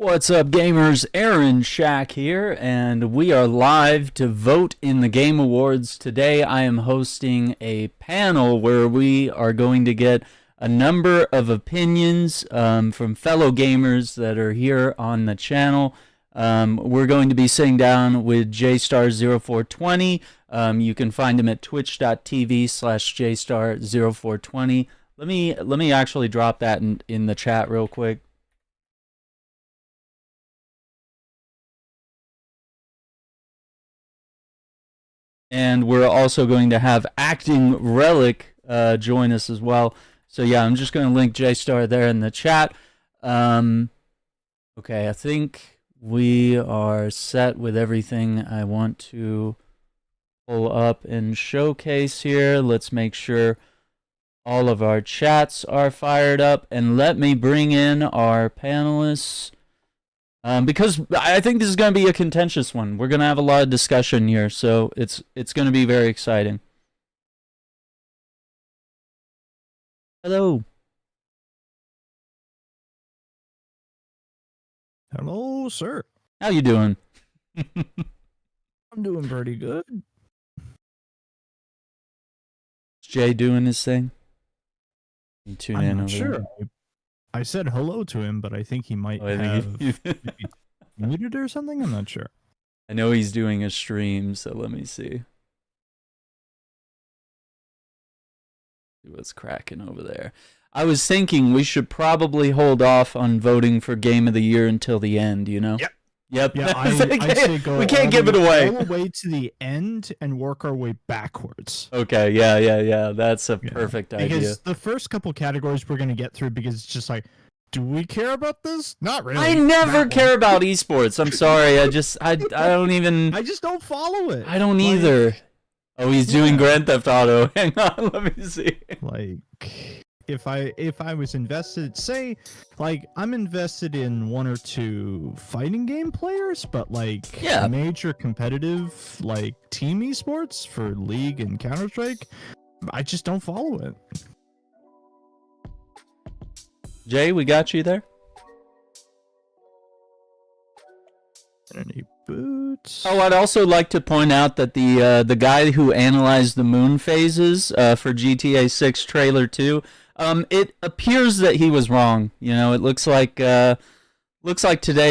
What's up, gamers? Aaron Shack here, and we are live to vote in the Game Awards. Today I am hosting a panel where we are going to get a number of opinions from fellow gamers that are here on the channel. We're going to be sitting down with jstar0420. You can find him at twitch.tv/jstar0420. Let me actually drop that in the chat real quick. And we're also going to have Acting Relic join us as well. So yeah, I'm just going to link JStar there in the chat. Okay, I think we are set with everything I want to pull up and showcase here. Let's make sure all of our chats are fired up. And let me bring in our panelists. Because I think this is going to be a contentious one. We're going to have a lot of discussion here, so it's going to be very exciting. Hello. Hello, sir. How you doing? I'm doing pretty good. Is Jay doing his thing? You tune I'm in not over sure. there. I said hello to him, but I think he might have muted or something. I'm not sure. I know he's doing a stream, so let me see. See what's cracking over there. I was thinking we should probably hold off on voting for Game of the Year until the end, you know? Yep. Yep. Yeah, I'd say go we can't give it away. All the way to the end and work our way backwards. Okay, yeah. That's a perfect idea. Because the first couple categories we're going to get through, because it's just like, do we care about this? Not really. I never care about esports. I'm sorry. I don't even. I just don't follow it. I don't either. Oh, he's doing Grand Theft Auto. Hang on, let me see. Like, if I was invested, say, like, I'm invested in one or two fighting game players, but like major competitive like team esports for League and Counter-Strike, I just don't follow it. Jay, we got you there? Any boots? Oh, I'd also like to point out that the guy who analyzed the moon phases for GTA 6 trailer 2, it appears that he was wrong. You know, it looks like today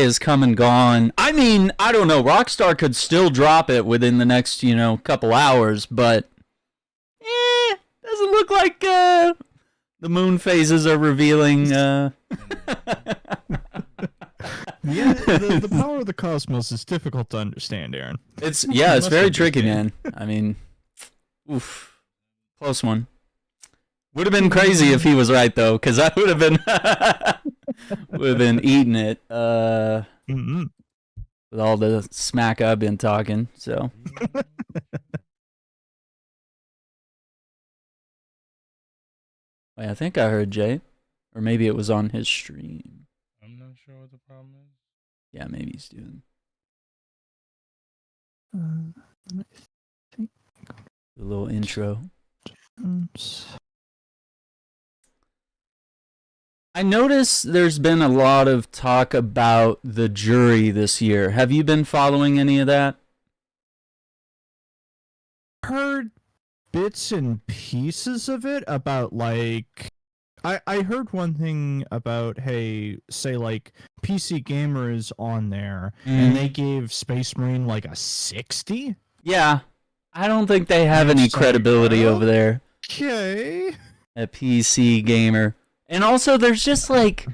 is come and gone. I mean, I don't know. Rockstar could still drop it within the next, couple hours, but doesn't look like the moon phases are revealing. Yeah, the power of the cosmos is difficult to understand, Aaron. It's very tricky, man. I mean, oof, close one. Would have been crazy if he was right though, because I would have been eating it with all the smack I've been talking. So. Wait, I think I heard Jay, or maybe it was on his stream. I'm not sure what the problem is. Yeah, maybe he's doing Let me think. a little intro. I noticed there's been a lot of talk about the jury this year. Have you been following any of that? Heard bits and pieces of it about, like, I heard one thing about, hey, say like PC Gamer is on there and they gave Space Marine like a 60. Yeah, I don't think they have any credibility over there Okay. at PC Gamer. And also there's just like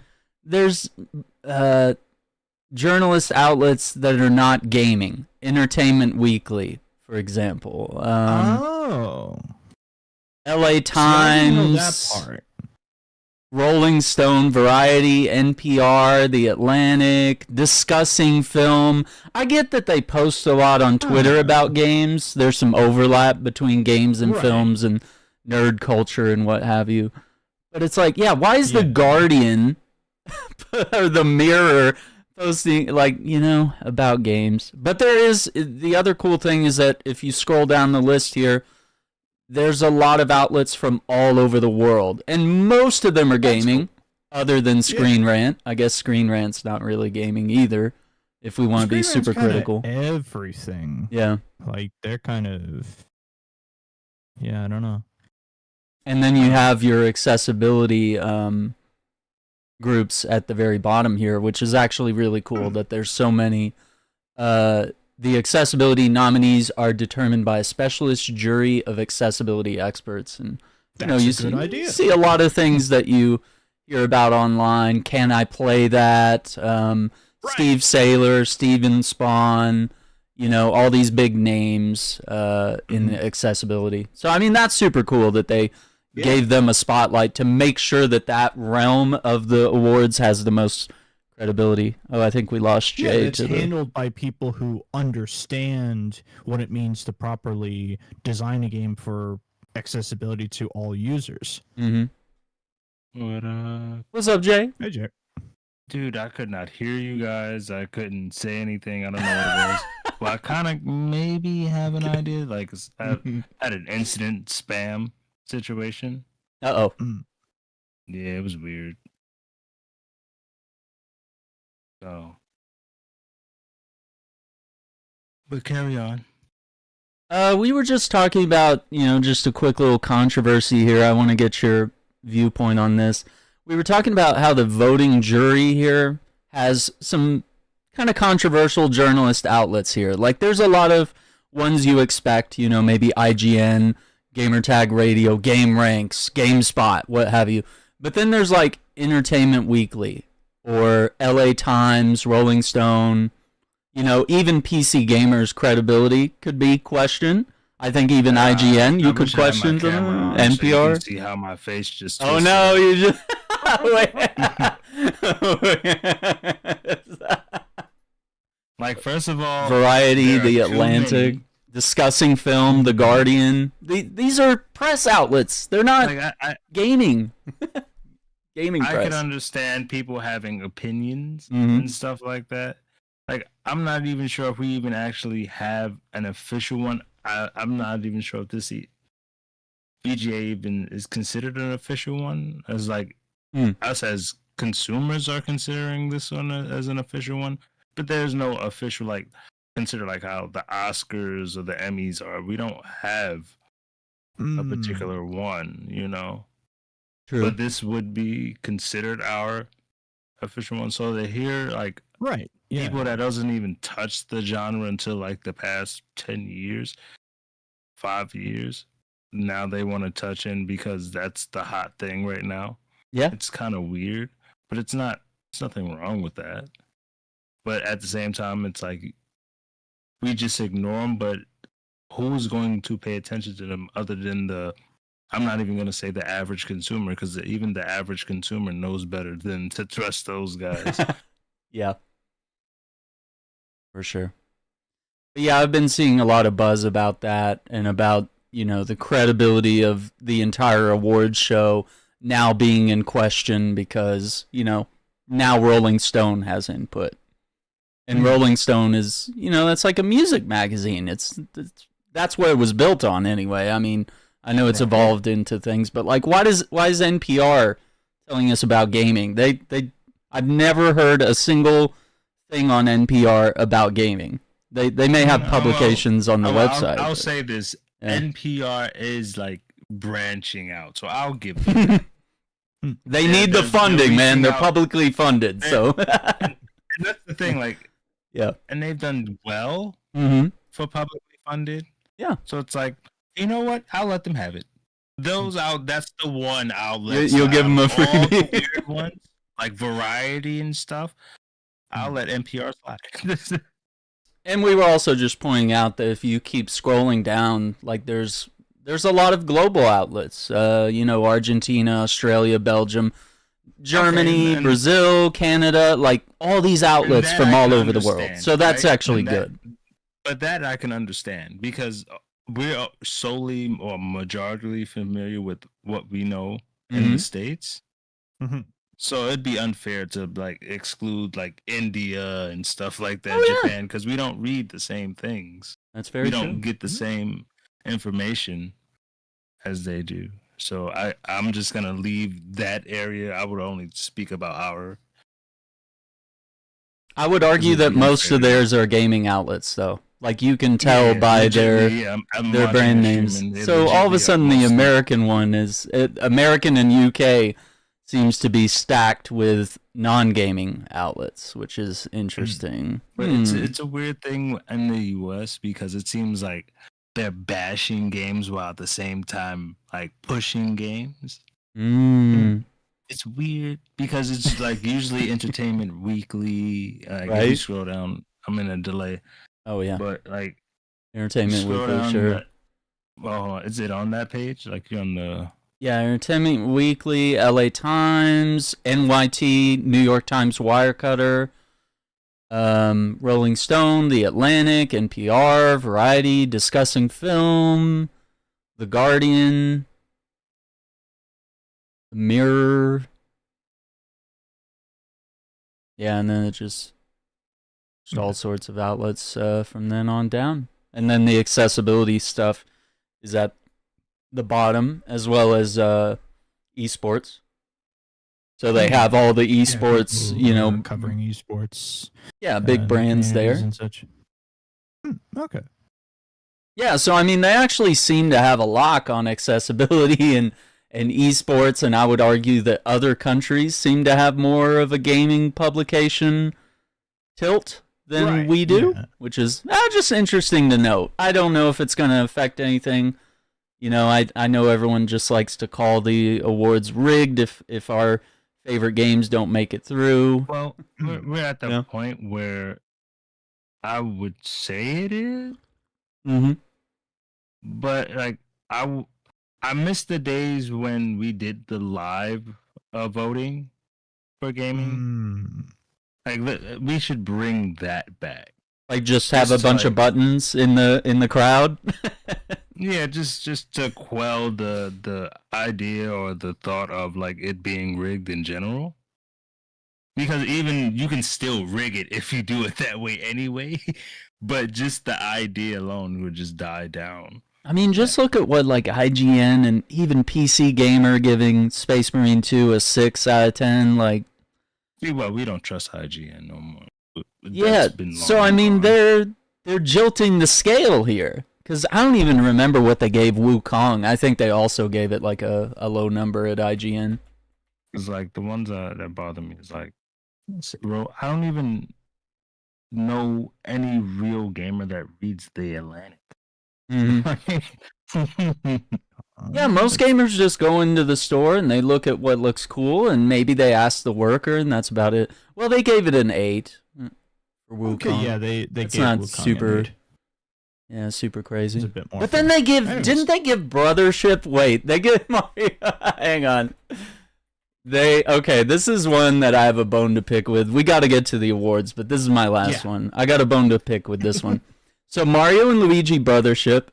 journalist outlets that are not gaming. Entertainment Weekly, for example. LA Times. See, I didn't know that part. Rolling Stone, Variety, NPR, The Atlantic, Discussing Film. I get that they post a lot on Twitter about games. There's some overlap between games and films and nerd culture and what have you. But it's like, why is The Guardian or The Mirror posting, like, about games? But there is, the other cool thing is that if you scroll down the list here, there's a lot of outlets from all over the world, and most of them are gaming. Other than Screen Rant. I guess Screen Rant's not really gaming either, if we want to be super critical. Everything. Yeah. Like, they're kind of... Yeah, I don't know. And then you have your accessibility groups at the very bottom here, which is actually really cool that there's so many. The accessibility nominees are determined by a specialist jury of accessibility experts. And you see a lot of things that you hear about online. Can I play that? Steve Saylor, Steven Spawn, all these big names in accessibility. So, I mean, that's super cool that they gave them a spotlight to make sure that realm of the awards has the most credibility. Oh, I think we lost Jay. It's handled by people who understand what it means to properly design a game for accessibility to all users. What's up, Jay? Hey, Jay. Dude, I could not hear you guys. I couldn't say anything. I don't know what it was. Well, I kind of maybe have an idea. Like, I had an incident spam situation. Uh-oh. Yeah, it was weird. So, but carry on. We were just talking about, just a quick little controversy here. I want to get your viewpoint on this. We were talking about how the voting jury here has some kind of controversial journalist outlets here. Like, there's a lot of ones you expect, maybe IGN, Gamertag Radio, Game Ranks, GameSpot, what have you. But then there's like Entertainment Weekly or LA Times, Rolling Stone, even PC Gamer's credibility could be questioned. I think even IGN you could question them. NPR. So you can see how my face just twisted. Oh no, you just like, first of all, Variety, The Atlantic, Discussing Film, The Guardian. These are press outlets. They're not gaming. Gaming press. I can understand people having opinions and stuff like that. Like, I'm not even sure if we even actually have an official one. I'm not even sure if this VGA even is considered an official one. As like us as consumers are considering this one as an official one, but there's no official consider like how the Oscars or the Emmys are. We don't have a particular one, True. But this would be considered our official one. So they hear people that doesn't even touch the genre until like the past 10 years, 5 years. Now they want to touch in because that's the hot thing right now. Yeah. It's kind of weird, but there's nothing wrong with that. But at the same time, it's like we just ignore them, but who's going to pay attention to them other than I'm not even going to say the average consumer, because even the average consumer knows better than to trust those guys. Yeah. For sure. But yeah, I've been seeing a lot of buzz about that and about, the credibility of the entire awards show now being in question because, now Rolling Stone has input. And Rolling Stone is, that's like a music magazine. That's what it was built on anyway. I mean, I know it's evolved into things, but like, why is NPR telling us about gaming? I've never heard a single thing on NPR about gaming. They may have publications on the website. I'll say this: NPR is like branching out, so I'll give them. They need the funding, man. They're publicly funded, so. And that's the thing, like. Yeah. And they've done well for publicly funded. Yeah. So it's like, you know what? I'll let them have it. That's the one outlet. You'll give them a freebie. All the weird ones, like Variety and stuff, I'll let NPR slide. And we were also just pointing out that if you keep scrolling down, like there's a lot of global outlets. Argentina, Australia, Belgium, Germany, and Brazil, Canada, like all these outlets from all over the world. So that's actually good. But that I can understand because we're solely or majority familiar with what we know in the States. So it'd be unfair to like exclude like India and stuff like that, Japan, because we don't read the same things. That's very true. We don't get the same information as they do. So I'm just gonna leave that area. I would only speak about our. I would argue that most of theirs are gaming outlets, though. Like you can tell by their brand names. So all of a sudden, the American one American and UK seems to be stacked with non-gaming outlets, which is interesting. But it's a weird thing in the US because it seems like they're bashing games while at the same time like pushing games. It's weird because it's like usually Entertainment Weekly. Right? If you scroll down, I'm in a delay. Oh yeah, but like Entertainment Weekly, sure. Well, is it on that page? Like you're on the Entertainment Weekly, LA Times, NYT, New York Times Wirecutter, Rolling Stone, The Atlantic, NPR, Variety, Discussing Film, The Guardian, The Mirror. Yeah, and then it just all sorts of outlets from then on down. And then the accessibility stuff is at the bottom, as well as esports. So they have all the esports, covering esports. Yeah, big brands there and such. Okay. Yeah, so I mean, they actually seem to have a lock on accessibility and esports, and I would argue that other countries seem to have more of a gaming publication tilt than we do, which is just interesting to note. I don't know if it's going to affect anything. I know everyone just likes to call the awards rigged if our favorite games don't make it through. Well, we're at the point where I would say it is. Mm-hmm. But like I miss the days when we did the live voting for gaming. Like we should bring that back. Like just have a bunch of buttons in the crowd. Yeah, just to quell the idea or the thought of like it being rigged in general. Because even you can still rig it if you do it that way anyway. But just the idea alone would just die down. I mean, just look at what like IGN and even PC Gamer giving Space Marine 2 a 6 out of 10. Like, well, we don't trust IGN no more. Yeah, so I mean, they're jilting the scale here. Because I don't even remember what they gave Wukong. I think they also gave it like a low number at IGN. It's like the ones that bother me is like, I don't even know any real gamer that reads The Atlantic. Mm-hmm. Yeah, most gamers just go into the store and they look at what looks cool and maybe they ask the worker and that's about it. Well, they gave it an 8 for Wukong. Okay, yeah, they it's gave not Wukong super. an 8. Yeah, super crazy. It's a bit more but then didn't they give Brothership? Wait, they give Mario. Hang on. This is one that I have a bone to pick with. We got to get to the awards, but this is my last one. I got a bone to pick with this one. So Mario and Luigi Brothership.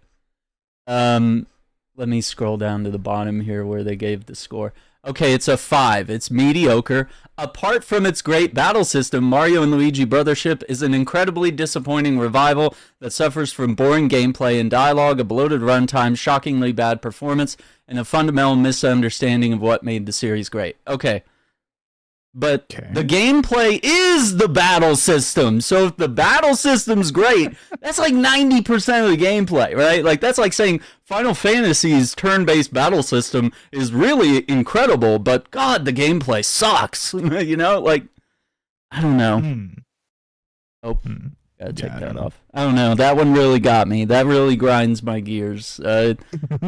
Let me scroll down to the bottom here where they gave the score. Okay, it's a 5. It's mediocre. Apart from its great battle system, Mario and Luigi Brothership is an incredibly disappointing revival that suffers from boring gameplay and dialogue, a bloated runtime, shockingly bad performance, and a fundamental misunderstanding of what made the series great. Okay. But the gameplay is the battle system. So if the battle system's great, that's like 90% of the gameplay, right? Like that's like saying Final Fantasy's turn-based battle system is really incredible, but God, the gameplay sucks. Like I don't know. Gotta take that off. I don't know. That one really got me. That really grinds my gears. To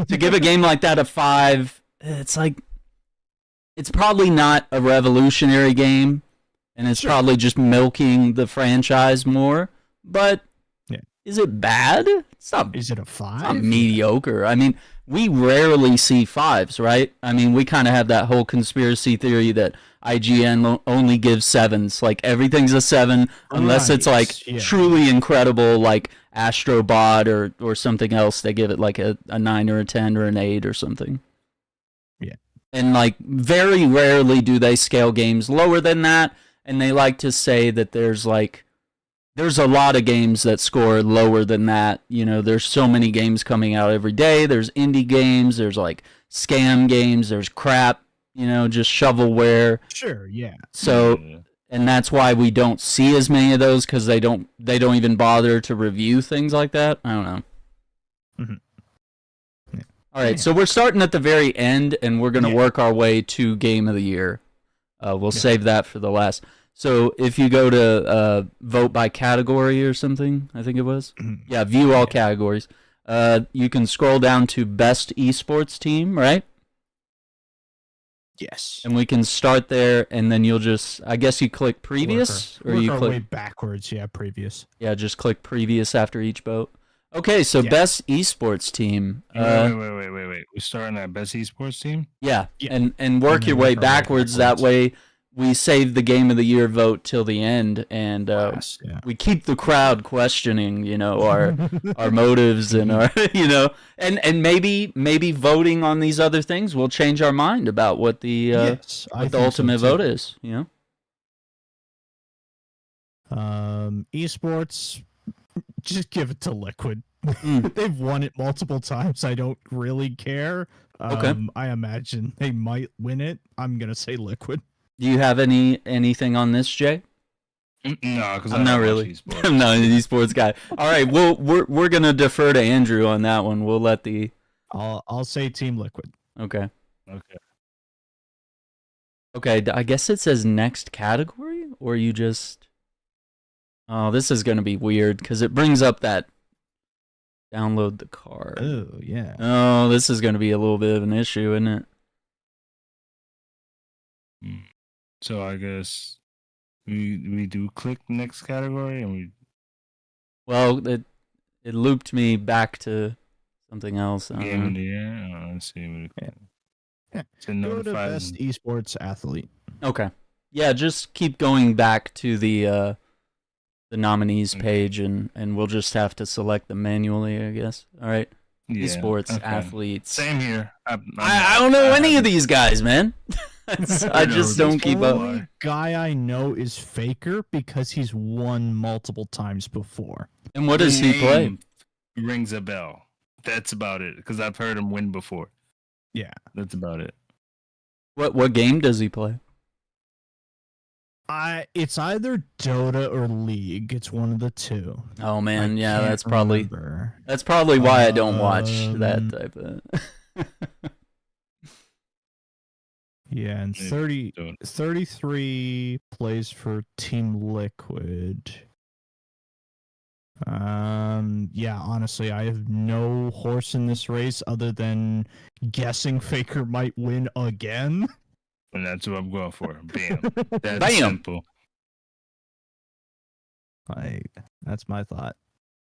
give a game like that a 5, it's like. It's probably not a revolutionary game, and it's probably just milking the franchise more, but is it bad? It's not. Is it a 5? It's not mediocre. I mean, we rarely see 5s, right? I mean, we kind of have that whole conspiracy theory that IGN only gives 7s. Like, everything's a 7, unless it's, like, truly incredible, like Astro Bot or something else. They give it, like, a 9 or a 10 or an 8 or something. And, like, very rarely do they scale games lower than that. And they like to say that there's a lot of games that score lower than that. There's so many games coming out every day. There's indie games. There's, like, scam games, there's crap, just shovelware. Sure, yeah. So, and that's why we don't see as many of those, because they don't even bother to review things like that. I don't know. Mm-hmm. Yeah. All right, so we're starting at the very end, and we're going to work our way to Game of the Year. We'll save that for the last. So if you go to vote by category or something, I think it was. Yeah, view all categories. You can scroll down to best esports team, right? Yes. And we can start there, and then you'll just, I guess you click previous, or you click way backwards. Yeah, previous. Yeah, just click previous after each vote. Okay, so best esports team. Wait. We're starting at best esports team? Yeah. And work your way backwards. That way we save the Game of the Year vote till the end, and we keep the crowd questioning, our motives and our, and maybe voting on these other things will change our mind about what the ultimate vote is, Esports, just give it to Liquid. They've won it multiple times. I don't really care. Okay. I imagine they might win it. I'm gonna say Liquid. Do you have anything on this, Jay? No, because I'm not really. I'm not an esports guy. All right, we're gonna defer to Andrew on that one. We'll let the. I'll say Team Liquid. Okay. I guess it says next category, or you just. Oh, this is gonna be weird because it brings up that. Download the card. Oh yeah. Oh, this is gonna be a little bit of an issue, isn't it? So I guess we do click next category, and we. Well, it looped me back to something else. Game of the Year. Let's see. Go to best esports athlete. Okay. Yeah, just keep going back to the nominees page, and we'll just have to select them manually, I guess. All right. Esports athletes. Same here. I don't know any of these guys, man. I just don't keep up. The only guy I know is Faker because he's won multiple times before. And what does he play? Rings a bell. That's about it, because I've heard him win before. Yeah. That's about it. What game does he play? It's either Dota or League. It's one of the two. Oh man, yeah, that's probably why I don't watch that type of. Yeah, and 33 plays for Team Liquid. Yeah, honestly, I have no horse in this race other than guessing Faker might win again. And that's what I'm going for. Bam. That's simple. That's my thought.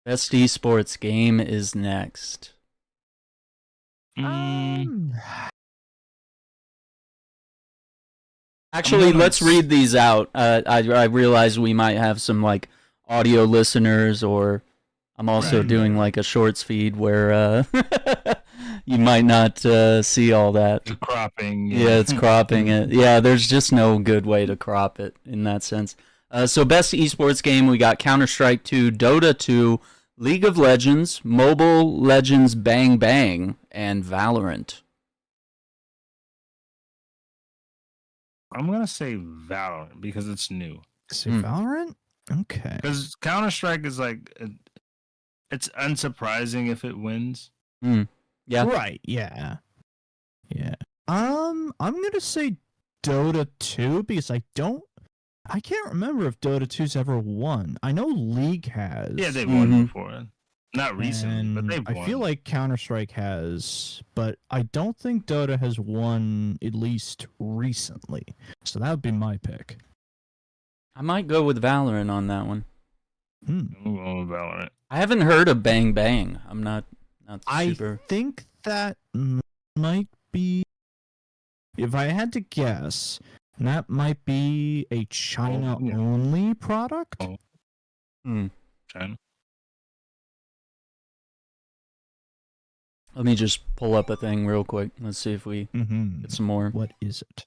Best esports game is next. Actually, let's read these out. I realize we might have some audio listeners, or I'm also doing a shorts feed where you might not see all that. It's cropping. Yeah, it's cropping it. Yeah, there's just no good way to crop it in that sense. So best esports game, we got Counter-Strike 2, Dota 2, League of Legends, Mobile Legends Bang Bang, and Valorant. I'm going to say Valorant because it's new. Say Valorant? Okay. Because Counter-Strike is it's unsurprising if it wins. Yeah. Right, yeah. Yeah. I'm going to say Dota 2 because I can't remember if Dota 2's ever won. I know League has. Yeah, they've won before. Not recently, but they've won. I feel like Counter-Strike has, but I don't think Dota has won at least recently. So that would be my pick. I might go with Valorant on that one. I'm going with Valorant. I haven't heard of Bang Bang. I'm not super... I think that might be, if I had to guess, that might be a China-only product. China. Let me just pull up a thing real quick. Let's see if we get some more. What is it?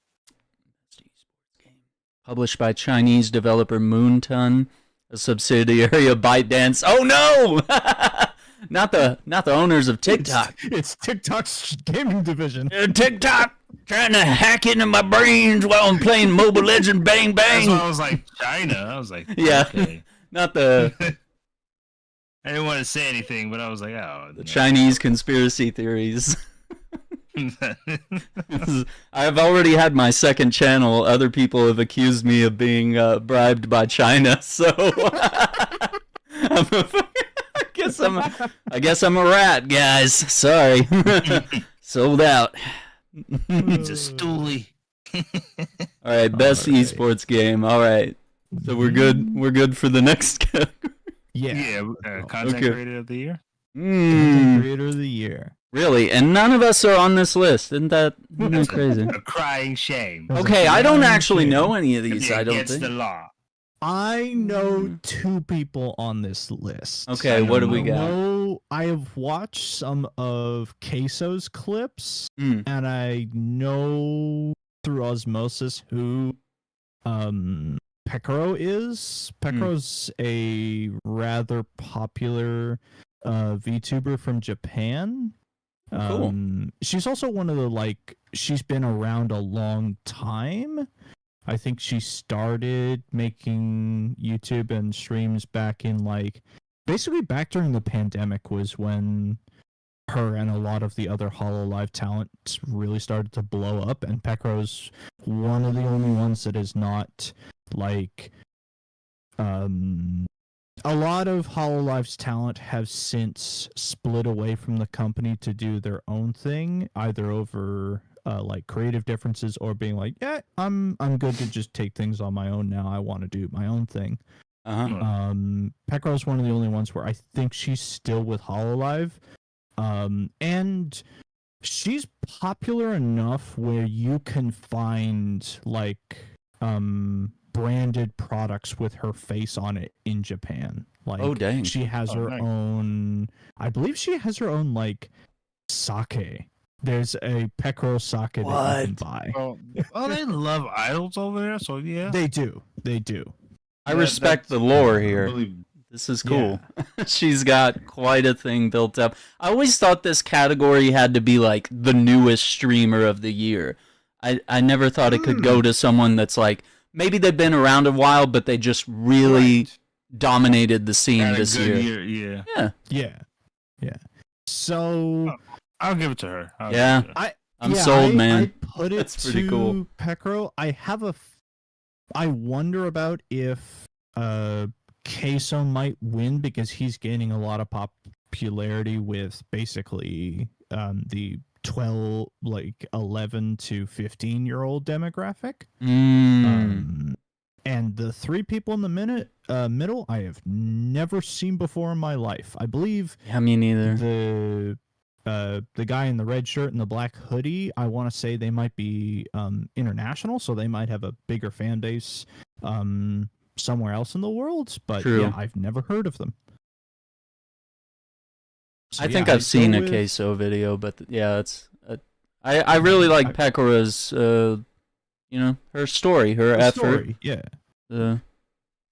Published by Chinese developer Moonton, a subsidiary of ByteDance. Oh no! Not the owners of TikTok. It's TikTok's gaming division. TikTok trying to hack into my brains while I'm playing Mobile Legends Bang Bang. That's why I was like, China. I was like, yeah, okay. Not the. I didn't want to say anything, but I was like, oh. The Chinese conspiracy theories. I've already had my second channel. Other people have accused me of being bribed by China, so I guess I'm a rat, guys. Sorry, sold out. It's a stoolie. All right, best esports game. All right, so we're good. We're good for the next category. Yeah. Content creator of the year. Content creator of the year. Really? And none of us are on this list. Isn't that crazy? A crying shame. Okay, I don't actually know any of these. I don't think. It's the law. I know 2 people on this list. Okay, what do we got? I have watched some of Queso's clips, and I know through osmosis who Pekro is. Pekro's a rather popular VTuber from Japan. Cool. She's also one of the she's been around a long time. I think she started making YouTube and streams back in basically back during the pandemic was when her and a lot of the other HoloLive talents really started to blow up, and Pekro's one of the only ones that is not a lot of HoloLive's talent have since split away from the company to do their own thing, either over creative differences or being like, yeah, I'm good to just take things on my own now. I want to do my own thing. Pekro's one of the only ones where I think she's still with HoloLive. And she's popular enough where you can find branded products with her face on it in Japan. Oh dang. She has her own, I believe she has her own sake. There's a Pekro sake that you can buy. Oh, they love idols over there, so yeah. They do. I respect the lore here. This is cool. Yeah. She's got quite a thing built up. I always thought this category had to be the newest streamer of the year. I never thought it could go to someone that's maybe they've been around a while, but they just really dominated the scene this year. Yeah. So I'll give it to her. I'm sold, man. I put it That's pretty cool. Pekro. I wonder about if Queso might win because he's gaining a lot of popularity with basically the 11 to 15-year-old demographic. And the 3 people in the middle I have never seen before in my life. I believe me neither. The guy in the red shirt and the black hoodie, I want to say they might be international, so they might have a bigger fan base somewhere else in the world, but yeah, I've never heard of them. So, I think I've seen a Queso video, but it's I really like Pekura's her story, her effort.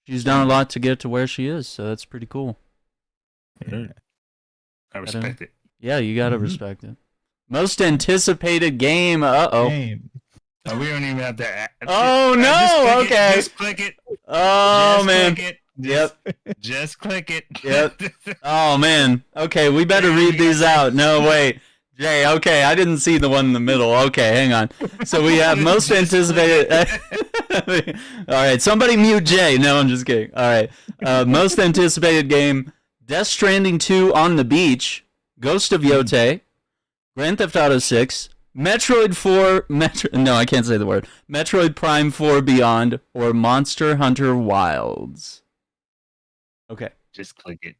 She's done a lot to get to where she is, so that's pretty cool. Yeah. I respect it. Yeah, you gotta respect it. Most anticipated game. Game. Oh, we don't even have to. Oh no! Okay. Just click it. Oh man. Click it. Just click it. Yep. Oh man. Okay, we better read these out. No, wait. Jay, okay, I didn't see the one in the middle. Okay, hang on. So we have most anticipated. All right, somebody mute Jay. No, I'm just kidding. All right. Most anticipated game: Death Stranding 2 on the Beach, Ghost of Yote, Grand Theft Auto 6, Metroid 4, no, I can't say the word. Metroid Prime 4 Beyond, or Monster Hunter Wilds. Okay. Just click it.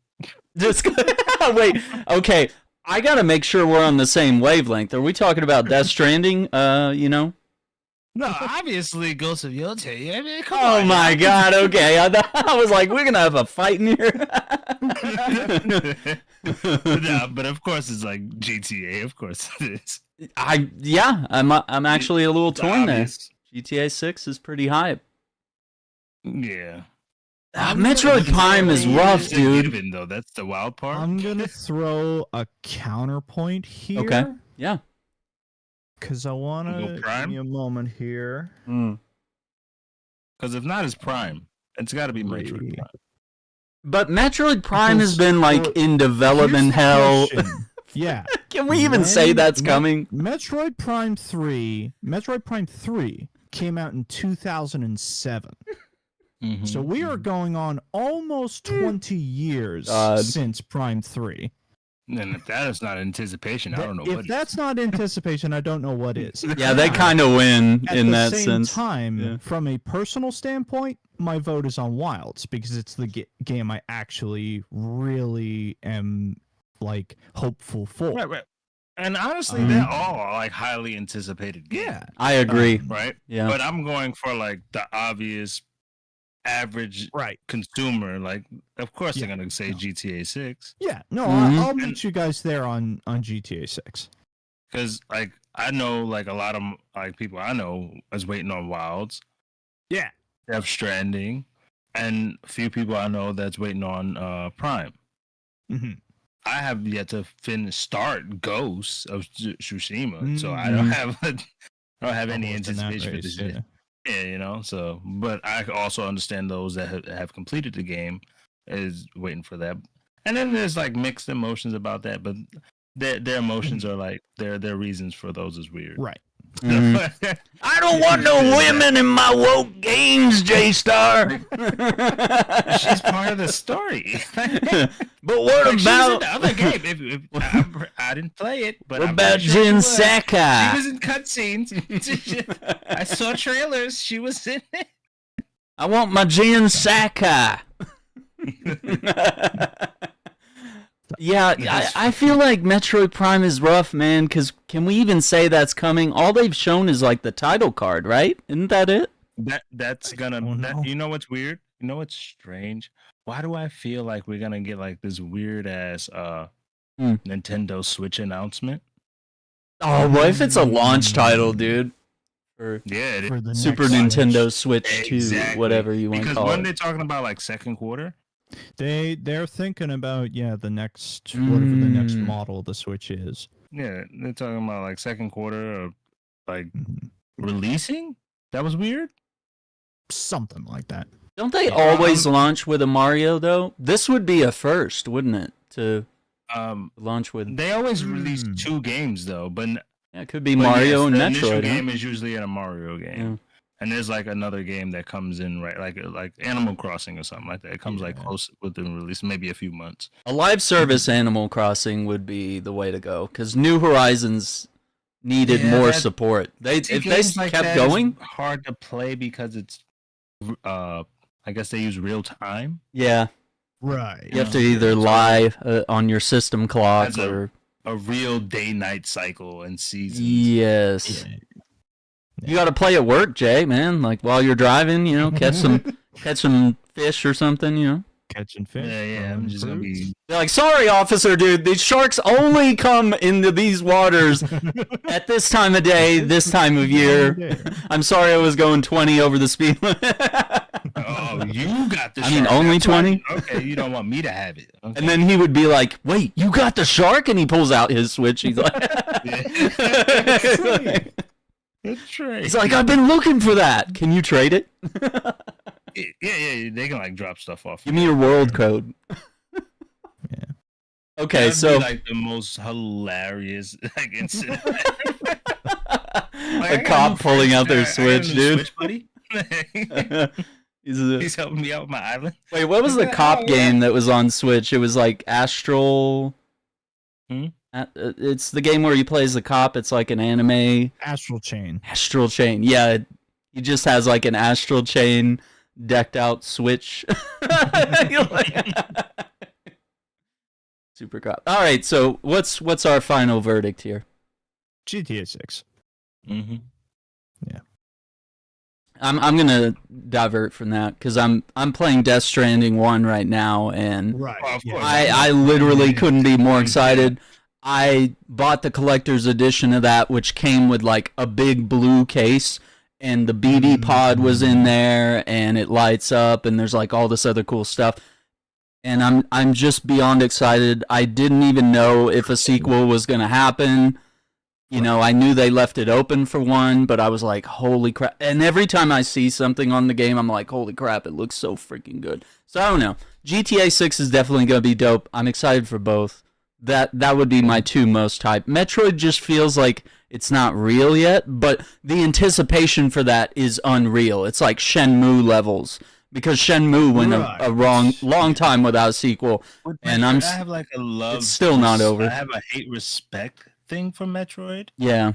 Wait, okay. I gotta make sure we're on the same wavelength. Are we talking about Death Stranding? No, obviously Ghost of Yote. I mean, come on. Oh my God! Okay, I was like, we're gonna have a fight in here. No, but of course it's like GTA. Of course it is. I'm actually a little torn there. Obvious. GTA 6 is pretty hype. Yeah. Metroid Prime is rough, dude. Given, though. That's the wild part. I'm gonna throw a counterpoint here. Okay. Yeah. Because I want to give me a moment here. Because if not, it's Prime. It's got to be Metroid Prime. But Metroid Prime has been like in development hell. Yeah. Can we even say that's coming? Metroid Prime 3 came out in 2007. So we are going on almost 20 years since Prime 3. And if that is not anticipation, I don't know what is. If that's not anticipation, I don't know what is. Yeah, they kind of win in that sense. At the same time, from a personal standpoint, my vote is on Wilds because it's the game I actually really am like hopeful for. Right. And honestly, they're all like highly anticipated games. Yeah, I agree. Right? Yeah. But I'm going for like the obvious average consumer. Like, of course they're going to say GTA 6. Yeah, no, I'll meet you guys there on GTA 6. Because like I know like a lot of like people I know is waiting on Wilds. Yeah. Death Stranding, and a few people I know that's waiting on Prime. I have yet to start Ghosts of Tsushima, so I don't have any anticipation for this. Yeah, you know. So, but I also understand those that have completed the game is waiting for that, and then there's like mixed emotions about that, but their emotions are like their reasons for those is weird, right? I don't want no women in my woke games, J-Star. She's part of the story. But what like about the other game? If I didn't play it, but what about Jin Sakai? She was in cutscenes. I saw trailers. She was in it. I want my Jin Sakai. Yeah, I feel like Metroid Prime is rough, man, because can we even say that's coming? All they've shown is like the title card, right? Isn't that it? That's gonna... you know what's weird? You know what's strange? Why do I feel like we're gonna get like this weird-ass Nintendo Switch announcement? Oh, what if it's a launch title, dude? For Super Nintendo Switch 2, whatever you want to call it. Because when they're talking about like second quarter... They're thinking about the next whatever the next model of the Switch is. Yeah, they're talking about like second quarter of like releasing. That was weird. Something like that. Don't they always launch with a Mario though? This would be a first, wouldn't it? To launch with. They always release 2 games though, but it could be Mario and the Metroid. Initial game is usually in a Mario game. Yeah. And there's like another game that comes in like Animal Crossing or something like that. It comes like close within release, maybe a few months. A live service Animal Crossing would be the way to go because New Horizons needed more support. If they kept going, hard to play because it's I guess they use real time. Yeah, right. You have to either lie on your system clock or a real day-night cycle and seasons. Yes. Yeah. You got to play at work, Jay, man. Like while you're driving, catch some fish or something, Catching fish. Yeah. I'm just gonna be. They're like, sorry, officer, dude. These sharks only come into these waters at this time of day, this time of year. I'm sorry, I was going 20 over the speed limit. Oh, you got the shark. I mean, only 20? Okay, you don't want me to have it. Okay. And then he would be like, wait, you got the shark? And he pulls out his Switch. He's like, he's like, I've been looking for that. Can you trade it? Yeah. They can like drop stuff off. Give me your world code. Yeah. Okay, that'd so be like the most hilarious like incident. A cop pulling out their Switch, dude. Switch, buddy. He's helping me out with my island. Wait, what was the cop game that was on Switch? It was like Astral. It's the game where you play as the cop. It's like an anime. Astral Chain. Astral Chain. Yeah, he just has like an Astral Chain decked out Switch. Super cop. All right, so what's our final verdict here? GTA 6. Mm-hmm. Yeah. I'm gonna divert from that because I'm playing Death Stranding 1 right now, and I literally couldn't be more excited. I bought the collector's edition of that, which came with like a big blue case, and the BD pod was in there, and it lights up, and there's like all this other cool stuff. And I'm just beyond excited. I didn't even know if a sequel was going to happen. You know, I knew they left it open for one, but I was like, holy crap. And every time I see something on the game, I'm like, holy crap, it looks so freaking good. So I don't know. GTA 6 is definitely going to be dope. I'm excited for both. That would be my two most hype. Metroid just feels like it's not real yet, but the anticipation for that is unreal. It's like Shenmue levels. Because Shenmue went a long time without a sequel, and I have like a love. It's still not over. I have a hate respect thing for Metroid. Yeah,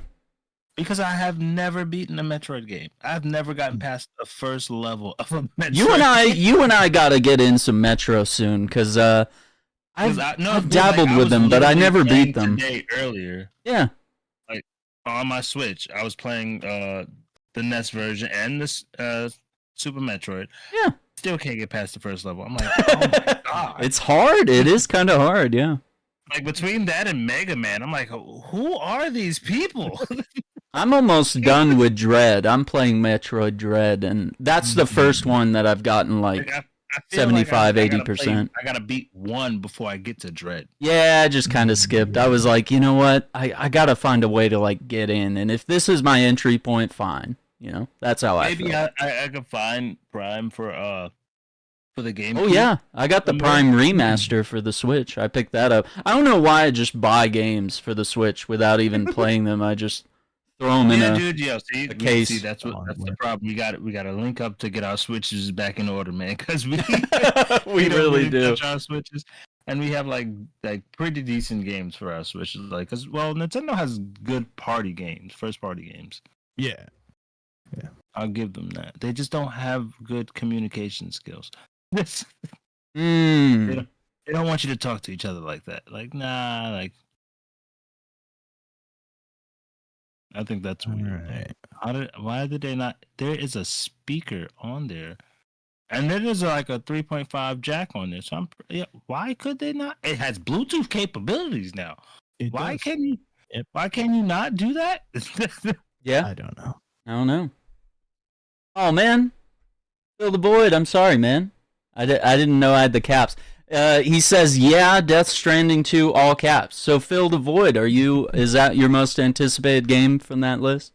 because I have never beaten a Metroid game. I've never gotten past the first level of a Metroid. You and I gotta get in some Metro soon, because I've dabbled with them, but I never beat them. Earlier, yeah, like on my Switch, I was playing the NES version and this Super Metroid. Yeah. Still can't get past the first level. I'm like, oh my god. It's hard. It is kind of hard, yeah. Like between that and Mega Man, I'm like, who are these people? I'm almost done with Dread. I'm playing Metroid Dread, and that's the first one that I've gotten like I 75, 80%. I gotta beat one before I get to Dread. Yeah, I just kind of skipped. I was like, you know what? I gotta find a way to like get in, and if this is my entry point, fine. You know, that's how I feel. Maybe I could find Prime for the game. Oh yeah, I got the Prime remaster for the Switch. I picked that up. I don't know why I just buy games for the Switch without even playing them. I just throw them in a case. See, that's the problem. We got to link up to get our Switches back in order, man. Because we we really do touch our Switches, and we have like pretty decent games for our Switches. Like, cause Nintendo has good party games, first party games. Yeah. Yeah, I'll give them that. They just don't have good communication skills. They don't want you to talk to each other like that. Like, nah, like. I think that's weird. Right. Why did they not? There is a speaker on there, and there is like a 3.5 jack on there. So why could they not? It has Bluetooth capabilities now. Why can't you not do that? Yeah, I don't know. Oh man, fill the void. I'm sorry, man. I didn't know I had the caps. He says, "Yeah, Death Stranding 2, all caps." So fill the void. Is that your most anticipated game from that list?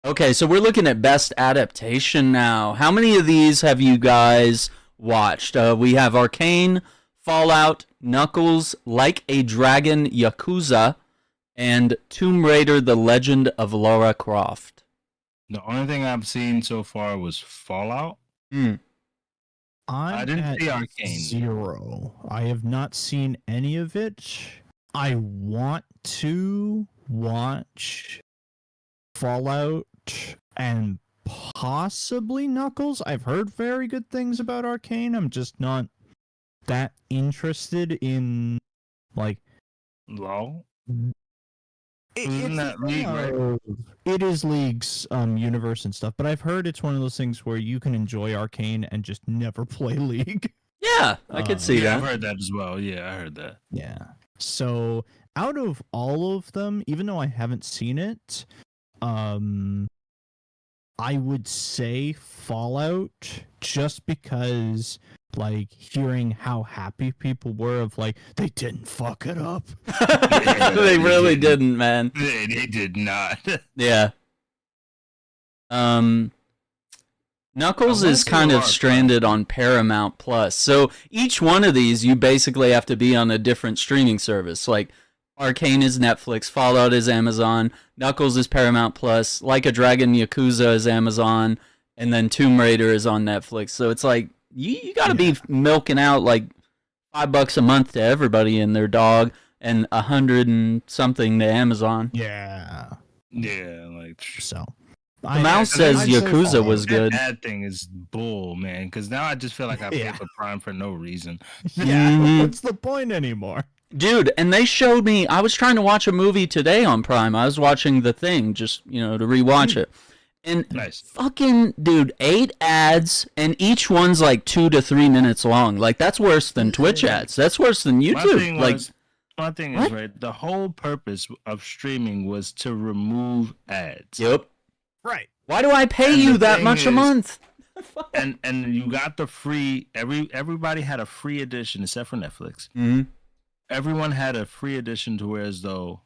Okay, so we're looking at best adaptation now. How many of these have you guys watched? We have Arcane, Fallout, Knuckles, Like a Dragon, Yakuza, and Tomb Raider: The Legend of Lara Croft. The only thing I've seen so far was Fallout. I didn't see Arcane. 0. I have not seen any of it. I want to watch Fallout and possibly Knuckles. I've heard very good things about Arcane. I'm just not that interested in like LOL. Isn't that League, right? It is League's universe and stuff, but I've heard it's one of those things where you can enjoy Arcane and just never play League. Yeah, I could see that. I've heard that as well. Yeah, I heard that. Yeah. So out of all of them, even though I haven't seen it, I would say Fallout, just because like hearing how happy people were of like they didn't fuck it up. They really didn't, man. They did not. Yeah. Knuckles is kind of stranded on Paramount Plus. So each one of these you basically have to be on a different streaming service. Like Arcane is Netflix, Fallout is Amazon, Knuckles is Paramount Plus, Like a Dragon, Yakuza is Amazon, and then Tomb Raider is on Netflix. So it's like you got to be milking out like $5 a month to everybody and their dog, and 100 and something to Amazon. Yeah, like so. The mouse says Yakuza was good. That thing is bull, man. Because now I just feel like I paid for Prime for no reason. Yeah, what's the point anymore? Dude, and they showed me. I was trying to watch a movie today on Prime. I was watching The Thing, just to rewatch it. And fucking, dude, 8 ads, and each one's like 2 to 3 minutes long. Like, that's worse than Twitch ads. That's worse than YouTube. My thing is, right, the whole purpose of streaming was to remove ads. Yep. Right. Why do I pay you that much a month? and you got the free. Everybody had a free edition except for Netflix. Mm-hmm. Everyone had a free edition to where as though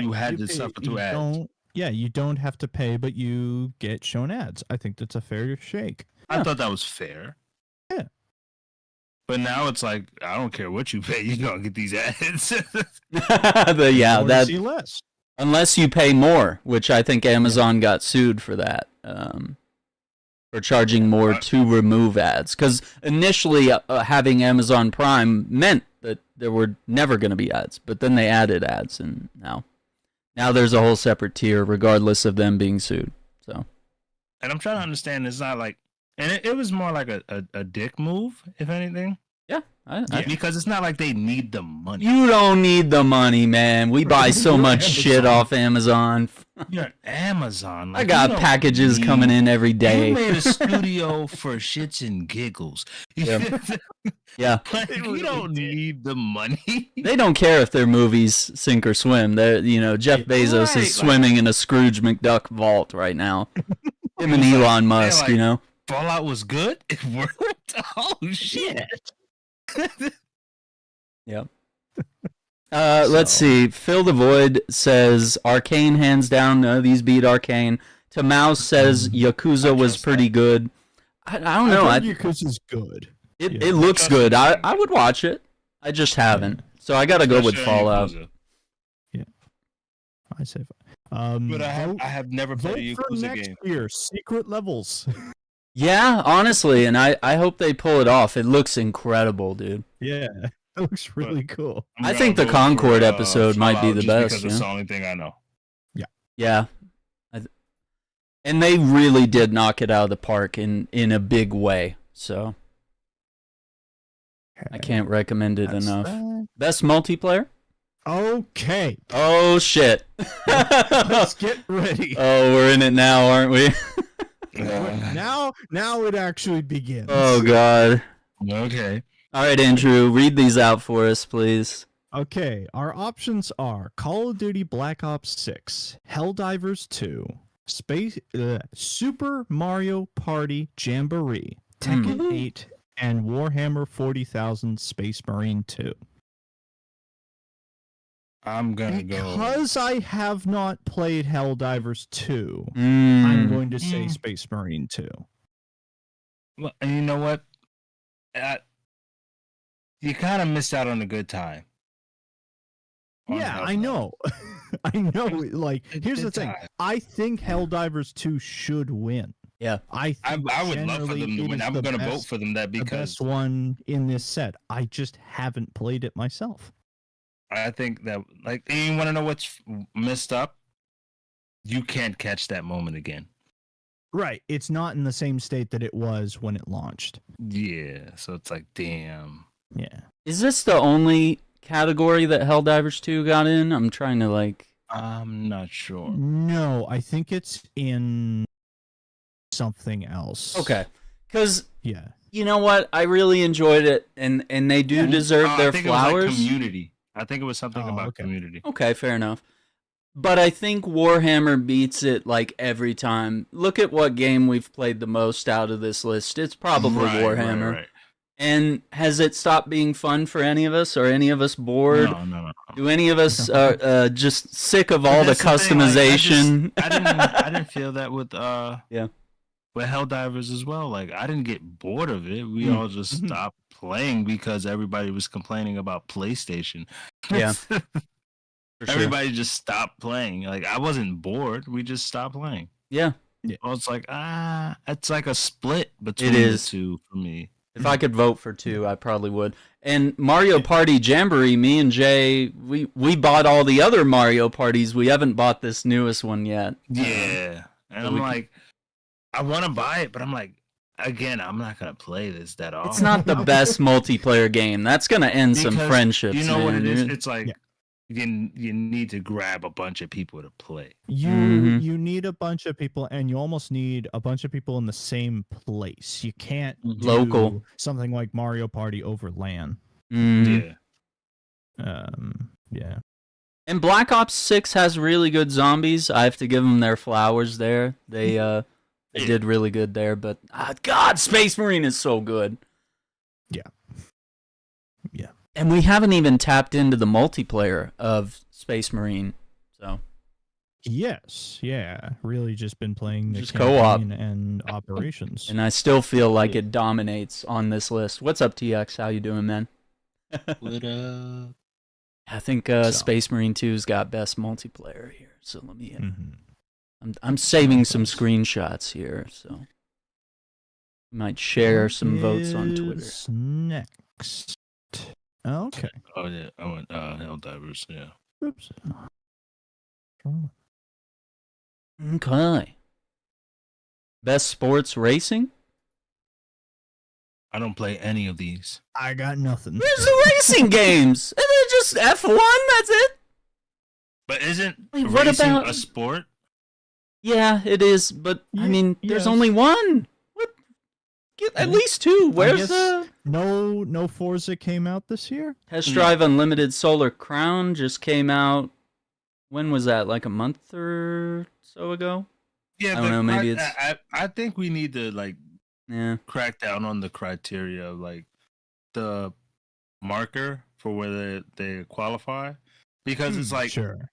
you had to suffer through ads. You don't have to pay, but you get shown ads. I think that's a fair shake. I thought that was fair. Yeah. But now it's like, I don't care what you pay, you're going to get these ads. See less. Unless you pay more, which I think Amazon got sued for that, for charging more to remove ads. Because initially having Amazon Prime meant that there were never going to be ads, but then they added ads, and now there's a whole separate tier, regardless of them being sued. So, and I'm trying to understand, it's not like, and it was more like a dick move, if anything. Yeah, because it's not like they need the money. You don't need the money, man. We buy so much shit off Amazon. You're Amazon. Like, I got packages coming in every day. You made a studio for shits and giggles. Yeah. Like, you don't need the money. They don't care if their movies sink or swim. They're, Jeff Bezos is swimming in a Scrooge McDuck vault right now. Him and Elon Musk, Fallout was good. It worked. Oh shit. Yep. Let's see. Fill the Void says Arcane hands down. These beat Arcane. To Mouse says Yakuza was pretty good. I don't know. Yakuza's good. It looks good. I would watch it. I just haven't. So I gotta go with Fallout. Yeah. I say. But I have never played a Yakuza next game. Year, Secret Levels. Yeah, honestly, and I hope they pull it off. It looks incredible, dude. Yeah, it looks really cool. I think the Concord episode might be the best. Because it's the only thing I know. Yeah. And they really did knock it out of the park in a big way. So I can't recommend it enough. Best multiplayer? Okay. Oh, shit. Let's get ready. Oh, we're in it now, aren't we? Now it actually begins. Oh, God. Okay. All right, Andrew, read these out for us, please. Okay, our options are Call of Duty Black Ops 6, Helldivers 2, Super Mario Party Jamboree, Tekken 8, and Warhammer 40,000 Space Marine 2. I'm gonna go because I have not played Helldivers 2. I'm going to say Space Marine 2. Well, and you know what? You kind of missed out on a good time. Yeah, I know. I know. Like, here's the thing. I think Helldivers 2 should win. Yeah, I would love for them to win. I'm going to vote for them because the best one in this set. I just haven't played it myself. I think that, like, and you want to know what's messed up? You can't catch that moment again. Right. It's not in the same state that it was when it launched. Yeah. So it's like, damn. Yeah. Is this the only category that Helldivers 2 got in? I'm trying to, like... I'm not sure. No, I think it's in something else. Okay. Because... Yeah. You know what? I really enjoyed it, and they do deserve their flowers. It was like community. I think it was something about community. Okay, fair enough. But I think Warhammer beats it like every time. Look at what game we've played the most out of this list. It's probably Warhammer. Right. And has it stopped being fun for any of us? Are any of us bored? No. Do any of us just sick of all the customization? I didn't feel that with Helldivers as well. Like, I didn't get bored of it. We all just stopped playing because everybody was complaining about PlayStation. Yeah. Everybody just stopped playing. Like, I wasn't bored. We just stopped playing. Yeah. Well, it's like, it's like a split between the two for me. If I could vote for 2, I probably would. And Mario Party Jamboree, me and Jay, we bought all the other Mario Parties. We haven't bought this newest one yet. Yeah. And I'm like, I want to buy it, but I'm like, again, I'm not going to play this that often. It's not the best multiplayer game. That's going to end some friendships. You know what it is? It's like, you need to grab a bunch of people to play. You need a bunch of people, and you almost need a bunch of people in the same place. You can't do something like Mario Party over LAN. Yeah. Yeah. And Black Ops 6 has really good zombies. I have to give them their flowers there. They did really good there, but God, Space Marine is so good. Yeah. Yeah. And we haven't even tapped into the multiplayer of Space Marine. So yes, yeah, really just been playing the just co-op and operations. And I still feel like it dominates on this list. What's up, TX? How you doing, man? What up? I think Space Marine 2's got best multiplayer here. So let me. I'm saving some screenshots here, so might share some votes on Twitter. Next. Okay. Oh yeah, I went Helldivers. Yeah. Oops. Okay. Best sports racing? I don't play any of these. I got nothing. There's the racing games, and they're just F1. That's it. But isn't Wait, racing a sport? Yeah, it is. But I mean, there's yes. only one. What? Get at least two. Where's the? No Forza came out this year. Test Drive Unlimited Solar Crown just came out. When was that? Like a month or so ago? Yeah, I don't know. Maybe it's. I think we need to crack down on the criteria of the marker for whether they qualify, because it's sure.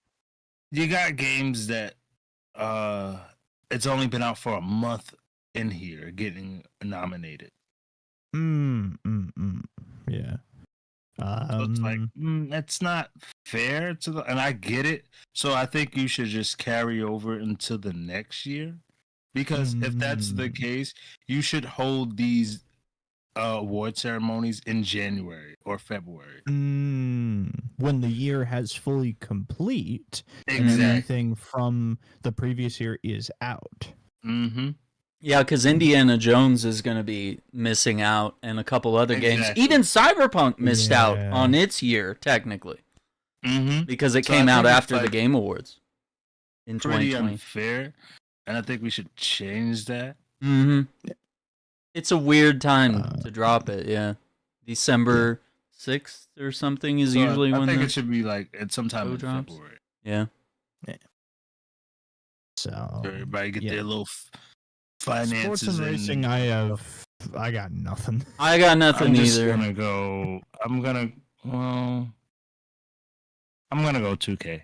You got games that it's only been out for a month in here getting nominated. Yeah. So it's that's not fair and I get it. So I think you should just carry over into the next year, because if that's the case, you should hold these award ceremonies in January or February. When the year has fully complete, exactly. And anything from the previous year is out. Mm-hmm. Yeah, because Indiana Jones is going to be missing out, and a couple other games. Even Cyberpunk missed out on its year, technically. Mm-hmm. Because it came out after the Game Awards in 2020. Pretty unfair, and I think we should change that. Mm-hmm. It's a weird time to drop it, yeah. December 6th or something is usually when I think it should be at sometime in drops. February. Yeah. So everybody get their little finances. Sports and racing, I got nothing. I got nothing either. I'm gonna go 2K.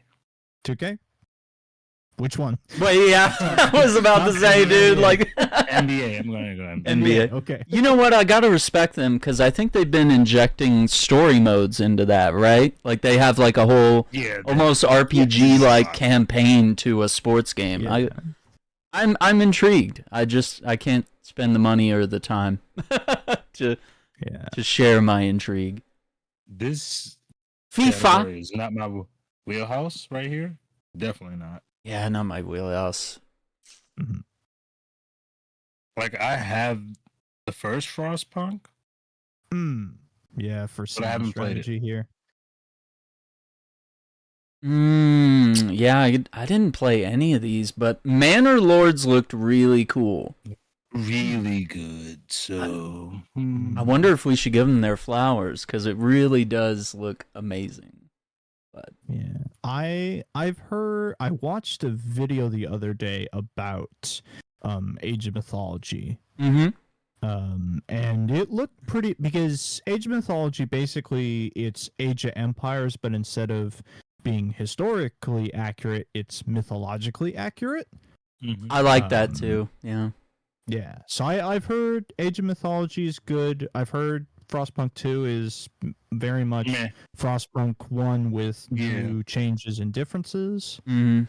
2K? Which one? Wait, yeah, I was about to say, dude, NBA. I'm gonna go NBA. Okay. You know what? I gotta respect them, because I think they've been injecting story modes into that, right? Like they have a whole almost RPG campaign to a sports game. Yeah. I'm intrigued. I can't spend the money or the time to share my intrigue. This FIFA is not my wheelhouse right here. Definitely not. Yeah, not my wheelhouse. Mm-hmm. I have the first Frostpunk. Yeah, for some I haven't strategy here. Yeah, I didn't play any of these, but Manor Lords looked really cool. Really good. So I wonder if we should give them their flowers, because it really does look amazing. But yeah, I watched a video the other day about Age of Mythology. Mm-hmm. And it looked pretty, because Age of Mythology basically it's Age of Empires, but instead of being historically accurate, it's mythologically accurate. Mm-hmm. I like that too. Yeah. Yeah. So I've heard Age of Mythology is good. I've heard Frostpunk 2 is very much Frostpunk 1 with new changes and differences. Mm-hmm.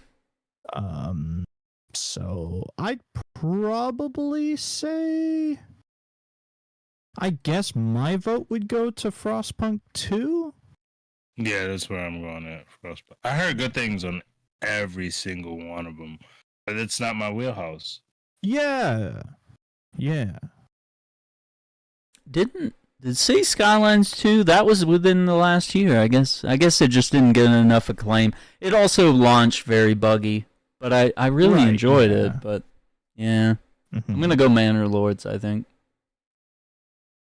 So I'd probably say, I guess my vote would go to Frostpunk 2. Yeah, that's where I'm going at. Frostpunk. I heard good things on every single one of them, but it's not my wheelhouse. Yeah. Did City Skylines 2, that was within the last year, I guess. I guess it just didn't get enough acclaim. It also launched very buggy, but I really enjoyed it. But yeah, I'm going to go Manor Lords, I think.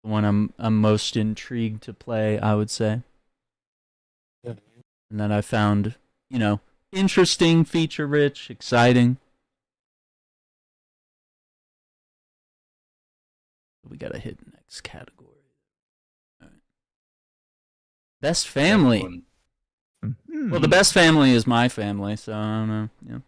The one I'm most intrigued to play, I would say. And then I found interesting, feature-rich, exciting. We gotta hit next category. All right. Best family. Well, the best family is my family, so I don't know.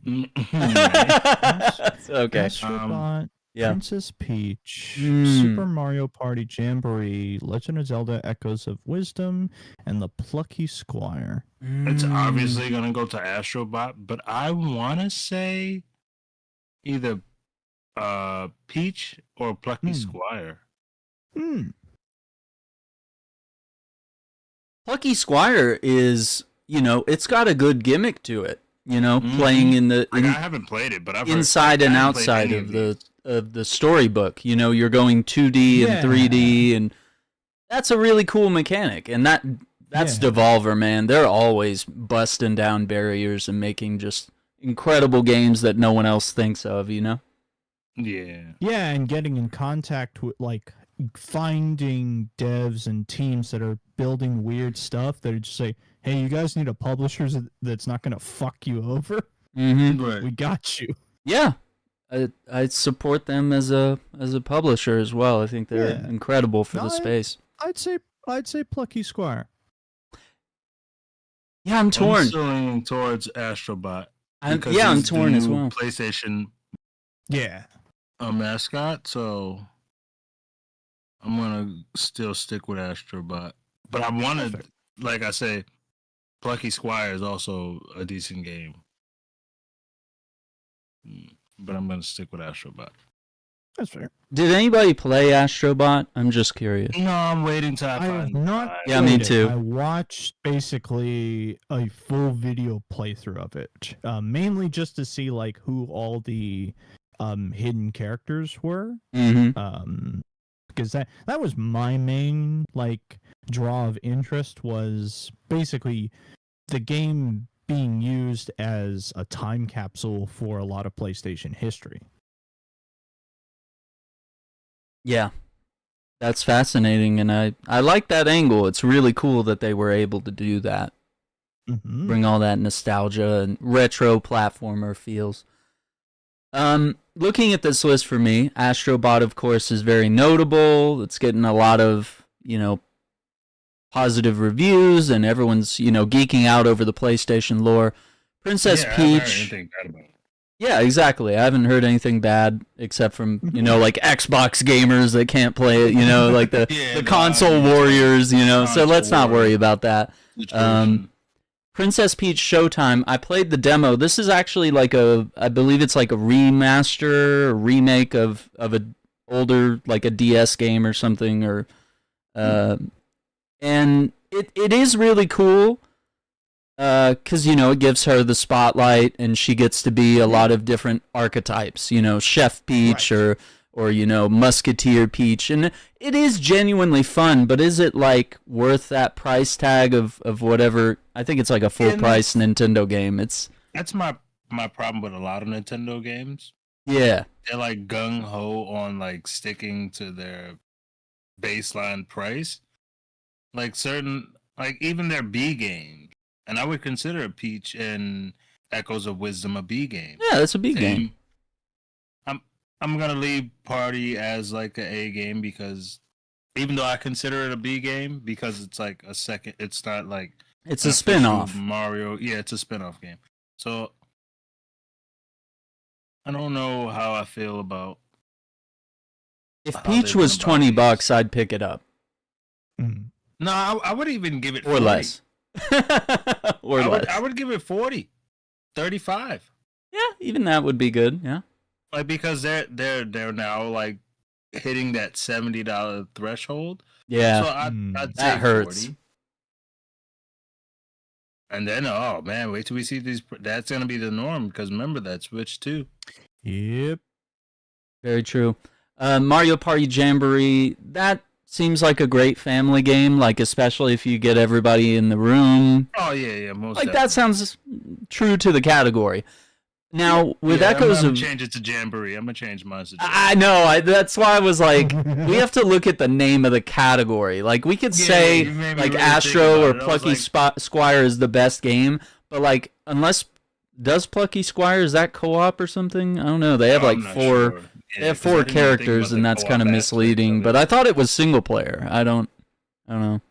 It's okay. Astrobot, Princess Peach, Super Mario Party Jamboree, Legend of Zelda: Echoes of Wisdom, and the Plucky Squire. It's obviously gonna go to Astrobot, but I want to say either Peach or Plucky Squire. Plucky Squire is, it's got a good gimmick to it. Playing in the I haven't played it, but I've inside and outside of the storybook. You're going 2D and 3D, and that's a really cool mechanic. And that's Devolver, man. They're always busting down barriers and making just incredible games that no one else thinks of. Yeah. Yeah, and getting in contact with finding devs and teams that are building weird stuff that are just say, hey, you guys need a publisher that's not going to fuck you over. Right. We got you. Yeah, I support them as a publisher as well. I think they're incredible for the space. I'd say Plucky Squire. Yeah, I'm torn. I'm still leaning towards Astrobot. I'm torn as well. PlayStation. Yeah. A mascot, so I'm gonna still stick with Astrobot. But I wanted, like I say, Plucky Squire is also a decent game. But I'm gonna stick with Astrobot. That's fair. Did anybody play Astrobot? I'm just curious. No, I'm waiting till I have find not. Yeah, me too. I watched basically a full video playthrough of it, mainly just to see who all the hidden characters were. Because that was my main draw of interest, was basically the game being used as a time capsule for a lot of PlayStation history. Yeah, that's fascinating, and I like that angle. It's really cool that they were able to do that. Bring all that nostalgia and retro platformer feels. Looking at this list for me, Astrobot, of course, is very notable. It's getting a lot of, positive reviews, and everyone's, geeking out over the PlayStation lore. Princess Peach. I haven't heard anything bad about it. Yeah, exactly. I haven't heard anything bad except from, Xbox gamers that can't play it, the console warriors, so let's not worry about that. Princess Peach Showtime, I played the demo. This is actually I believe it's a remaster, or remake of a older, a DS game or something, or, and it is really cool, because, it gives her the spotlight, and she gets to be a lot of different archetypes, Chef Peach, right, or Musketeer Peach, and it is genuinely fun, but is it worth that price tag of whatever? I think it's a full price Nintendo game. That's my problem with a lot of Nintendo games. Yeah, they're gung ho on sticking to their baseline price, even their B games, and I would consider Peach and Echoes of Wisdom a B game. Yeah, that's a B game. I'm gonna leave Party as an A game, because even though I consider it a B game, because it's a second, it's not it's a spin-off. Mario, yeah, it's a spin-off game. So I don't know how I feel about. If Peach was $20, I'd pick it up. No, I would even give it 40. Or less. Or less. I would give it 40, 35. Yeah, even that would be good. Yeah. Because they're now hitting that $70 threshold. Yeah, so I'd that say hurts. 40. And then, oh man, wait till we see these. That's gonna be the norm, because remember that Switch too. Yep, very true. Mario Party Jamboree, that seems like a great family game. Especially if you get everybody in the room. Oh yeah, most. That sounds true to the category. Now, with Echoes I'm of... change it to Jamboree. I'm going to change mine to Jamboree. I know. That's why I was we have to look at the name of the category. We could say, Astro or Plucky Squire is the best game, But like, does Plucky Squire, is that co-op or something? I don't know. They have like I'm not 4. sure. They have 4 characters, and that's kind of misleading. But I thought it was single player. I don't know.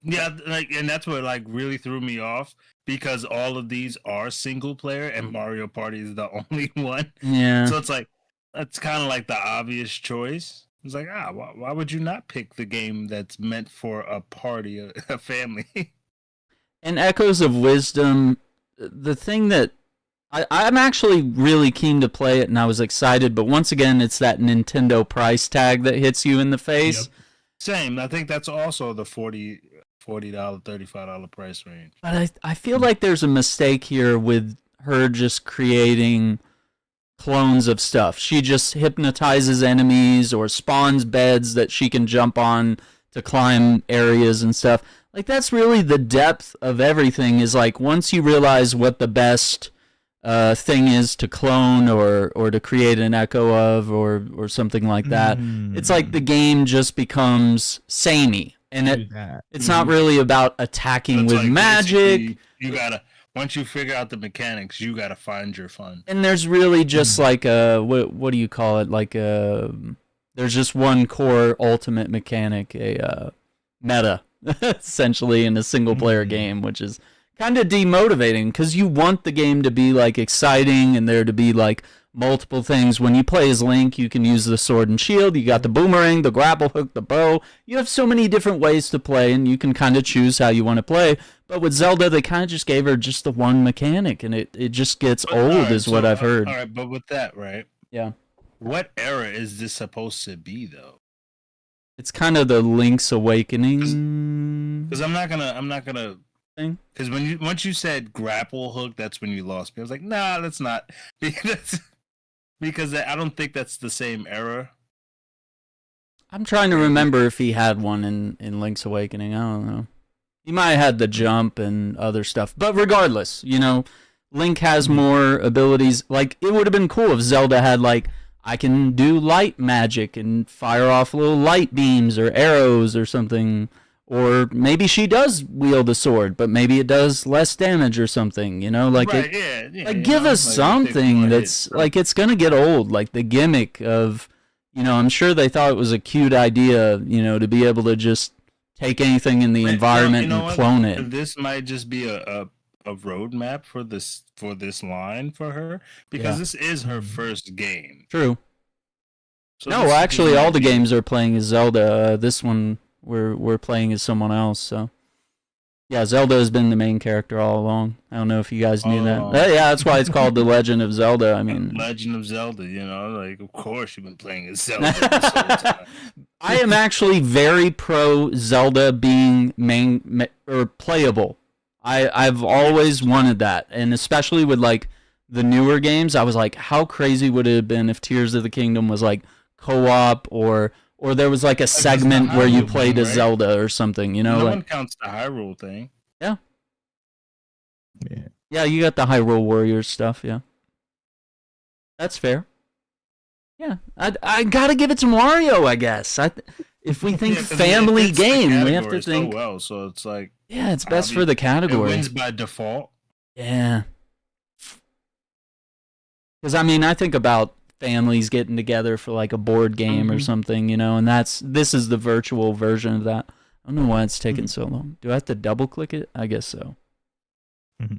Yeah, like, and that's what like really threw me off because all of these are single player, and Mario Party is the only one. Yeah. So it's like that's kind of like the obvious choice. It's like, why would you not pick the game that's meant for a party, a family? And Echoes of Wisdom, the thing that I'm actually really keen to play it, and I was excited, but once again, it's that Nintendo price tag that hits you in the face. Yep. Same. I think that's also the $40, $35 price range. But I feel like there's a mistake here with her just creating clones of stuff. She just hypnotizes enemies or spawns beds that she can jump on to climb areas and stuff. Like, that's really the depth of everything, is like once you realize what the best thing is to clone or to create an echo of or something like that, it's like the game just becomes samey. And it's not really about attacking with like magic. You gotta, once you figure out the mechanics, you gotta find your fun. And there's really just like a, what do you call it? Like there's just one core ultimate mechanic, a meta, essentially, in a single player game, which is kind of demotivating because you want the game to be like exciting and there to be like multiple things. When you play as Link, you can use the sword and shield, you got the boomerang, the grapple hook, the bow. You have so many different ways to play, and you can kind of choose how you want to play. But with Zelda, they kind of just gave her just the one mechanic, and it just gets old, is what I've heard. All right, but with that, right? Yeah. What era is this supposed to be, though? It's kind of the Link's Awakening. Because I'm not gonna. Because once you said grapple hook, that's when you lost me. I was like, nah, that's not. Because I don't think that's the same era. I'm trying to remember if he had one in Link's Awakening. I don't know. He might have had the jump and other stuff. But regardless, Link has more abilities. Like, it would have been cool if Zelda had, like, I can do light magic and fire off little light beams or arrows or something. Or maybe she does wield a sword, but maybe it does less damage or something, Like, right, like give us something that's, like, it's going to get old. Like, the gimmick of, I'm sure they thought it was a cute idea, to be able to just take anything in the environment and clone it. This might just be a roadmap for this line for her, because this is her first game. True. So no, actually, all the games are playing as Zelda. This one we're playing as someone else. So yeah, Zelda has been the main character all along. I don't know if you guys knew that. Yeah, that's why it's called The Legend of Zelda. I mean, Legend of Zelda. Like, of course you've been playing as Zelda this whole time. I am actually very pro Zelda being or playable. I've always wanted that, and especially with like the newer games, I was like, how crazy would it have been if Tears of the Kingdom was like co-op or there was like a segment where you played as Zelda or something, No one counts the Hyrule thing. Yeah. Yeah, you got the Hyrule Warriors stuff, yeah. That's fair. Yeah, I gotta give it to Mario, I guess. If we think family game, we have to think. Well, so it's like. Yeah, it's best for the category. It wins by default. Yeah. Because I think about families getting together for like a board game or something, and this is the virtual version of that. I don't know why it's taking so long. Do I have to double click it? I guess so. I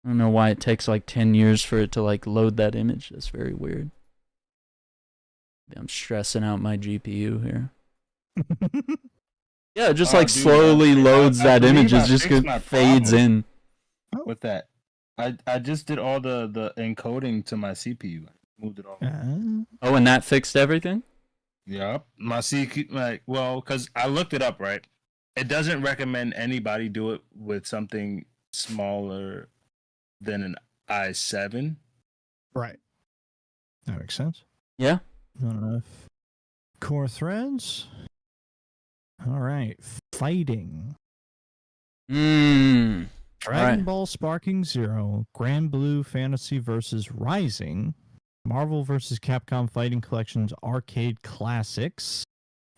don't know why it takes like 10 years for it to like load that image. That's very weird. I'm stressing out my GPU here. Yeah, it just slowly loads that image. It just fades in. With that, I just did all the encoding to my CPU. Moved it all. Oh, and that fixed everything? Yep. My CPU, because I looked it up, right? It doesn't recommend anybody do it with something smaller than an i7. Right. That makes sense. Yeah. Not enough core threads. All right. Fighting. Dragon Ball Sparking Zero, Grand Blue Fantasy vs. Rising, Marvel vs. Capcom Fighting Collections Arcade Classics,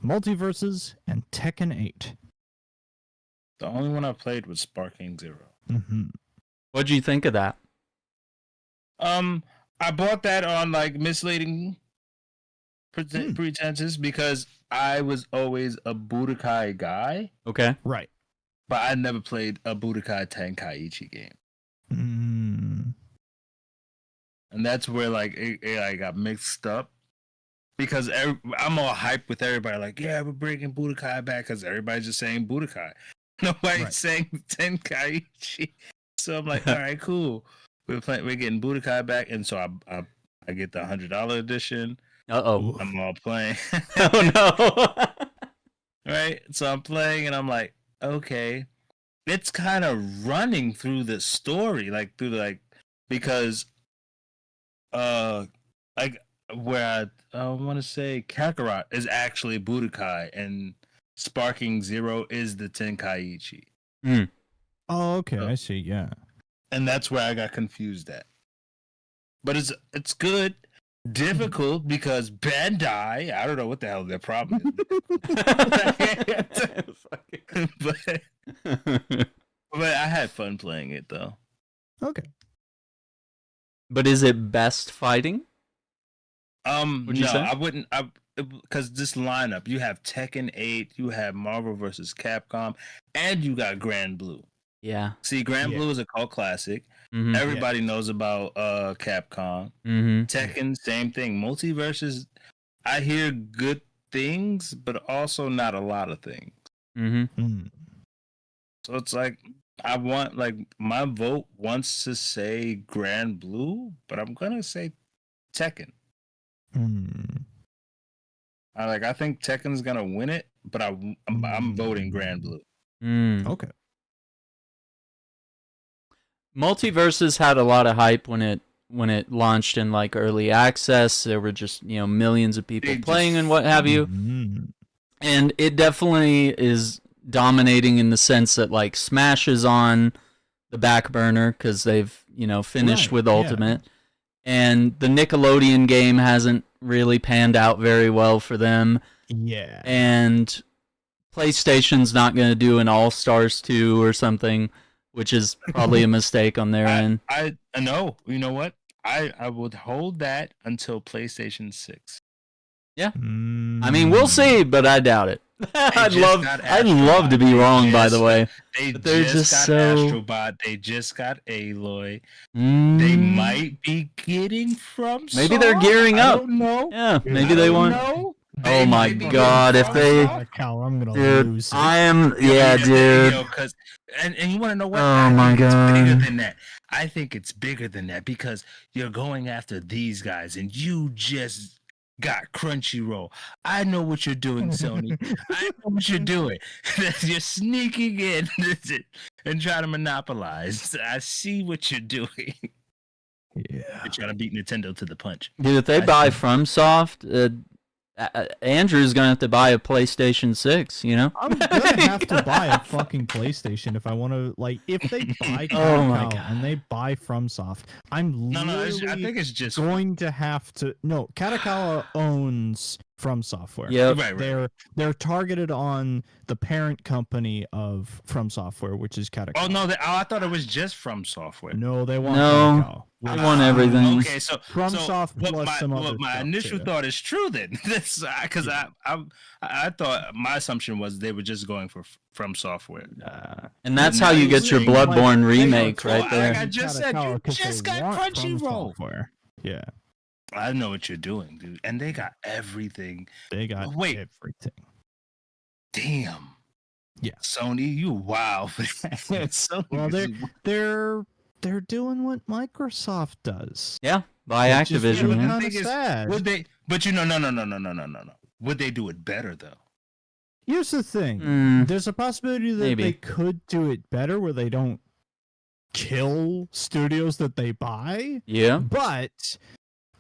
Multiverses, and Tekken 8. The only one I played was Sparking Zero. What'd you think of that? I bought that on like misleading pretenses because I was always a Budokai guy. Okay. Right. But I never played a Budokai Tenkaichi game. And that's where like I got mixed up. Because I'm all hyped with everybody, like, yeah, we're bringing Budokai back because everybody's just saying Budokai. Nobody's saying Tenkaichi. So I'm like, all right, cool. We're getting Budokai back, and so I get the $100 edition. Uh-oh. I'm all playing. Oh no. Right? So I'm playing, and I'm like, okay, it's kind of running through the story, because like where I want to say Kakarot is actually Budokai and Sparking Zero is the Tenkaichi. Oh, okay, I see. Yeah, and that's where I got confused at. But it's good, difficult because Bandai. I don't know what the hell their problem is. but I had fun playing it though. Okay. But is it best fighting? No, I wouldn't. Because this lineup, you have Tekken 8, you have Marvel vs. Capcom, and you got Grand Blue. Yeah. See, Grand Blue is a cult classic. Mm-hmm. Everybody knows about Capcom. Mm-hmm. Tekken, same thing. Multiverses, I hear good things, but also not a lot of things. Mm-hmm. So it's like, I want, like, my vote wants to say Grand Blue, but I'm going to say Tekken. I think Tekken's gonna win it, but I'm voting Grand Blue. Okay. Multiverses had a lot of hype when it launched in like early access. There were just millions of people playing and what have you, and it definitely is dominating in the sense that like Smash is on the back burner because they've finished with Ultimate. Yeah. And the Nickelodeon game hasn't really panned out very well for them. Yeah. And PlayStation's not going to do an All-Stars 2 or something, which is probably a mistake on their end. I know. You know what? I would hold that until PlayStation 6. Yeah. I mean, we'll see, but I doubt it. I'd love to be wrong, by the way. They just got Astrobot. They just got Aloy. They might be getting from. Maybe they're gearing up. I don't know. Yeah, maybe they want. Oh my god! If they, I'm gonna lose. I am. Yeah, dude. And you want to know what? Oh my god! It's bigger than that. I think it's bigger than that because you're going after these guys, and you just got Crunchyroll. I know what you're doing, Sony. I know what you're doing. You're sneaking in and trying to monopolize. I see what you're doing. Yeah. You're trying to beat Nintendo to the punch. Dude, if they buy FromSoft, Andrew's gonna have to buy a PlayStation 6, I'm gonna have to buy a fucking PlayStation if I want to, if they buy Katakao and they buy FromSoft, I think it's just going to have to. No, Katakao owns From Software. Yeah, right. They're targeted on the parent company of From Software, which is Katakao. Oh no, I thought it was just From Software. No, they want Katakao. They want everything. Okay, so FromSoft plus some other. My initial thought is true then. That's because I thought my assumption was they were just going for From Software. And that's how you get your Bloodborne remake right there. Like I just said, you just got Crunchyroll. Yeah. I know what you're doing, dude. And they got everything. They got everything. Damn. Yeah. Sony, you wow. Sony, well, they're doing what Microsoft does. Yeah, buy Activision. Would they? But no. Would they do it better though? Here's the thing. There's a possibility that they could do it better, where they don't kill studios that they buy. Yeah, but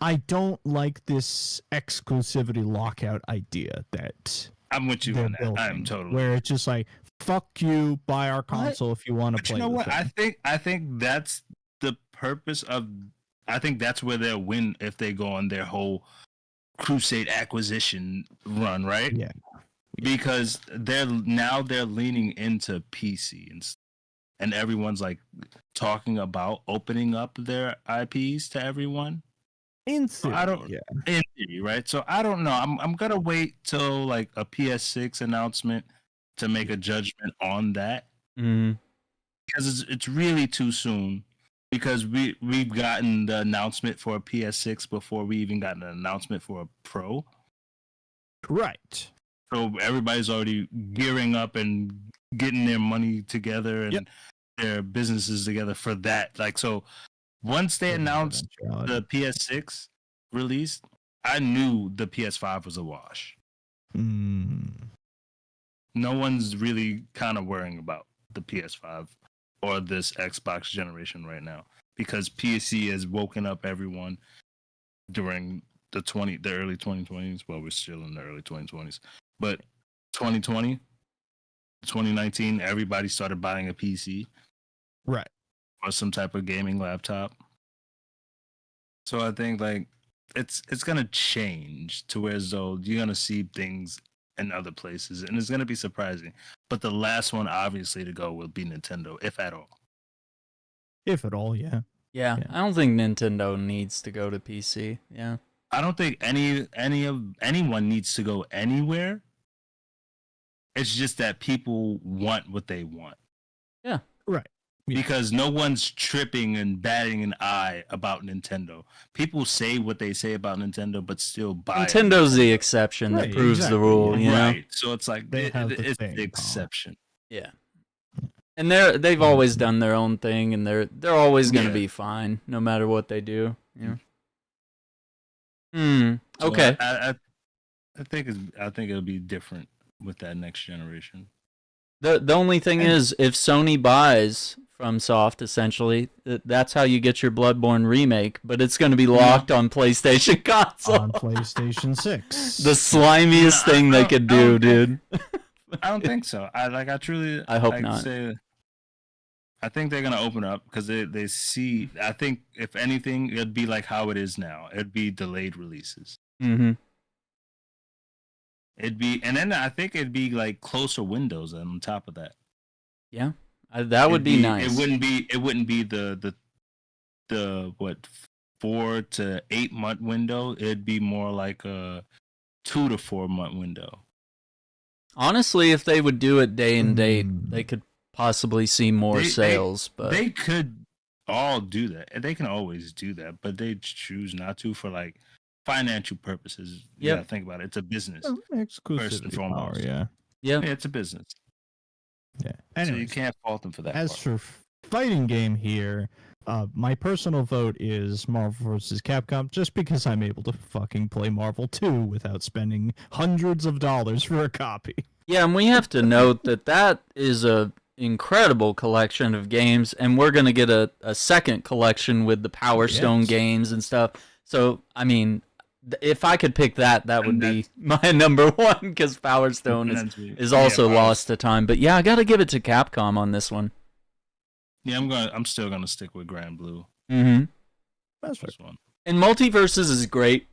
I don't like this exclusivity lockout idea that I'm with you on that. I'm totally where it's just like, fuck you, buy our console if you want to play. You know what? Thing. I think that's the purpose of. I think that's where they'll win if they go on their whole Crusade acquisition run, right? Yeah. Because they're leaning into PC and and everyone's like talking about opening up their IPs to everyone. In theory, in theory, right? So I don't know. I'm gonna wait till like a PS6 announcement to make a judgment on that, because it's really too soon. Because we've gotten the announcement for a PS6 before we even got an announcement for a Pro. Right. So everybody's already gearing up and getting their money together and their businesses together for that. Like, so once they announced the PS6 release, I knew the PS5 was a wash. No one's really kind of worrying about the PS5 or this Xbox generation right now, because PC has woken up everyone during the early 2020s. Well, we're still in the early 2020s, but 2020, 2019, everybody started buying a PC, right, or some type of gaming laptop. So I think like it's gonna change to where as though you're gonna see things in other places, and it's gonna be surprising. But the last one, obviously, to go will be Nintendo, if at all. If at all, yeah. Yeah, I don't think Nintendo needs to go to PC. Yeah, I don't think anyone needs to go anywhere. It's just that people want what they want. Yeah, right. Yeah. Because no one's tripping and batting an eye about Nintendo. People say what they say about Nintendo, but still buy Nintendo's the exception that proves the rule. You know? Right. So it's like it's the exception. Power. Yeah. And they've always done their own thing, and they're always going to be fine, no matter what they do. Yeah. So okay. I think it'll be different with that next generation. The only thing is, if Sony buys FromSoft, essentially, that's how you get your Bloodborne remake, but it's going to be locked on PlayStation console. On PlayStation 6. The slimiest thing they could do, dude. I don't think so. I hope not. I think they're gonna open up because they see. I think if anything, it'd be like how it is now. It'd be delayed releases. It'd be, and then I think it'd be like closer windows on top of that. Yeah, that would be nice. It wouldn't be the 4 to 8 month window. It'd be more like a 2 to 4 month window. Honestly, if they would do it day and date, they could possibly see more sales. But they could all do that, and they can always do that, but they choose not to for like financial purposes. Yeah, think about it. It's a business. First and foremost. Yeah, it's a business. Yeah. Anyways, so you can't fault them for that. As for fighting game here, my personal vote is Marvel vs. Capcom, just because I'm able to fucking play Marvel 2 without spending hundreds of dollars for a copy. Yeah, and we have to note that is a incredible collection of games, and we're going to get a second collection with the Power Stone games and stuff. So, I mean, if I could pick that would be my number one, because Power Stone is also lost to time. But yeah, I got to give it to Capcom on this one. Yeah, I'm still gonna stick with Grand Blue. That's this one. And Multiverses is great.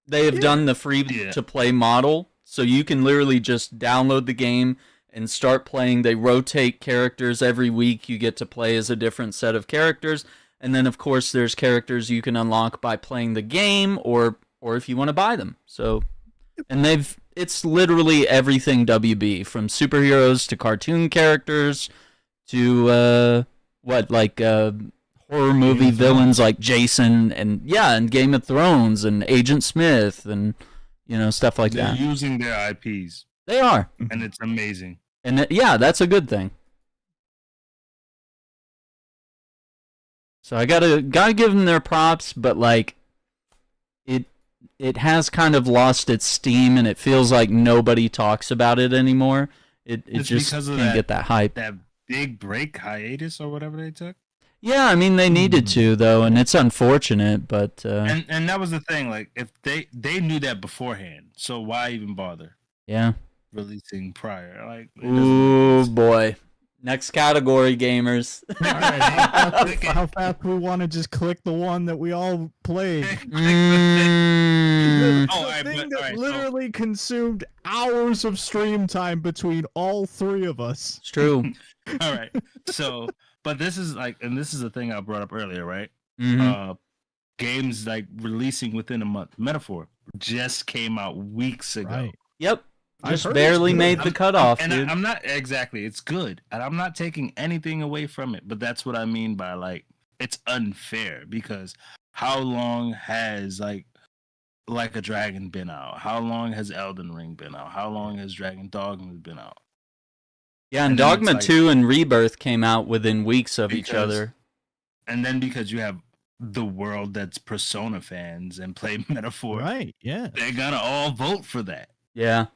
They have done the free to play model, so you can literally just download the game and start playing. They rotate characters every week. You get to play as a different set of characters, and then of course there's characters you can unlock by playing the game, or if you want to buy them. So, and it's literally everything WB, from superheroes to cartoon characters to horror movie villains like Jason and Game of Thrones and Agent Smith and stuff like that. They're using their IPs. They are, and it's amazing. And that's a good thing. So I gotta give them their props, but like it has kind of lost its steam, and it feels like nobody talks about it anymore. It just can't get that hype. That big break hiatus or whatever they took. Yeah, I mean they needed to though, and it's unfortunate, but and that was the thing. Like if they knew that beforehand, so why even bother? Yeah, releasing prior. Like, ooh boy, Next category, gamers. All right, how fast we want to just click the one that we all played? The thing that literally consumed hours of stream time between all three of us. It's true. All right. So, but this is like, and this is the thing I brought up earlier, right? Games like releasing within a month. Metaphor just came out weeks ago. Right. Yep. Just barely made the cutoff, dude. I'm not exactly. It's good, and I'm not taking anything away from it. But that's what I mean by like it's unfair because how long has like a Dragon been out? How long has Elden Ring been out? How long has Dragon Dogma been out? Yeah, and Dogma 2 and Rebirth came out within weeks of each other. And then because you have the world that's Persona fans and play Metaphor, right? Yeah, they're gonna all vote for that. Yeah.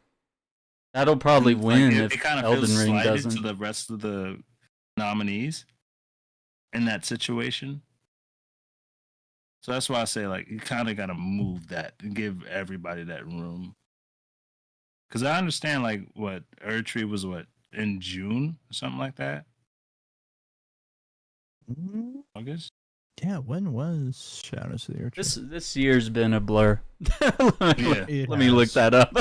That'll probably win if it kind of Elden feels Ring slighted doesn't. to the rest of the nominees in that situation. So that's why I say like you kind of got to move that and give everybody that room. Because I understand like what Erdtree was in June or something like that. August. Yeah, when was Shadows of the Erdtree? This year's been a blur. Let me look that up.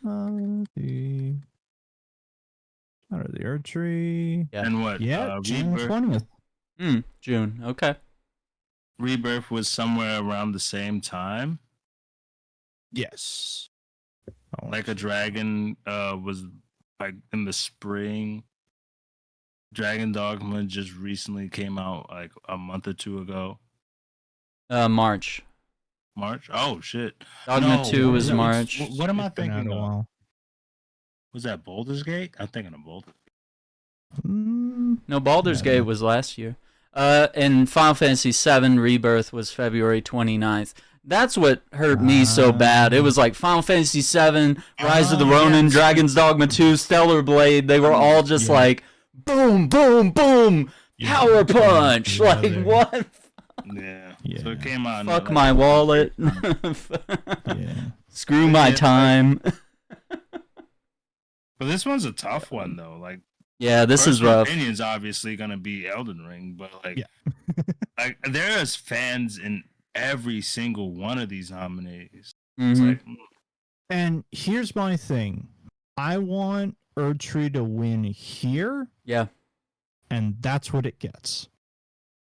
The Shadow of the Erdtree. Yeah. And what? Yeah, June 20th. June. Okay. Rebirth was somewhere around the same time. Yes. Like a Dragon was like in the spring. Dragon Dogma just recently came out like a month or two ago. March. March? Oh shit. Dogma 2 was March. What am I thinking of? While. Was that Baldur's Gate? I'm thinking of Baldur's Gate. No, Baldur's Gate was last year. And Final Fantasy VII Rebirth was February 29th. That's what hurt me so bad. It was like Final Fantasy VII, Rise of the Ronin, Dragon's Dogma 2, Stellar Blade. They were all just like, boom, boom, boom, power punch. Like, what? Yeah. So it came out. Fuck my wallet. Screw my time. But this one's a tough one though. Like, yeah, this is rough. Opinion's obviously gonna be Elden Ring, but like, like there's fans in every single one of these nominees. It's like, and here's my thing: I want Erdtree to win here. Yeah, and that's what it gets.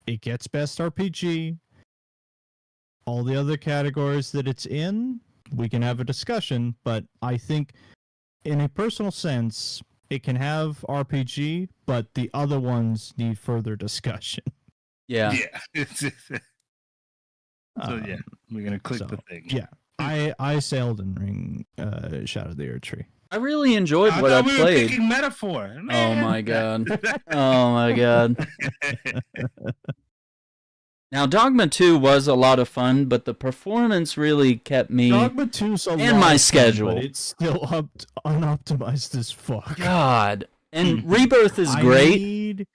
It gets best RPG. All the other categories that it's in, we can have a discussion, but I think in a personal sense, it can have RPG, but the other ones need further discussion. Yeah. Yeah. So yeah, we're gonna click the thing. Yeah. I sailed in Ring Shadow of the Erdtree. I really enjoyed what I played. Were picking Metaphor. Man. Oh my god. Oh my god. Now, Dogma 2 was a lot of fun, but the performance really kept me Dogma 2's and my schedule. Fun, but it's still unoptimized as fuck. God. And Rebirth is great.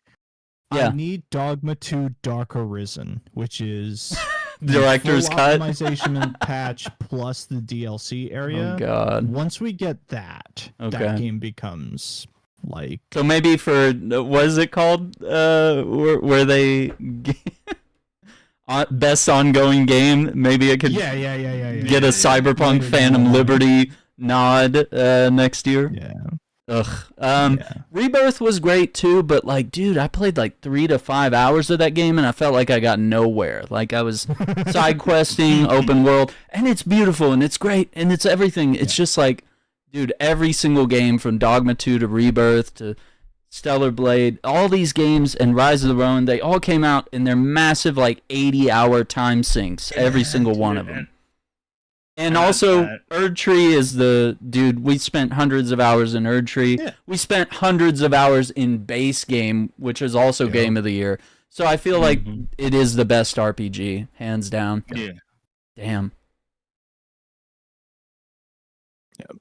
I need Dogma 2 Dark Arisen, which is director's cut optimization and patch plus the DLC area. Oh god. Once we get that, that game becomes like. So maybe for what is it called? Where they best ongoing game. Maybe it could get a Cyberpunk Phantom Liberty nod next year. Yeah. Ugh. Rebirth was great too, but like, dude, I played like 3 to 5 hours of that game and I felt like I got nowhere. Like I was side questing, open world, and it's beautiful and it's great and it's everything. It's just like, dude, every single game from Dogma 2 to Rebirth to Stellar Blade, all these games and Rise of the Ronin, they all came out in their massive like 80-hour time sinks, every single one of them. And also, Erdtree is the dude. We spent hundreds of hours in Erdtree. Yeah. We spent hundreds of hours in Base Game, which is also Game of the Year. So I feel like it is the best RPG, hands down. Yeah. Damn. Yep.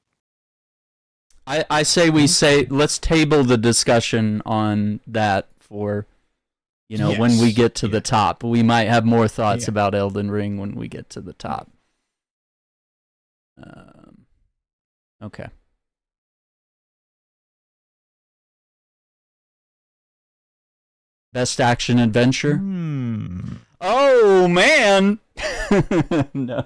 I say let's table the discussion on that for, when we get to the top. We might have more thoughts about Elden Ring when we get to the top. Okay. Best action adventure. Hmm. Oh man. No.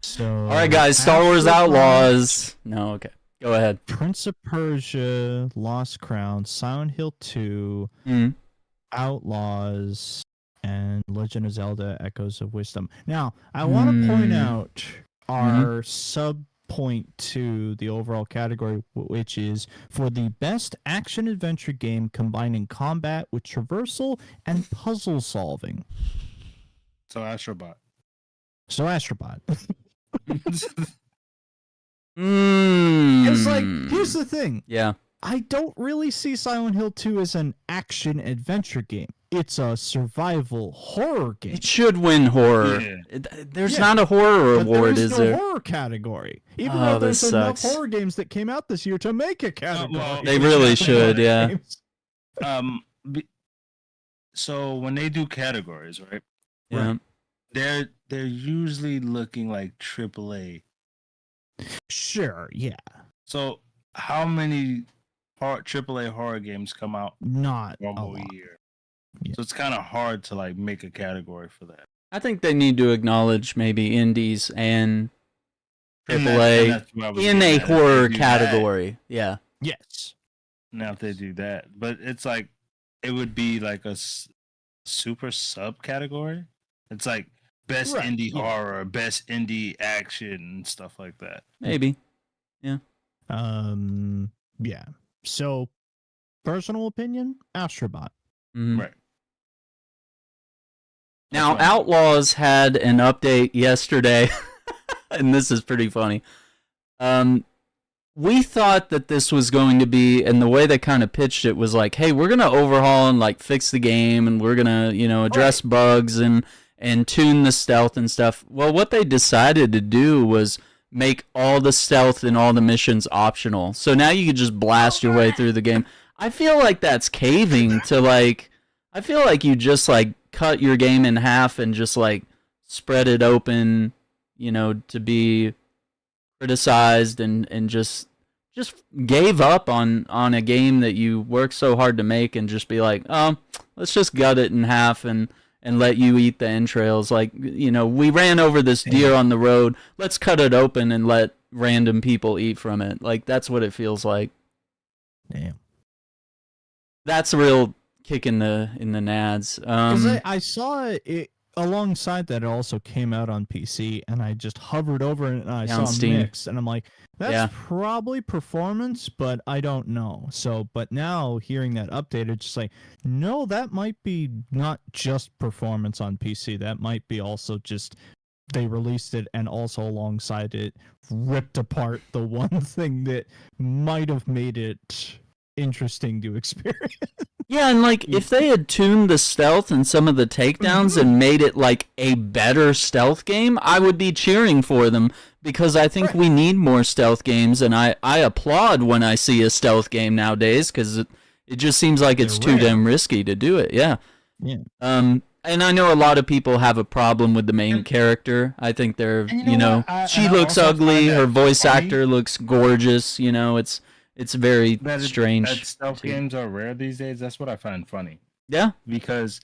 So, all right, guys. Star Wars Outlaws. No, okay. Go ahead. Prince of Persia, Lost Crown, Silent Hill 2, Outlaws, and Legend of Zelda: Echoes of Wisdom. Now, I want to point out our sub point to the overall category, which is for the best action adventure game combining combat with traversal and puzzle solving. So Astrobot. It's like, here's the thing. Yeah. I don't really see Silent Hill 2 as an action adventure game. It's a survival horror game. It should win horror. Yeah. There's not a horror award, is there? Horror category. Even though there's enough horror games that came out this year to make a category. Well, they really should, yeah. So when they do categories, right? Yeah. They're usually looking like AAA. Sure, yeah. So how many AAA horror games come out not a normal lot. year? Yeah. So it's kind of hard to like make a category for that. I think they need to acknowledge maybe indies and AAA in a horror category. Yeah. Yes. Now if they do that, but it's like it would be like a super subcategory. It's like best indie horror, best indie action, and stuff like that. Maybe. Yeah. Yeah. So, personal opinion, Astrobot. Right. Now, Outlaws had an update yesterday, and this is pretty funny. We thought that this was going to be, and the way they kind of pitched it was like, hey, we're going to overhaul and like fix the game, and we're going to, address bugs and tune the stealth and stuff. Well, what they decided to do was make all the stealth and all the missions optional. So now you can just blast your way through the game. I feel like that's caving to I feel like you just cut your game in half and just spread it open, to be criticized and just gave up on a game that you worked so hard to make and just be like, oh, let's just gut it in half and let you eat the entrails. We ran over this deer on the road. Let's cut it open and let random people eat from it. That's what it feels like. Damn. That's a real kick in the nads. I saw it alongside that. It also came out on PC, and I just hovered over it and I saw Steam. Mix, and I'm like, that's probably performance, but I don't know. So, but now hearing that update, it's just like, no, that might be not just performance on PC. That might be also just they released it and also alongside it ripped apart the one thing that might have made it interesting to experience. Yeah, and if they had tuned the stealth and some of the takedowns and made it a better stealth game, I would be cheering for them because I think we need more stealth games, and I applaud when I see a stealth game nowadays because it just seems like it's too damn risky to do it. Yeah. Yeah. And I know a lot of people have a problem with the main character. I think they're, she looks ugly, her voice actor looks gorgeous, it's very strange. That stealth games are rare these days. That's what I find funny. Yeah. Because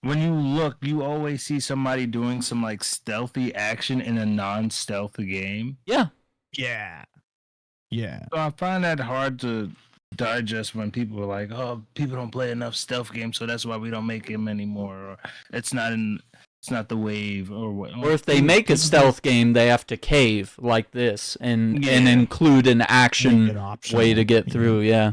when you look, you always see somebody doing some stealthy action in a non-stealth game. Yeah. Yeah. Yeah. So I find that hard to digest when people are like, "Oh, people don't play enough stealth games, so that's why we don't make them anymore." Or it's not the wave, or what. Or if they make a stealth game, they have to cave like this and include an action way to get through. Yeah.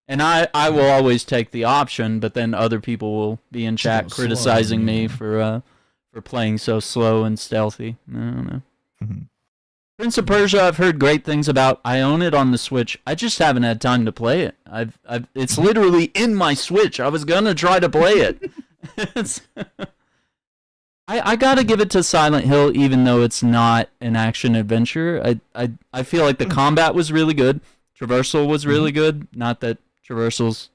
And I will always take the option, but then other people will be in chat criticizing me for playing so slow and stealthy. I don't know. Mm-hmm. Prince of Persia, I've heard great things about. I own it on the Switch. I just haven't had time to play it. It's literally in my Switch. I was gonna try to play it. I gotta give it to Silent Hill, even though it's not an action adventure. I feel like the combat was really good. Traversal was really good. Not that traversal's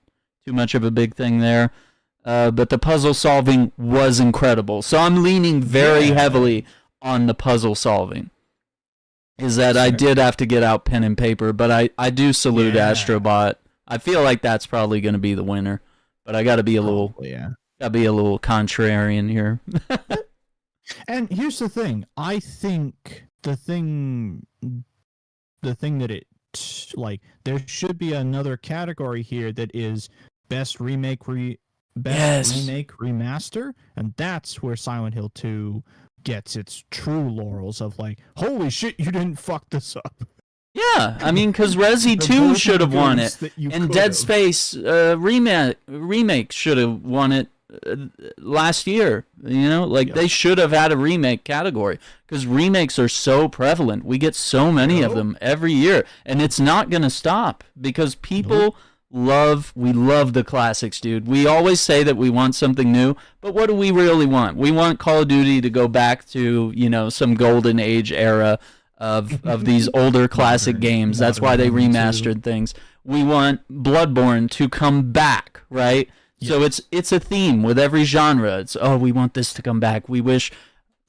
too much of a big thing there. But the puzzle solving was incredible. So I'm leaning very heavily on the puzzle solving. Is that I did have to get out pen and paper, but I do salute Astrobot. I feel like that's probably going to be the winner. but I got to be a little, contrarian here. And here's the thing. I think the thing that it, like, there should be another category here that is best remake remaster, and that's where Silent Hill 2 gets its true laurels of like, holy shit, you didn't fuck this up. Yeah, I mean, because Resi 2 should have won it, and Dead Space remake should have won it last year. You know, like, they should have had a remake category, because remakes are so prevalent. We get so many of them every year, and it's not going to stop, because people love the classics, dude. We always say that we want something new, but what do we really want? We want Call of Duty to go back to, you know, some golden age era of these older classic games. That's why they remastered things. We want Bloodborne to come back, right? So it's a theme with every genre. It's, we want this to come back. We wish,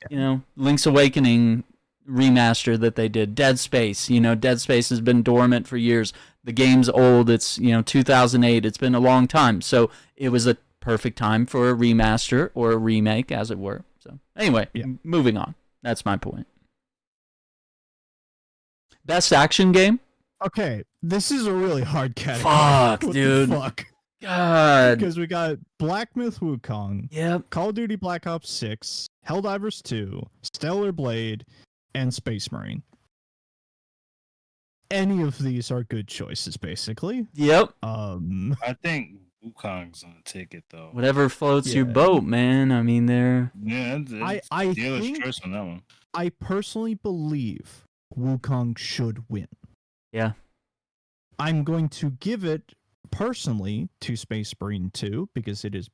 you know, Link's Awakening remaster that they did. Dead Space, you know, Dead Space has been dormant for years. The game's old. It's, you know, 2008. It's been a long time. So it was a perfect time for a remaster or a remake, as it were. So anyway, moving on. That's my point. Best action game? Okay, this is a really hard category. Fuck, dude. Fuck. God. Because we got Black Myth Wukong, Yep. Call of Duty Black Ops 6, Helldivers 2, Stellar Blade, and Space Marine. Any of these are good choices, basically. Yep. I think Wukong's on the ticket, though. Whatever floats your boat, man. I mean, they're... Yeah, I dealer's think, choice on that one. I personally believe Wukong should win. Yeah. I'm going to give it, personally, to Space Marine 2, because it is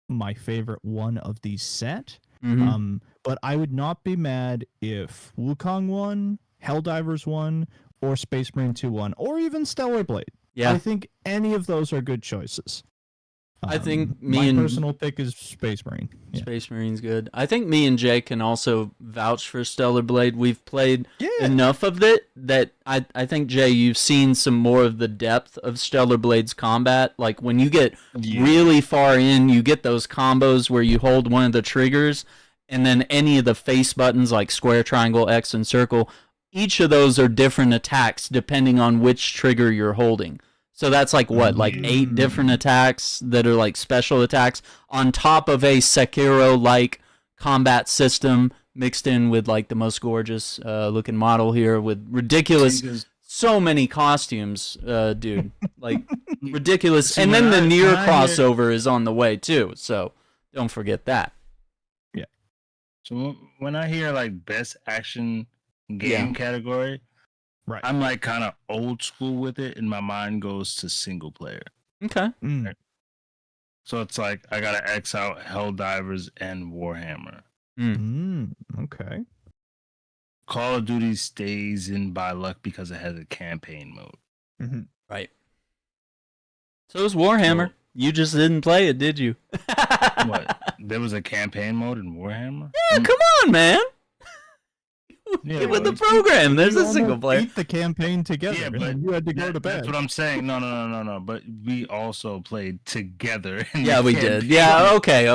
my favorite one of these set. Mm-hmm. But I would not be mad if Wukong won, Helldivers won, or Space Marine 2 won, or even Stellar Blade. Yeah. I think any of those are good choices. I think my personal pick is Space Marine. Yeah. Space Marine's good. I think me and Jay can also vouch for Stellar Blade. We've played enough of it that I think, Jay, you've seen some more of the depth of Stellar Blade's combat. Like, when you get really far in, you get those combos where you hold one of the triggers, and then any of the face buttons like square, triangle, X, and circle, each of those are different attacks depending on which trigger you're holding. So that's like what, like 8 different attacks that are like special attacks on top of a Sekiro-like combat system mixed in with like the most gorgeous looking model here with ridiculous, so many costumes, dude, like ridiculous. See, and then the Nier crossover is on the way too, so don't forget that. Yeah. So when I hear like best action game category, right, I'm like kind of old school with it, and my mind goes to single player. Okay. So it's like I gotta X out Helldivers and Warhammer. Okay. Call of Duty stays in by luck because it has a campaign mode. Right. So is Warhammer. You just didn't play it, did you? What? There was a campaign mode in Warhammer? Yeah, come on, man. Yeah, with the program, there's a single player. Beat the campaign together. Yeah, but you had to go to bed. That's what I'm saying. No. But we also played together. Yeah, we did. Yeah, okay.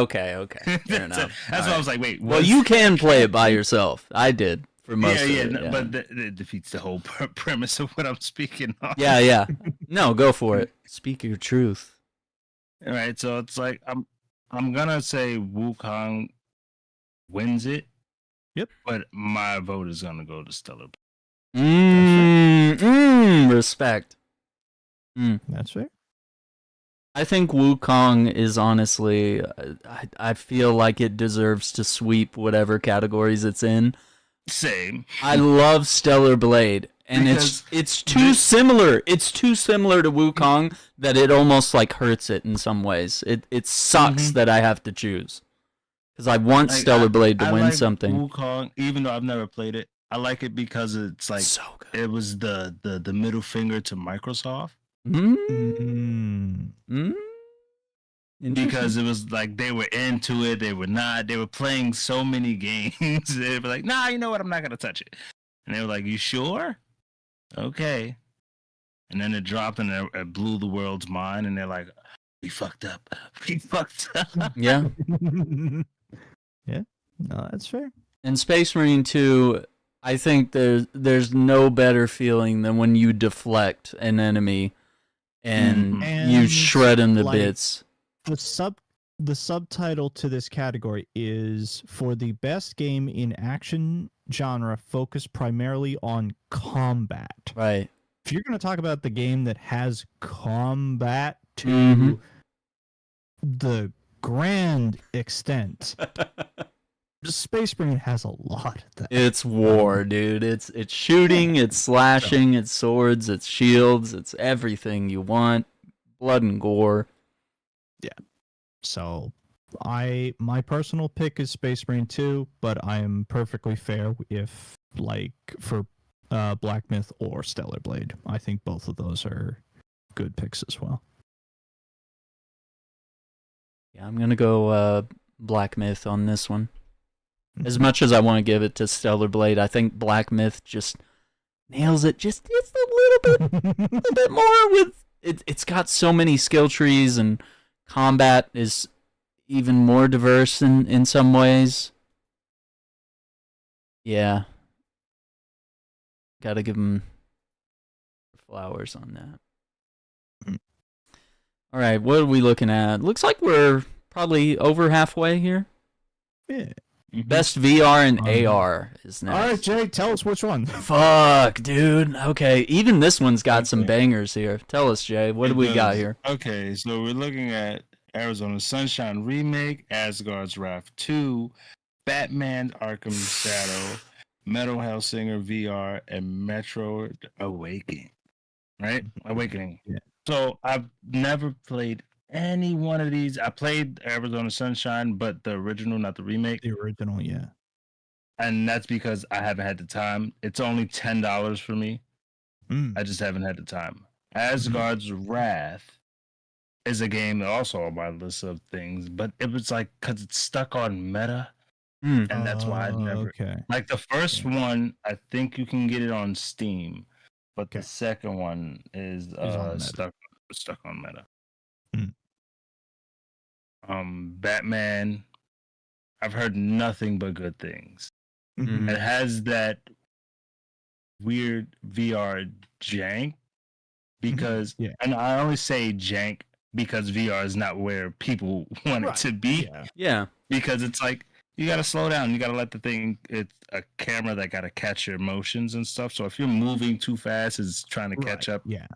Fair enough. That's why I was like, wait. Well, you can play it by yourself. I did for most of it. Yeah, but it defeats the whole premise of what I'm speaking on. Yeah. No, go for it. Speak your truth. All right, so it's like I'm gonna say Wukong wins it. Yep. But my vote is gonna go to Stellar. Respect. That's fair. I think Wukong is honestly, I feel like it deserves to sweep whatever categories it's in. Same. I love Stellar Blade, and it's too similar. It's too similar to Wukong that it almost like hurts it in some ways. It sucks that I have to choose. Because I want Stellar Blade to win something. Wukong, even though I've never played it, I like it because it's like so good. It was the middle finger to Microsoft. Because it was like they were into it, they were not. They were playing so many games. They were like, "Nah, you know what? I'm not gonna touch it." And they were like, "You sure? Okay." And then it dropped and it blew the world's mind. And they're like, We fucked up. We fucked up. Yeah. Yeah. No, that's fair. And Space Marine 2, I think there's no better feeling than when you deflect an enemy and you shred him to bits. The subtitle to this category is for the best game in action genre focused primarily on combat. Right. If you're going to talk about the game that has combat to the grand extent, Space Marine has a lot of that. It's war, dude. It's shooting, it's slashing, it's swords, it's shields, it's everything you want. Blood and gore. Yeah. So my personal pick is Space Marine 2, but I am perfectly fair if for Black Myth or Stellar Blade. I think both of those are good picks as well. Yeah, I'm gonna go Black Myth on this one. As much as I want to give it to Stellar Blade, I think Black Myth just nails it just a little bit more with it. It's got so many skill trees and combat is even more diverse in some ways. Yeah. Gotta give them flowers on that. All right, what are we looking at? Looks like we're probably over halfway here. Yeah. Best VR and AR is next. All right, Jay, tell us which one. Fuck, dude. Okay, even this one's got some bangers here. Tell us, Jay, what do we got here? Okay, so we're looking at Arizona Sunshine Remake, Asgard's Wrath 2, Batman Arkham Shadow, Metal Hellsinger VR, and Metroid Awakening. Right? Awakening. Yeah. So I've never played any one of these. I played Arizona Sunshine, but the original, not the remake. The original, yeah. And that's because I haven't had the time. It's only $10 for me. I just haven't had the time. Asgard's Wrath is a game that also on my list of things, but it was like because it's stuck on meta, and that's why I never. Okay. Like the first one, I think you can get it on Steam, but the second one is stuck on meta. Batman, I've heard nothing but good things. It has that weird VR jank because, and I only say jank because VR is not where people want it to be. Yeah. Because it's like, you got to slow down. You got to let the thing, it's a camera that got to catch your emotions and stuff. So if you're moving too fast, it's trying to catch up. Yeah.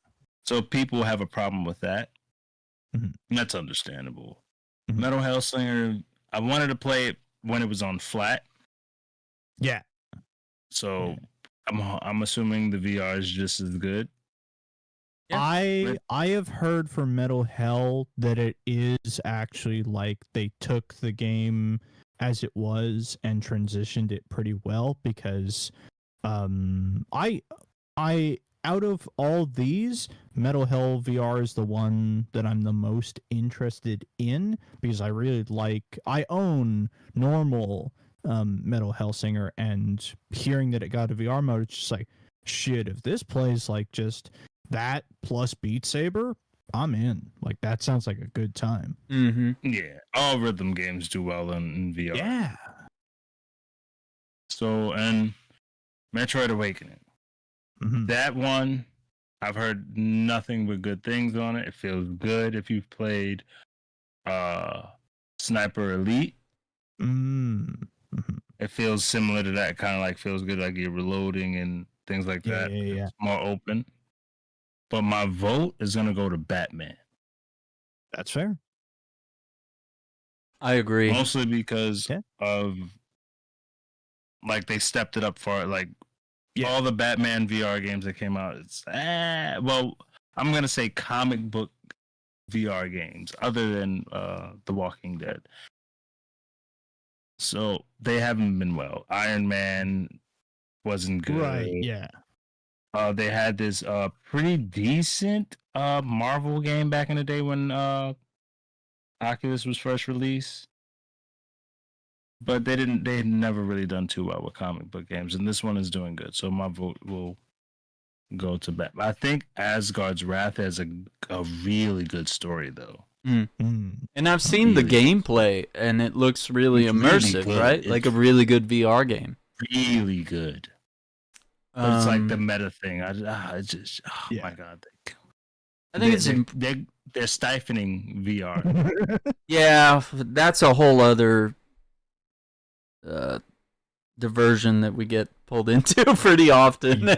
So people have a problem with that. That's understandable. Metal Hellsinger, I wanted to play it when it was on flat. Yeah. So I'm assuming the VR is just as good. Yeah. I have heard from Metal Hell that it is actually like they took the game as it was and transitioned it pretty well because I out of all these, Metal Hell VR is the one that I'm the most interested in because I own normal Metal Hellsinger, and hearing that it got a VR mode, it's just like, shit, if this plays like just that plus Beat Saber, I'm in. Like, that sounds like a good time. Yeah, all rhythm games do well in VR. Yeah. So, and Metroid Awakening. That one, I've heard nothing but good things on it. It feels good if you've played Sniper Elite. It feels similar to that, kind of like feels good, like you're reloading and things like that. Yeah. It's more open. But my vote is going to go to Batman. That's fair. I agree. Mostly because of, like, they stepped it up for, like, all the Batman VR games that came out. It's, well, I'm going to say comic book VR games, other than The Walking Dead. So they haven't been well. Iron Man wasn't good. Right, yeah. They had this pretty decent Marvel game back in the day when Oculus was first released. But they had never really done too well with comic book games, and this one is doing good. So my vote will go to Batman. I think Asgard's Wrath has a really good story, though. And I've seen the gameplay, and it looks really immersive, really right? Like a really good VR game. Really good. But it's like the meta thing. It's just, my God. I think they're stifling VR. Yeah, that's a whole other diversion that we get pulled into pretty often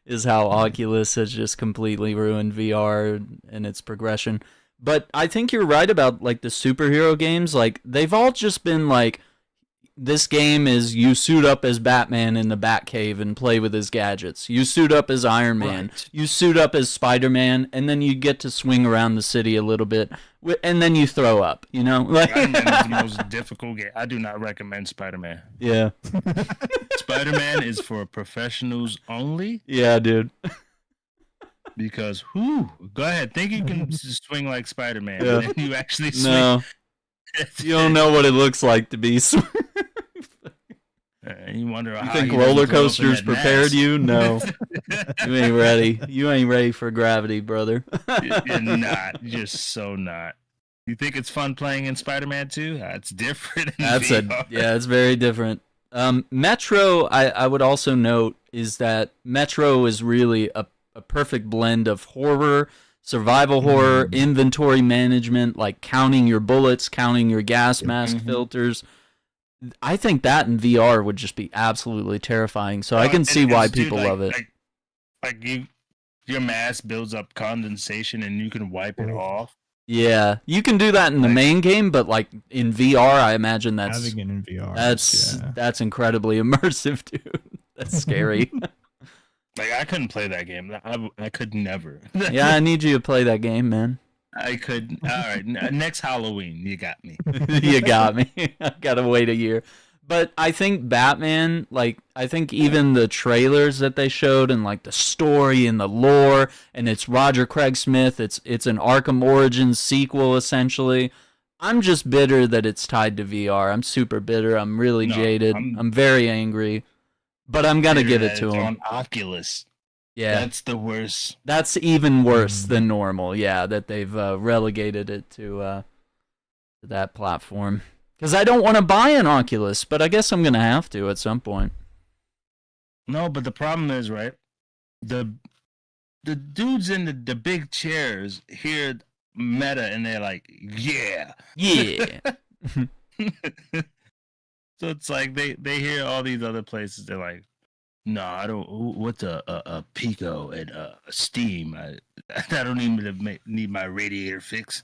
is how Oculus has just completely ruined VR and its progression. But I think you're right about like the superhero games. Like they've all just been like, this game is you suit up as Batman in the Batcave and play with his gadgets. You suit up as Iron Man. Right. You suit up as Spider-Man, and then you get to swing around the city a little bit, and then you throw up. You know, like Spider-Man is the most difficult game. I do not recommend Spider-Man. Yeah, Spider-Man is for professionals only. Yeah, dude. Because go ahead, think you can swing like Spider-Man, and then you actually swing. No. You don't know what it looks like to be. You wonder how you think roller coasters prepared you? No, you ain't ready. You ain't ready for gravity, brother. You're not. You're so not. You think it's fun playing in Spider-Man 2? It's different. It's very different. Metro, I would also note is that Metro is really a perfect blend of horror, survival horror, inventory management, like counting your bullets, counting your gas mask filters. I think that in VR would just be absolutely terrifying. So I can see why people love it. Your mask builds up condensation and you can wipe it off. Yeah, you can do that in the main game, but like in VR, I imagine that's having it in VR. That's incredibly immersive, dude. That's scary. Like I couldn't play that game. I could never. Yeah, I need you to play that game, man. I could. All right, next Halloween, you got me. You got me. I gotta wait a year. But I think Batman, like, I think even the trailers that they showed and like the story and the lore, and it's Roger Craig Smith. It's an Arkham Origins sequel essentially. I'm just bitter that it's tied to VR. I'm super bitter. I'm really jaded. I'm very angry. But I'm gonna give it to him. On Oculus. Yeah, that's the worst. That's even worse than normal. Yeah, that they've relegated it to that platform. Because I don't want to buy an Oculus, but I guess I'm gonna have to at some point. No, but the problem is, right? The dudes in the big chairs hear Meta and they're like, yeah. So it's like they hear all these other places. They're like, no, I don't. What's a Pico and a Steam? I don't even need my radiator fix.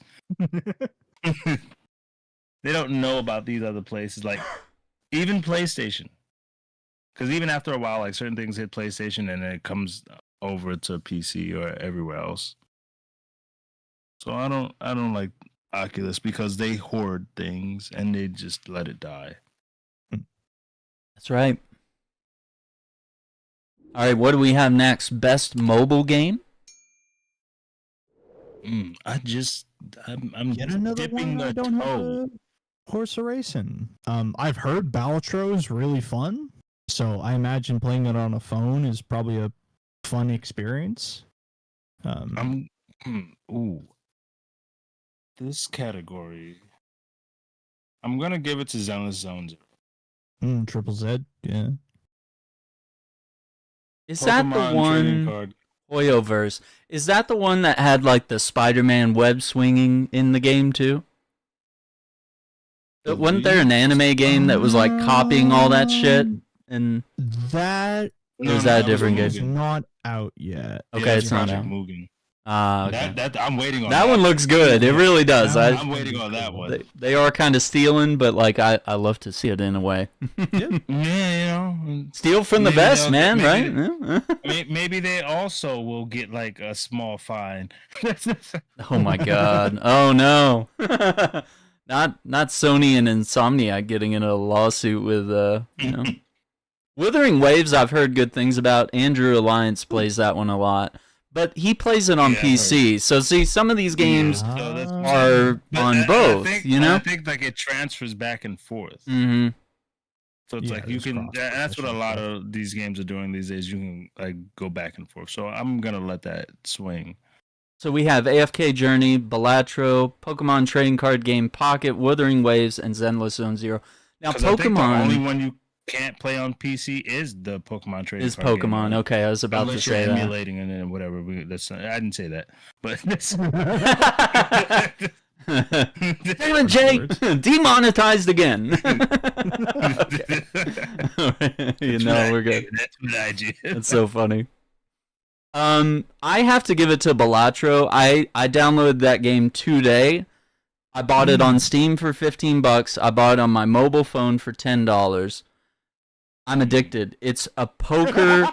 They don't know about these other places, like even PlayStation. Because even after a while, like certain things hit PlayStation and then it comes over to PC or everywhere else. So I don't like Oculus because they hoard things and they just let it die. That's right. All right, what do we have next? Best mobile game? I'm yet another dipping one I don't have a horse racing. I've heard Balatro is really fun, so I imagine playing it on a phone is probably a fun experience. This category, I'm gonna give it to Zenless Zones. Triple Z, yeah. Is that the one? Hoyoverse. Is that the one that had like the Spider-Man web swinging in the game too? Wasn't there an anime game that was like copying all that shit? And that is that a different game? It's not out yet. Okay, it's not out. Okay. That I'm waiting on. That one looks good. It really does. I'm waiting on that one. They are kind of stealing, but like I love to see it in a way. Yeah, steal from the best, man. Right? Maybe they also will get like a small fine. Oh my god! Oh no! Not Sony and Insomniac getting in a lawsuit with Wuthering Waves. I've heard good things about. Andrew Alliance plays that one a lot. But he plays it on PC, so see, some of these games are on both, I think like it transfers back and forth. Mm-hmm. So it's like you can. That's what a lot of these games are doing these days. You can like go back and forth. So I'm gonna let that swing. So we have AFK Journey, Balatro, Pokemon Trading Card Game Pocket, Wuthering Waves, and Zenless Zone Zero. Now, Pokemon. I think the only one you can't play on PC is the Pokemon Trading is Card Pokemon. Game, right? Okay, I was about Unless to say you're that. emulating it and whatever. I didn't say that, but that's. Damn it, Jay! Demonetized again. We're good. That's what I do. That's so funny. I have to give it to Balatro. I downloaded that game today. I bought it on Steam for $15. I bought it on my mobile phone for $10. I'm addicted. It's a poker.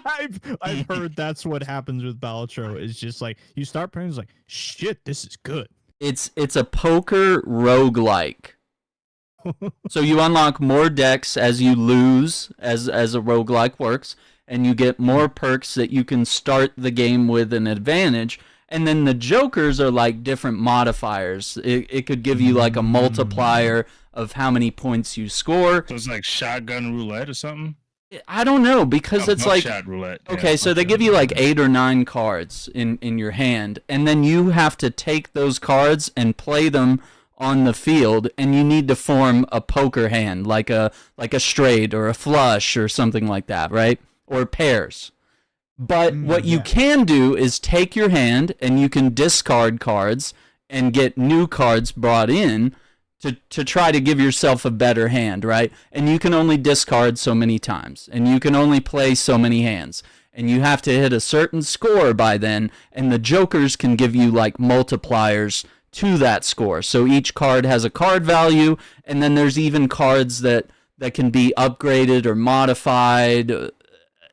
I've heard that's what happens with Balatro. It's just like you start playing, it's like shit. This is good. It's a poker roguelike. So you unlock more decks as you lose, as a roguelike works, and you get more perks that you can start the game with an advantage. And then the jokers are like different modifiers. It could give you like a multiplier of how many points you score. So it's like shotgun roulette or something? I don't know, because it's like shot roulette. Okay, so they give you like 8 or 9 cards in your hand, and then you have to take those cards and play them on the field, and you need to form a poker hand, like a straight or a flush or something like that, right? Or pairs. But what you can do is take your hand and you can discard cards and get new cards brought in to try to give yourself a better hand, right? And you can only discard so many times, and you can only play so many hands, and you have to hit a certain score by then, and the jokers can give you like multipliers to that score. So each card has a card value, and then there's even cards that can be upgraded or modified.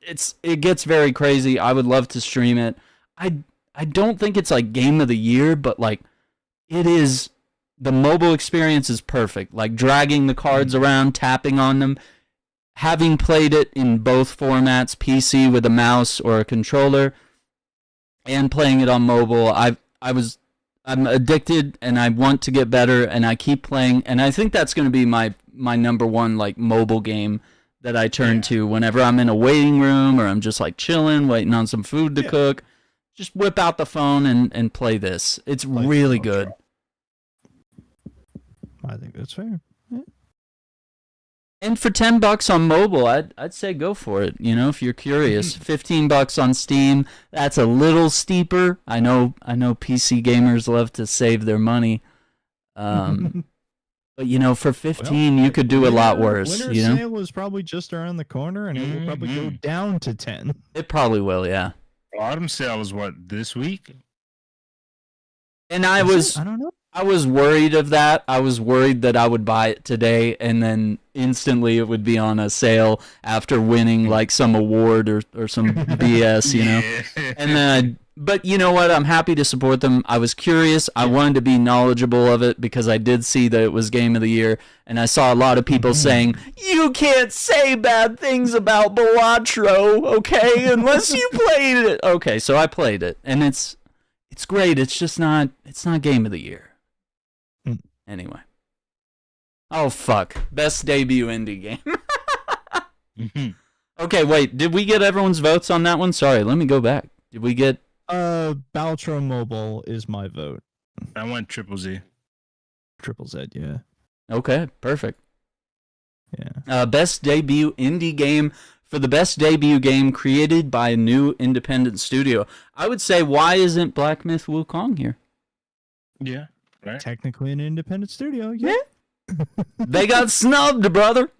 It gets very crazy. I would love to stream it. I don't think it's like game of the year, but like it is. The mobile experience is perfect. Like dragging the cards around, tapping on them. Having played it in both formats, PC with a mouse or a controller, and playing it on mobile, I'm addicted and I want to get better, and I keep playing, and I think that's going to be my number one like mobile game that I turn to whenever I'm in a waiting room or I'm just like chilling, waiting on some food to cook. Just whip out the phone and play this. It's like really good. I think that's fair. Yeah. And for $10 on mobile, I'd say go for it. You know, if you're curious, $15 on Steam. That's a little steeper. I know PC gamers love to save their money. But you know, for 15, you could do a lot worse. Winter you know, sale was probably just around the corner, and it will probably go down to 10. It probably will, yeah. Autumn sale is what, this week? And I don't know. I was worried of that. I was worried that I would buy it today and then instantly it would be on a sale after winning like some award or some BS, you know. And then but you know what? I'm happy to support them. I was curious. I wanted to be knowledgeable of it because I did see that it was Game of the Year, and I saw a lot of people saying, "You can't say bad things about Balatro, okay, unless you played it." Okay, so I played it, and it's great. It's just not Game of the Year. Anyway. Oh fuck. Best debut indie game. Okay, wait. Did we get everyone's votes on that one? Sorry, let me go back. Did we get Balatro Mobile is my vote. I went Triple Z. Triple Z, yeah. Okay, perfect. Yeah. Best debut indie game. For the best debut game created by a new independent studio, I would say, why isn't Black Myth Wukong here? Yeah. Right. Technically an independent studio, yeah. They got snubbed, brother.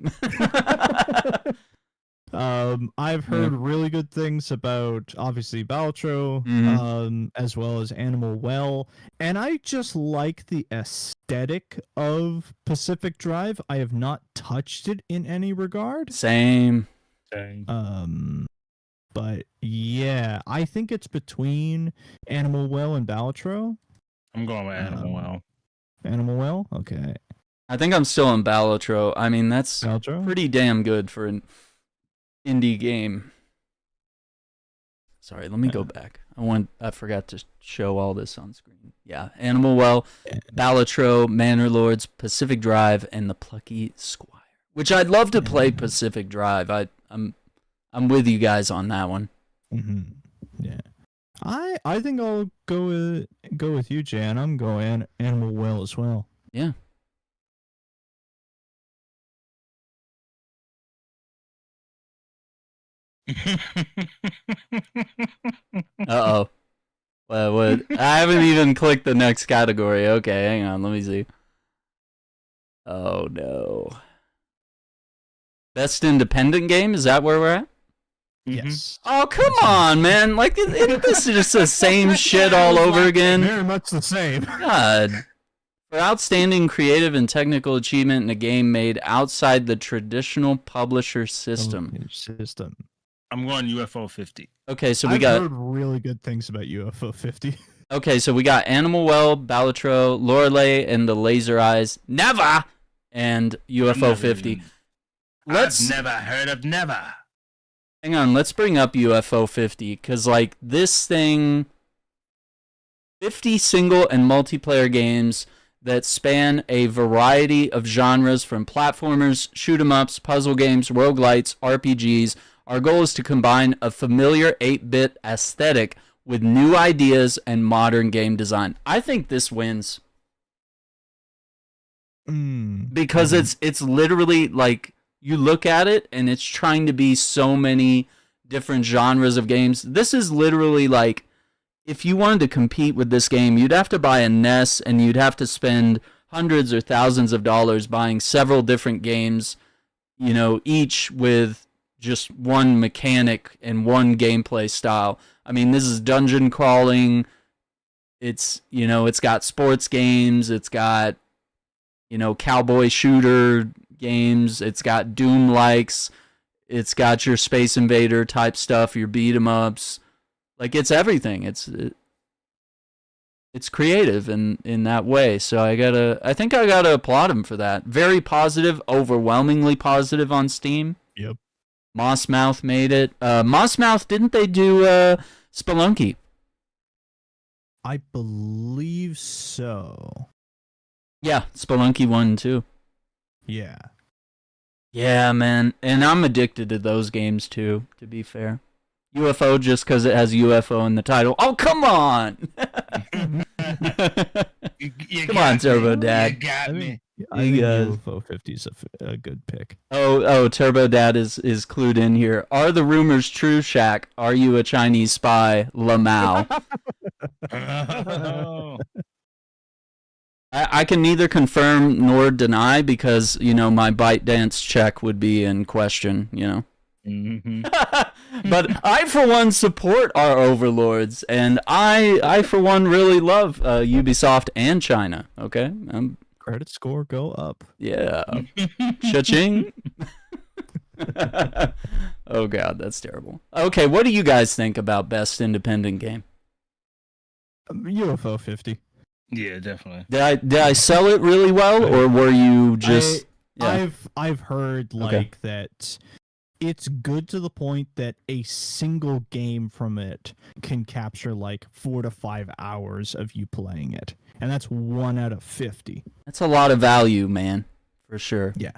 I've heard really good things about obviously Balatro, as well as Animal Well, and I just like the aesthetic of Pacific Drive. I have not touched it in any regard. Same. But yeah, I think it's between Animal Well and Balatro. I'm going with Animal Well. Animal Well? Okay. I think I'm still in Balatro. I mean, that's Balatro? Pretty damn good for an indie game. Sorry, let me go back. I forgot to show all this on screen. Yeah, Animal Well, Balatro, Manor Lords, Pacific Drive, and The Plucky Squire. Which I'd love to play Pacific Drive. I'm with you guys on that one. Yeah. I think I'll go with you, Jan. I'm going Animal Well as well. Yeah. Uh-oh. What? I haven't even clicked the next category. Okay, hang on. Let me see. Oh, no. Best independent game? Is that where we're at? Yes. Oh, come on, man. Like, this is just the same shit all over again. Very much the same. God. For outstanding creative and technical achievement in a game made outside the traditional publisher system. I'm going UFO 50. Okay, so I've got heard really good things about UFO 50. Okay, so we got Animal Well, Balatro, Lorelei, and the Laser Eyes. Never! And UFO 50. I've never heard of never. Hang on, let's bring up UFO 50, because, like, this thing... 50 single and multiplayer games that span a variety of genres from platformers, shoot-'em-ups, puzzle games, roguelites, RPGs. Our goal is to combine a familiar 8-bit aesthetic with new ideas and modern game design. I think this wins. Because it's literally, like, you look at it, and it's trying to be so many different genres of games. This is literally, like, if you wanted to compete with this game, you'd have to buy a NES, and you'd have to spend hundreds or thousands of dollars buying several different games, you know, each with just one mechanic and one gameplay style. I mean, this is dungeon crawling. It's, you know, it's got sports games. It's got, you know, cowboy shooter games. It's got Doom likes. It's got your Space Invader type stuff, your beat 'em ups. Like, it's everything. It's creative in that way. So I think I gotta applaud him for that. Very positive, overwhelmingly positive on Steam. Yep. Mossmouth made it. Mossmouth, didn't they do Spelunky? I believe so. Yeah, Spelunky 1 and 2. Yeah. Yeah, man. And I'm addicted to those games too, to be fair. UFO just because it has UFO in the title. Oh, come on! Come on, Turbo Dad. You got me. I think UFO 50 is a good pick. Oh, Turbo Dad is clued in here. Are the rumors true, Shaq? Are you a Chinese spy, Lamau? I can neither confirm nor deny because, you know, my ByteDance check would be in question, you know. But I, for one, support our overlords, and I for one, really love Ubisoft and China, okay? Credit score go up. Yeah. Cha-ching. Oh, God, that's terrible. Okay, what do you guys think about best independent game? UFO 50. Yeah, definitely. Did I sell it really well, or were you just... I've heard, like, that it's good to the point that a single game from it can capture, like, 4 to 5 hours of you playing it. And that's 1 out of 50. That's a lot of value, man, for sure. Yeah.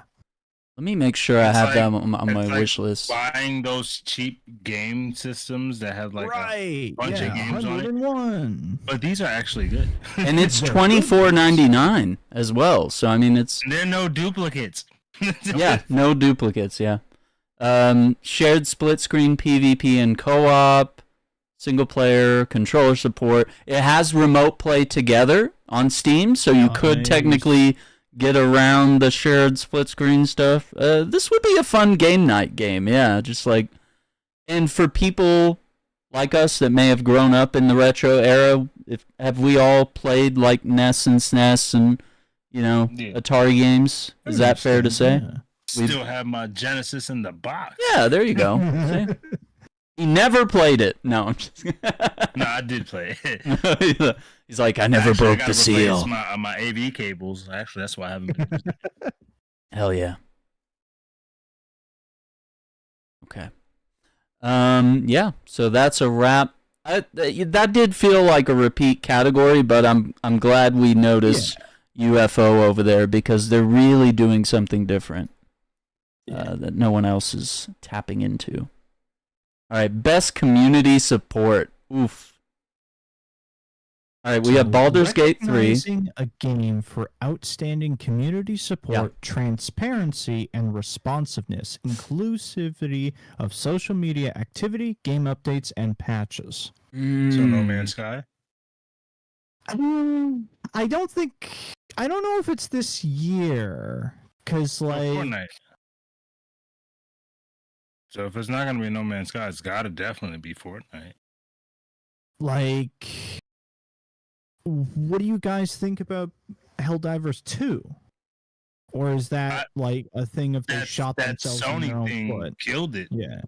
Let me make sure I have that on my wish list. Buying those cheap game systems that have like a bunch of games on it. But these are actually good. And it's $24.99 as well. So I mean, it's there are no duplicates. Yeah, no duplicates. Yeah. Shared split screen PvP and co-op, single player, controller support. It has remote play together on Steam, so you could technically get around the shared split screen stuff. This would be a fun game night game, yeah. Just like, and for people like us that may have grown up in the retro era, have we all played like NES and SNES and, you know, Atari games? Is that fair to say? Yeah. Still have my Genesis in the box. Yeah, there you go. See? He never played it. No, I'm just No, I did play it. He's like, I never broke the seal. My AV cables. Actually, that's why I haven't been using it. Hell yeah. Okay. Yeah. So that's a wrap. That did feel like a repeat category, but I'm glad we noticed UFO over there because they're really doing something different that no one else is tapping into. All right, best community support. Oof. All right, we have Baldur's Gate 3. Recognizing a game for outstanding community support, transparency, and responsiveness, inclusivity of social media activity, game updates, and patches. So No Man's Sky? I don't know if it's this year, because Fortnite. So if it's not going to be No Man's Sky, it's got to definitely be Fortnite. What do you guys think about Helldivers 2? Or is that a thing if they shot themselves in their own foot? Killed it. Yeah.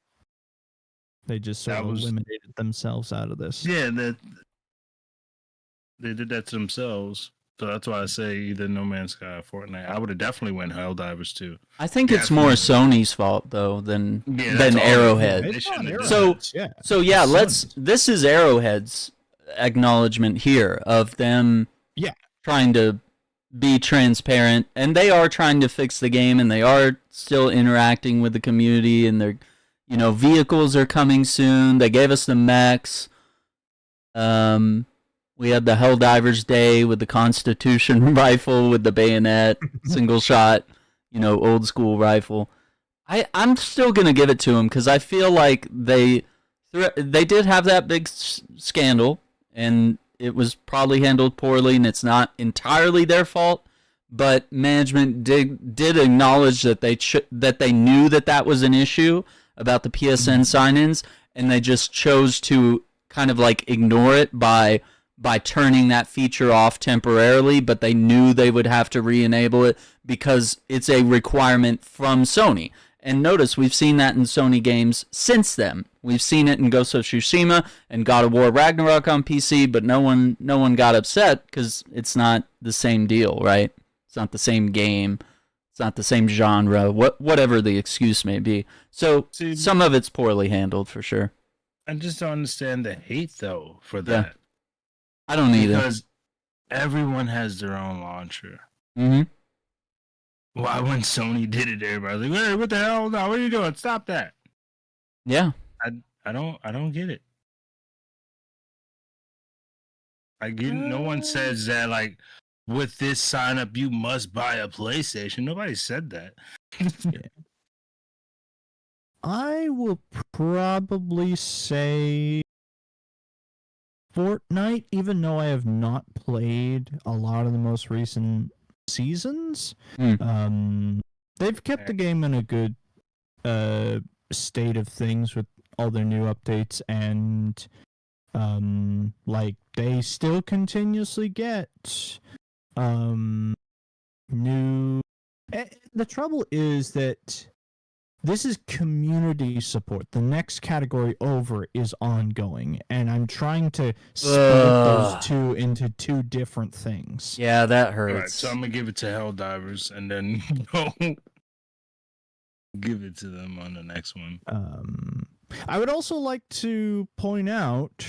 They just sort of eliminated themselves out of this. Yeah, they did that to themselves. So that's why I say either No Man's Sky or Fortnite. I would have definitely went Helldivers too. I think it's more Sony's fault though than Arrowhead. This is Arrowhead's acknowledgement here of them trying to be transparent, and they are trying to fix the game, and they are still interacting with the community, and their vehicles are coming soon. They gave us the mechs. We had the Helldivers Day with the Constitution rifle with the bayonet, single shot, old school rifle. I'm still gonna give it to them because I feel like they did have that big scandal, and it was probably handled poorly, and it's not entirely their fault. But management did acknowledge that they knew that was an issue about the PSN sign-ins, and they just chose to kind of ignore it by turning that feature off temporarily, but they knew they would have to re-enable it because it's a requirement from Sony. And notice, we've seen that in Sony games since then. We've seen it in Ghost of Tsushima and God of War Ragnarok on PC, but no one got upset because it's not the same deal, right? It's not the same game. It's not the same genre, whatever the excuse may be. So some of it's poorly handled for sure. I just don't understand the hate, though, for that. Yeah. I don't either. Because everyone has their own launcher. Mm-hmm. Why when Sony did it, everybody was like, hey, what the hell? No, what are you doing? Stop that. Yeah. I don't get it. I get no one says that with this sign up you must buy a PlayStation. Nobody said that. Yeah. I will probably say Fortnite, even though I have not played a lot of the most recent seasons. They've kept the game in a good state of things with all their new updates, and they still continuously get new. The trouble is that this is community support. The next category over is ongoing, and I'm trying to split those two into two different things. Yeah, that hurts. All right, so I'm gonna give it to Helldivers, and then give it to them on the next one. I would also like to point out,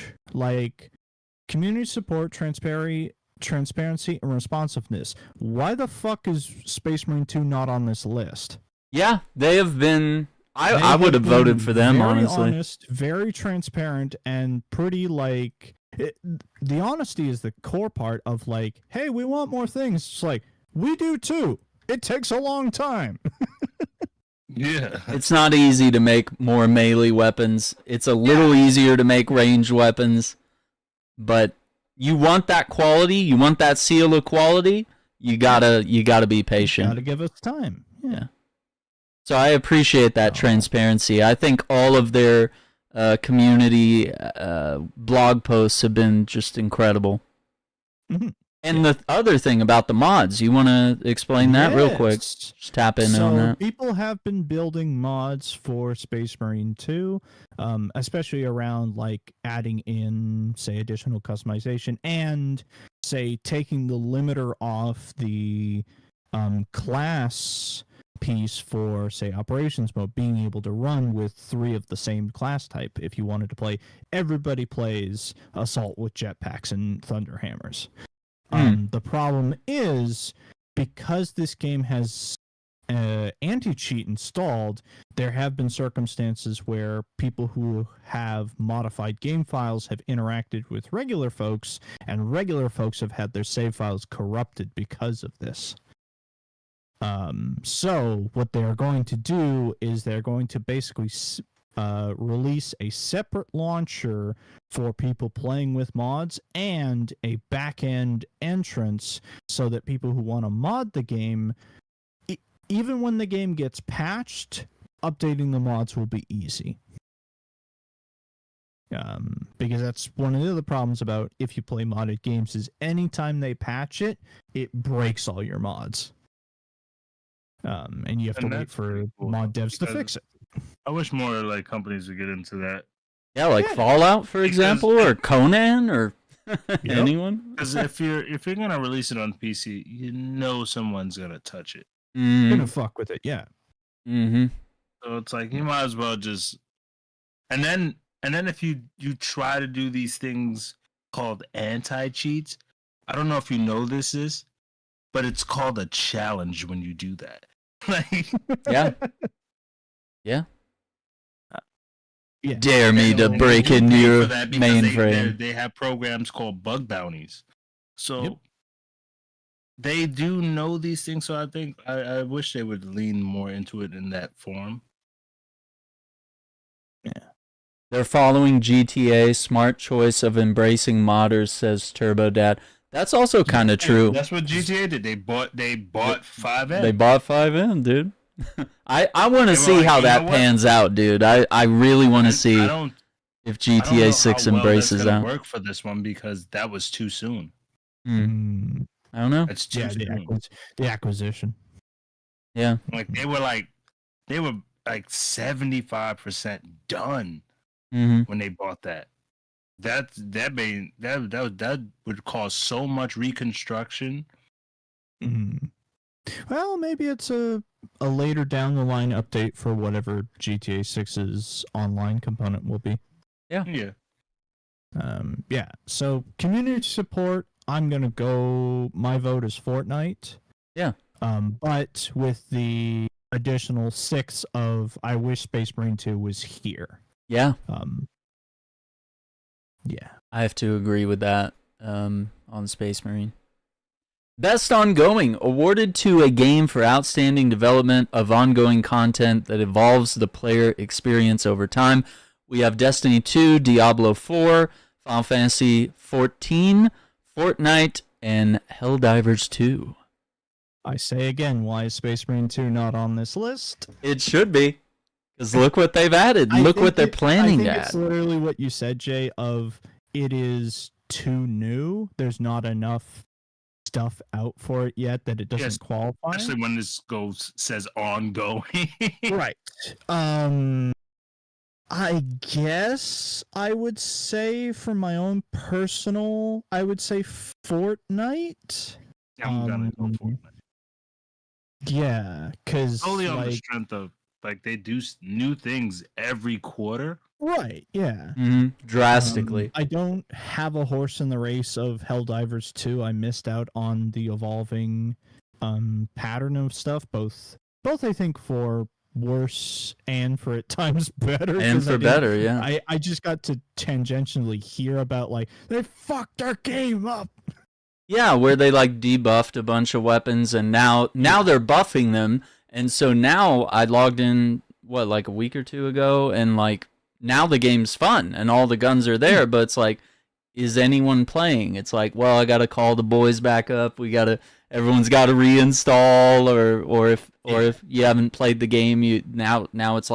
community support, transparency, and responsiveness. Why the fuck is Space Marine 2 not on this list? Yeah, they have been. I would have voted for them, very honestly. Honest, very transparent, and pretty the honesty is the core part of hey, we want more things. It's we do too. It takes a long time. Yeah, it's not easy to make more melee weapons. It's a little easier to make ranged weapons, but you want that quality. You want that seal of quality. You gotta be patient. You gotta give us time. Yeah. So I appreciate that transparency. I think all of their community blog posts have been just incredible. Mm-hmm. And the other thing about the mods, you want to explain that real quick? Just tap in on that. People have been building mods for Space Marine 2, especially around adding in, say, additional customization and, say, taking the limiter off the class piece for, say, operations mode, being able to run with 3 of the same class type if you wanted to play. Everybody plays Assault with jetpacks and thunderhammers. The problem is, because this game has anti-cheat installed, there have been circumstances where people who have modified game files have interacted with regular folks, and regular folks have had their save files corrupted because of this. So what they're going to do is they're going to basically release a separate launcher for people playing with mods and a back-end entrance so that people who want to mod the game, even when the game gets patched, updating the mods will be easy. Because that's one of the other problems about if you play modded games is anytime they patch it, it breaks all your mods. And you have to wait for mod devs to fix it. I wish more like companies would get into that. Yeah, like Fallout, for example, or Conan, or anyone. Because if you're gonna release it on PC, you know someone's gonna touch it. Gonna fuck with it, yeah. Mm-hmm. So it's like you might as well just, and then if you try to do these things called anti-cheats, I don't know if you know this, but it's called a challenge when you do that. Like, yeah. Yeah. Yeah. Dare me to break into your mainframe. They have programs called bug bounties. So they do know these things. So I think I wish they would lean more into it in that form. Yeah. They're following GTA. Smart choice of embracing modders, says Turbo Dad. That's also kind of true. That's what GTA did. They bought 5N. They bought 5N, dude. I want to see how that pans out, dude. I really want to see if GTA 6 embraces that. Work for this one because that was too soon. I don't know. It's too soon. The acquisition. Yeah. Like they were like 75% done when they bought that. That would cause so much reconstruction. Well, maybe it's a later down the line update for whatever GTA 6's online component will be. Yeah. Yeah. So community support, I'm gonna go. My vote is Fortnite. Yeah. But with the additional 6 of I wish Space Marine 2 was here. Yeah. Yeah. I have to agree with that. On Space Marine. Best Ongoing, awarded to a game for outstanding development of ongoing content that evolves the player experience over time. We have Destiny 2, Diablo 4, Final Fantasy 14, Fortnite, and Helldivers 2. I say again, why is Space Marine 2 not on this list? It should be, because look what they've added. Look what they're planning to add. It's literally what you said, Jay, of it is too new. There's not enough stuff out for it yet that it doesn't qualify. Especially when this says ongoing. Right. I guess I would say for my own personal, I would say Fortnite. I'm gonna go Fortnite. Yeah, because only on the strength of they do new things every quarter. Right, yeah. Drastically. I don't have a horse in the race of Helldivers 2. I missed out on the evolving pattern of stuff, both I think for worse and for at times better. And for better, yeah. I just got to tangentially hear about they fucked our game up. Yeah, where they debuffed a bunch of weapons and now they're buffing them, and so now I logged in a week or two ago, and now the game's fun and all the guns are there, but it's is anyone playing? It's well, I gotta call the boys back up. Everyone's gotta reinstall, or if you haven't played the game, now it's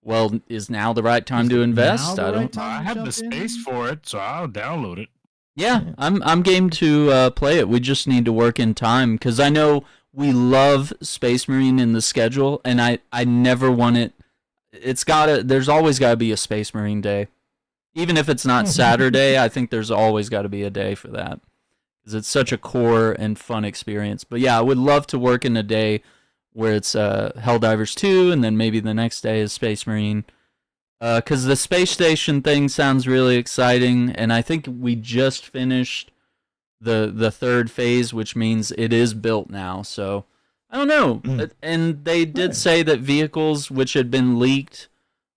well, is now the right time to invest? I have the space for it, so I'll download it. Yeah, I'm game to play it. We just need to work in time, because I know we love Space Marine in the schedule, and I never want it. There's always got to be a Space Marine day. Even if it's not Saturday, I think there's always got to be a day for that, because it's such a core and fun experience. But yeah, I would love to work in a day where it's Helldivers 2, and then maybe the next day is Space Marine. Because the space station thing sounds really exciting, and I think we just finished the third phase, which means it is built now. So I don't know. And they did say that vehicles which had been leaked,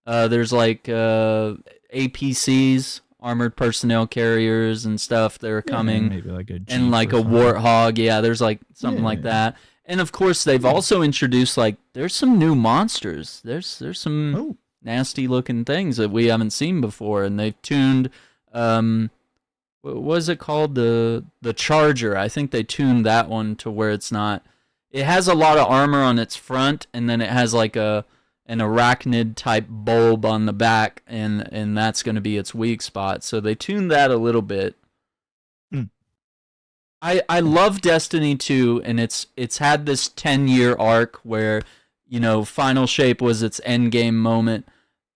there's like APCs, armored personnel carriers and stuff that are coming. Maybe like a Jeep and like a warthog. Yeah, there's like something like that. And of course, they've also introduced like there's some new monsters. There's some nasty looking things that we haven't seen before, and they've tuned. What was it called? The Charger. I think they tuned that one to where it's not. It has a lot of armor on its front, and then it has like an arachnid type bulb on the back, and that's going to be its weak spot. So they tuned that a little bit. I love Destiny 2, and it's had this 10-year arc where, you know, Final Shape was its end game moment.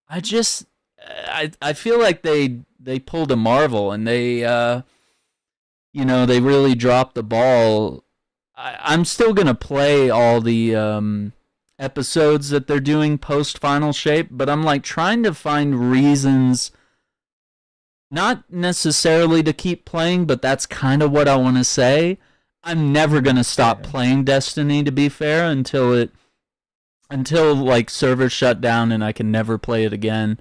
I feel like they pulled a Marvel, and they they really dropped the ball. I'm still gonna play all the episodes that they're doing post Final Shape, but I'm like trying to find reasons, not necessarily to keep playing, but that's kind of what I want to say. I'm never gonna stop playing Destiny, to be fair, until like servers shut down and I can never play it again.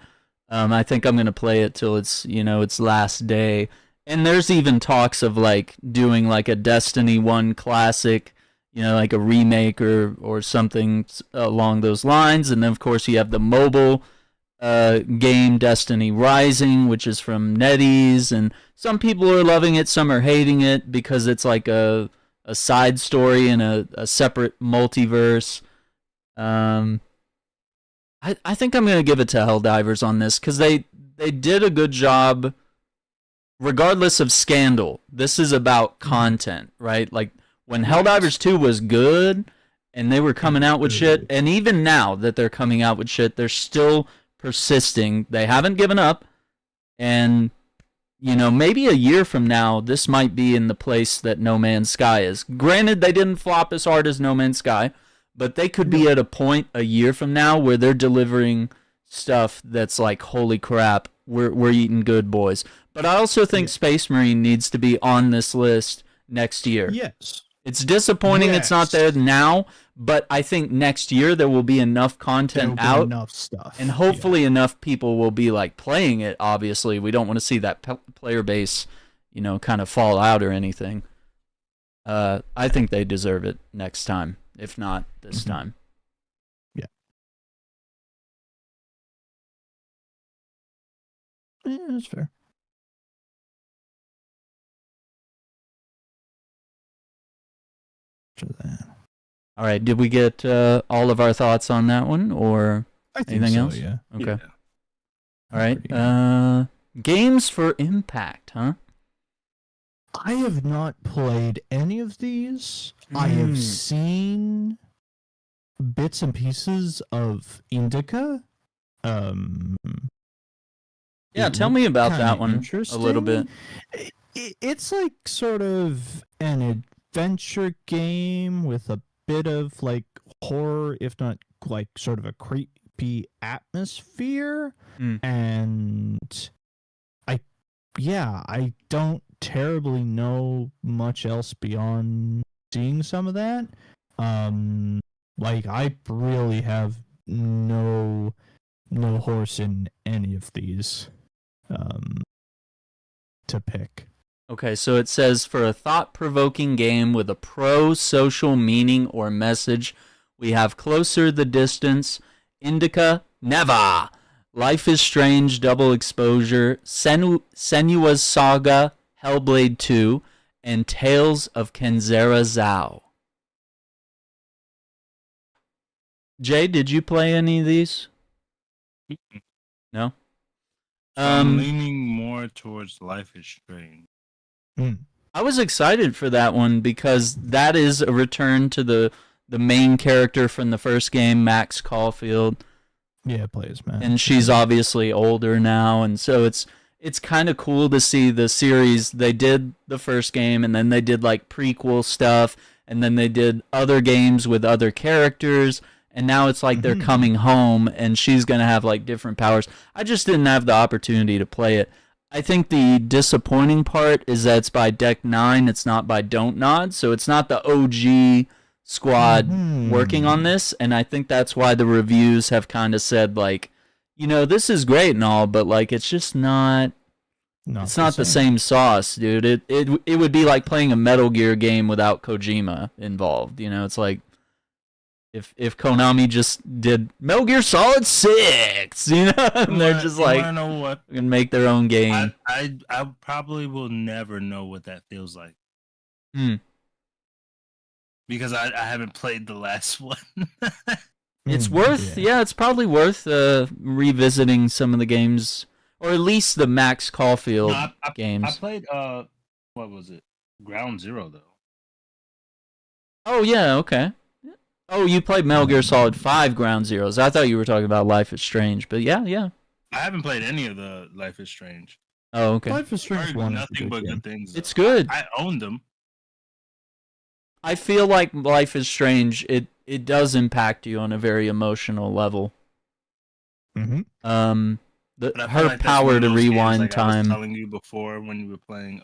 I think I'm gonna play it till it's its last day. And there's even talks of like doing like a Destiny 1 classic, like a remake or something along those lines. And then of course you have the mobile game Destiny Rising, which is from NetEase, and some people are loving it, some are hating it because it's like a side story in a separate multiverse. I think I'm gonna give it to Helldivers on this because they did a good job. Regardless of scandal, this is about content, right? Like when Helldivers 2 was good and they were coming out with shit, and even now that they're coming out with shit, they're still persisting. They haven't given up. And, maybe a year from now, this might be in the place that No Man's Sky is. Granted, they didn't flop as hard as No Man's Sky, but they could be at a point a year from now where they're delivering stuff that's like, holy crap, we're eating good, boys. But I also think Space Marine needs to be on this list next year. Yes. It's disappointing it's not there now, but I think next year there will be enough content out. Enough stuff. And hopefully enough people will be like playing it, obviously. We don't want to see that player base, kind of fall out or anything. I think they deserve it next time, if not this time. Yeah. Yeah, that's fair. That. All right, did we get all of our thoughts on that one, or anything else? Yeah. Okay. All right. Games for Impact, huh? I have not played any of these. I have seen bits and pieces of Indica. Yeah, tell me about that one a little bit. It's like sort of an adventure game with a bit of like horror, if not like sort of a creepy atmosphere. And I don't terribly know much else beyond seeing some of that. Like I really have no horse in any of these to pick. Okay, so it says, for a thought-provoking game with a pro-social meaning or message, we have Closer the Distance, Indica, Never, Life is Strange, Double Exposure, Senua's Saga, Hellblade 2, and Tales of Kenzera Zao. Jay, did you play any of these? No? I'm leaning more towards Life is Strange. I was excited for that one because that is a return to the main character from the first game, Max Caulfield. Yeah, plays Max. And she's obviously older now, and so it's kind of cool to see the series. They did the first game, and then they did like prequel stuff, and then they did other games with other characters, and now it's like they're coming home, and she's going to have like different powers. I just didn't have the opportunity to play it. I think the disappointing part is that it's by Deck 9, it's not by Don't Nod, so it's not the OG squad working on this, and I think that's why the reviews have kind of said like, this is great and all, but like it's just not. It's not the same sauce, dude. It would be like playing a Metal Gear game without Kojima involved. It's like if Konami just did Metal Gear Solid 6, and they're just like, know what? Gonna make their own game. I probably will never know what that feels like. Because I haven't played the last one. It's worth, it's probably worth revisiting some of the games. Or at least the Max Caulfield games. I played, what was it? Ground Zero, though. Oh, yeah, okay. Oh, you played Metal Gear Solid 5 Ground Zeroes. I thought you were talking about Life is Strange, but yeah. I haven't played any of the Life is Strange. Oh, okay. Life is Strange 1 nothing but good things. It's good. I owned them. I feel like Life is Strange, it does impact you on a very emotional level. Mm-hmm. Her like power to rewind time. I was telling you before when you were playing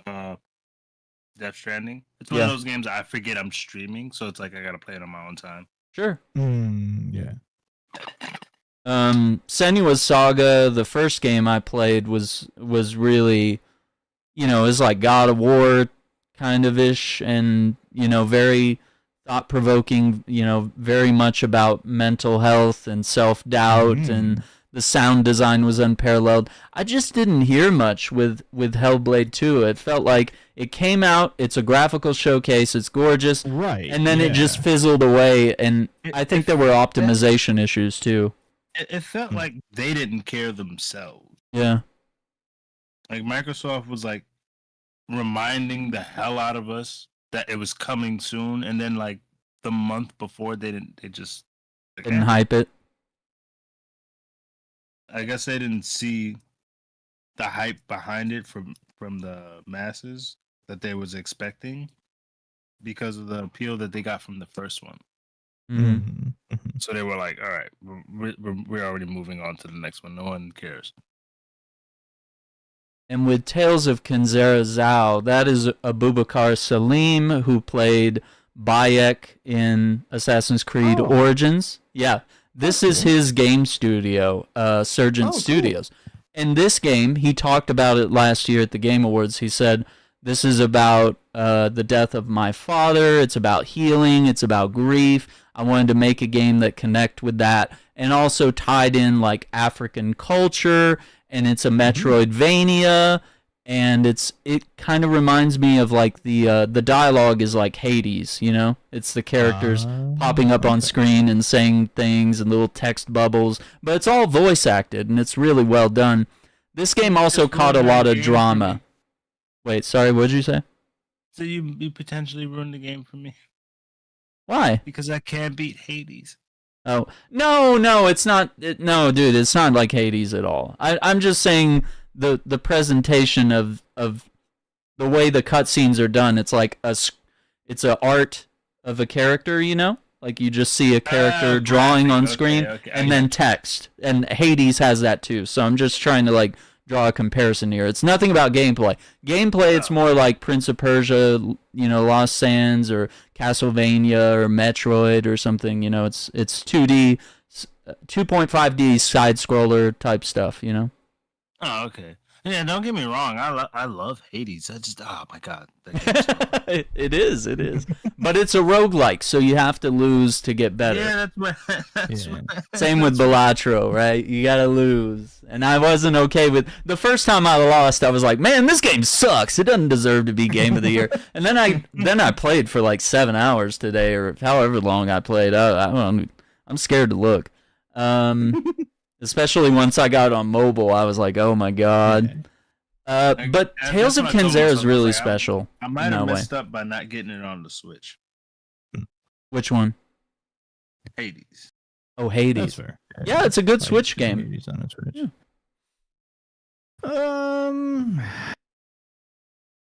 Death Stranding. It's one of those games I forget I'm streaming, so it's like I gotta play it on my own time. Sure. Yeah. Senua's Saga, the first game I played was really, it was like God of War kind of ish, and very thought provoking. Very much about mental health and self doubt and. The sound design was unparalleled. I just didn't hear much with Hellblade 2. It felt like it came out, it's a graphical showcase, it's gorgeous, right? And then it just fizzled away, and I think there were optimization issues too. It felt like they didn't care themselves. Yeah. Like Microsoft was like reminding the hell out of us that it was coming soon, and then like the month before they just didn't hype it. I guess they didn't see the hype behind it from the masses that they was expecting because of the appeal that they got from the first one. Mm-hmm. So they were like, all right, we're already moving on to the next one. No one cares. And with Tales of Kenzera Zhao, that is Abubakar Salim, who played Bayek in Assassin's Creed Origins. Yeah. This is his game studio, Surgeon Studios. And this game, he talked about it last year at the Game Awards. He said, this is about the death of my father. It's about healing. It's about grief. I wanted to make a game that connect with that and also tied in like African culture. And it's a Metroidvania. And it kind of reminds me of like the dialogue is like Hades, It's the characters popping up on screen and saying things and little text bubbles, but it's all voice acted and it's really well done. This game also caught a lot of drama. Wait, sorry, what did you say? So you potentially ruined the game for me. Why? Because I can't beat Hades. Oh, no, it's not. No, dude, it's not like Hades at all. I'm just saying the presentation of the way the cutscenes are done. It's like it's a art of a character, Like you just see a character drawing on screen and then text. And Hades has that too. So I'm just trying to like draw a comparison here. It's nothing about gameplay. It's more like Prince of Persia, Lost Sands or Castlevania or Metroid or something, it's 2D, 2.5D side scroller type stuff, Oh, okay. Yeah, don't get me wrong. I love Hades. I just, oh my god. It is. But it's a roguelike, so you have to lose to get better. Yeah, that's Same with Balatro, right? You gotta lose. And I wasn't okay with the first time I lost. I was like, man, this game sucks. It doesn't deserve to be Game of the Year. And then I played for like 7 hours today, or however long I played. I'm scared to look. Especially once I got on mobile, I was like, oh my god. But Tales of Kenzera is really special. I might have messed up by not getting it on the Switch. Which one? Hades. Oh, Hades. That's fair. Yeah, it's a good Switch game. Hades on a Switch. Yeah.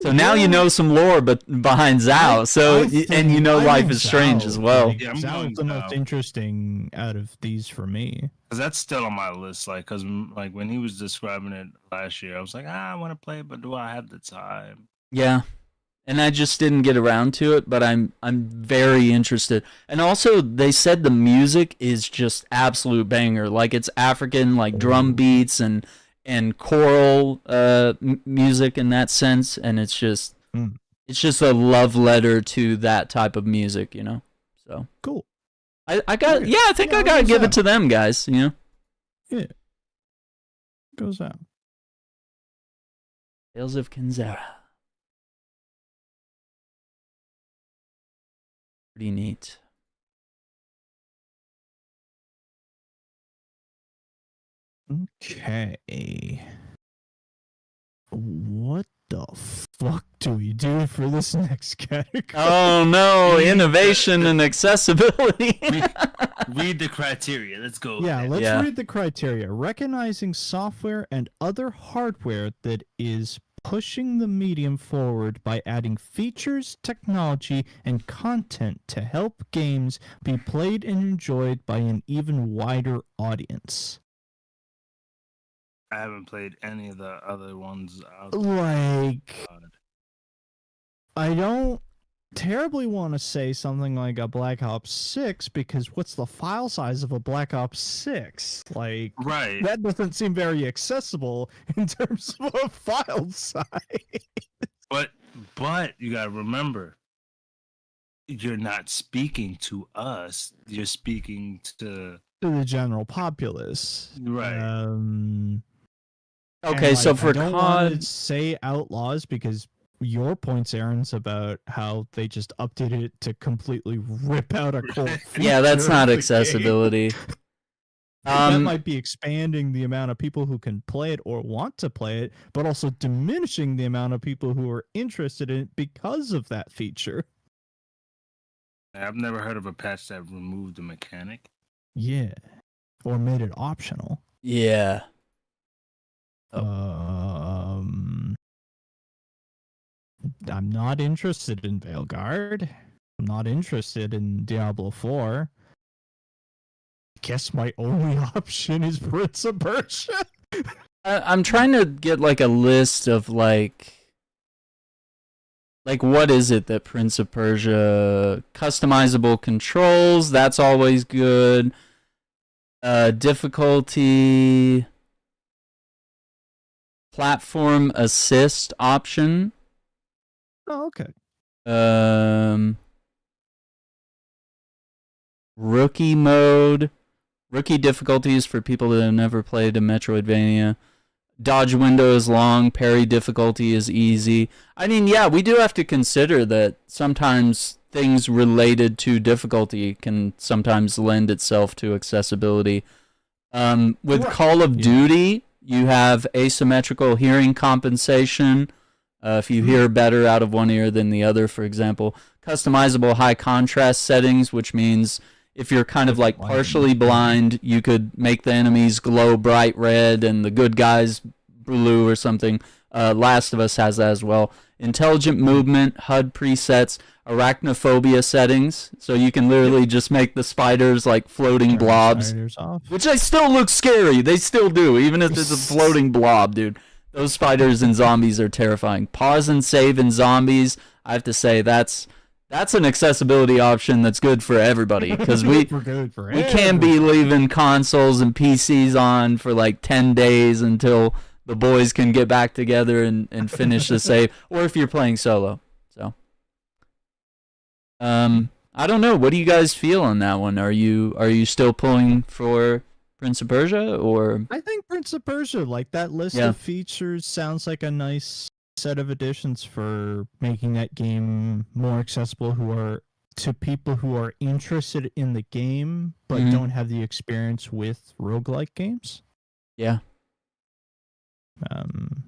So now you know some lore behind Zhao, and you know Life is Strange as well. Like, Zhao is the most interesting out of these for me. Because that's still on my list, because when he was describing it last year, I was like, I want to play it, but do I have the time? Yeah. and I just didn't get around to it, but I'm very interested. And also, they said the music is just absolute banger. Like, it's African, like, drum beats and choral music in that sense, and it's just a love letter to that type of music, you know? So cool. I think I gotta give it to them, guys, you know? Yeah. Goes out. Tales of Kinzera. Pretty neat. Okay. What the fuck do we do for this next category? Oh no, innovation and accessibility. Read the criteria. Let's go. Yeah, let's read the criteria. Recognizing software and other hardware that is pushing the medium forward by adding features, technology, and content to help games be played and enjoyed by an even wider audience. I haven't played any of the other ones out there. Like, I don't terribly want to say something like a Black Ops 6 because what's the file size of a Black Ops 6? Like, right. That doesn't seem very accessible in terms of a file size. But you gotta remember, you're not speaking to us. You're speaking to the general populace, right? Okay, so for I don't want to say Outlaws because your points, Aaron's, about how they just updated it to completely rip out a core feature. Yeah, that's not accessibility. That might be expanding the amount of people who can play it or want to play it, but also diminishing the amount of people who are interested in it because of that feature. I've never heard of a patch that removed the mechanic. Yeah, or made it optional. Yeah. I'm not interested in Veilguard. I'm not interested in Diablo 4. Guess my only option is Prince of Persia. I'm trying to get like a list of like what is it that Prince of Persia customizable controls, that's always good. Difficulty, platform assist option. Oh, okay. Rookie mode. Rookie difficulties for people that have never played a Metroidvania. Dodge window is long. Parry difficulty is easy. I mean, yeah, we do have to consider that sometimes things related to difficulty can sometimes lend itself to accessibility. With Call of Duty, you have asymmetrical hearing compensation. If you hear better out of one ear than the other, for example. Customizable high contrast settings, which means if you're kind of like partially blind, you could make the enemies glow bright red and the good guys blue or something. Last of Us has that as well. Intelligent movement, HUD presets, arachnophobia settings, so you can literally just make the spiders like floating blobs, which they still look scary. They still do, even if it's a floating blob, dude. Those spiders and zombies are terrifying. Pause and save in zombies. I have to say that's an accessibility option that's good for everybody because we can't be leaving consoles and PCs on for like 10 days until the boys can get back together and finish the save, or if you're playing solo. So, I don't know. What do you guys feel on that one? Are you still pulling for Prince of Persia, or? I think Prince of Persia, like that list of features, sounds like a nice set of additions for making that game more accessible to people who are interested in the game but don't have the experience with roguelike games. Yeah.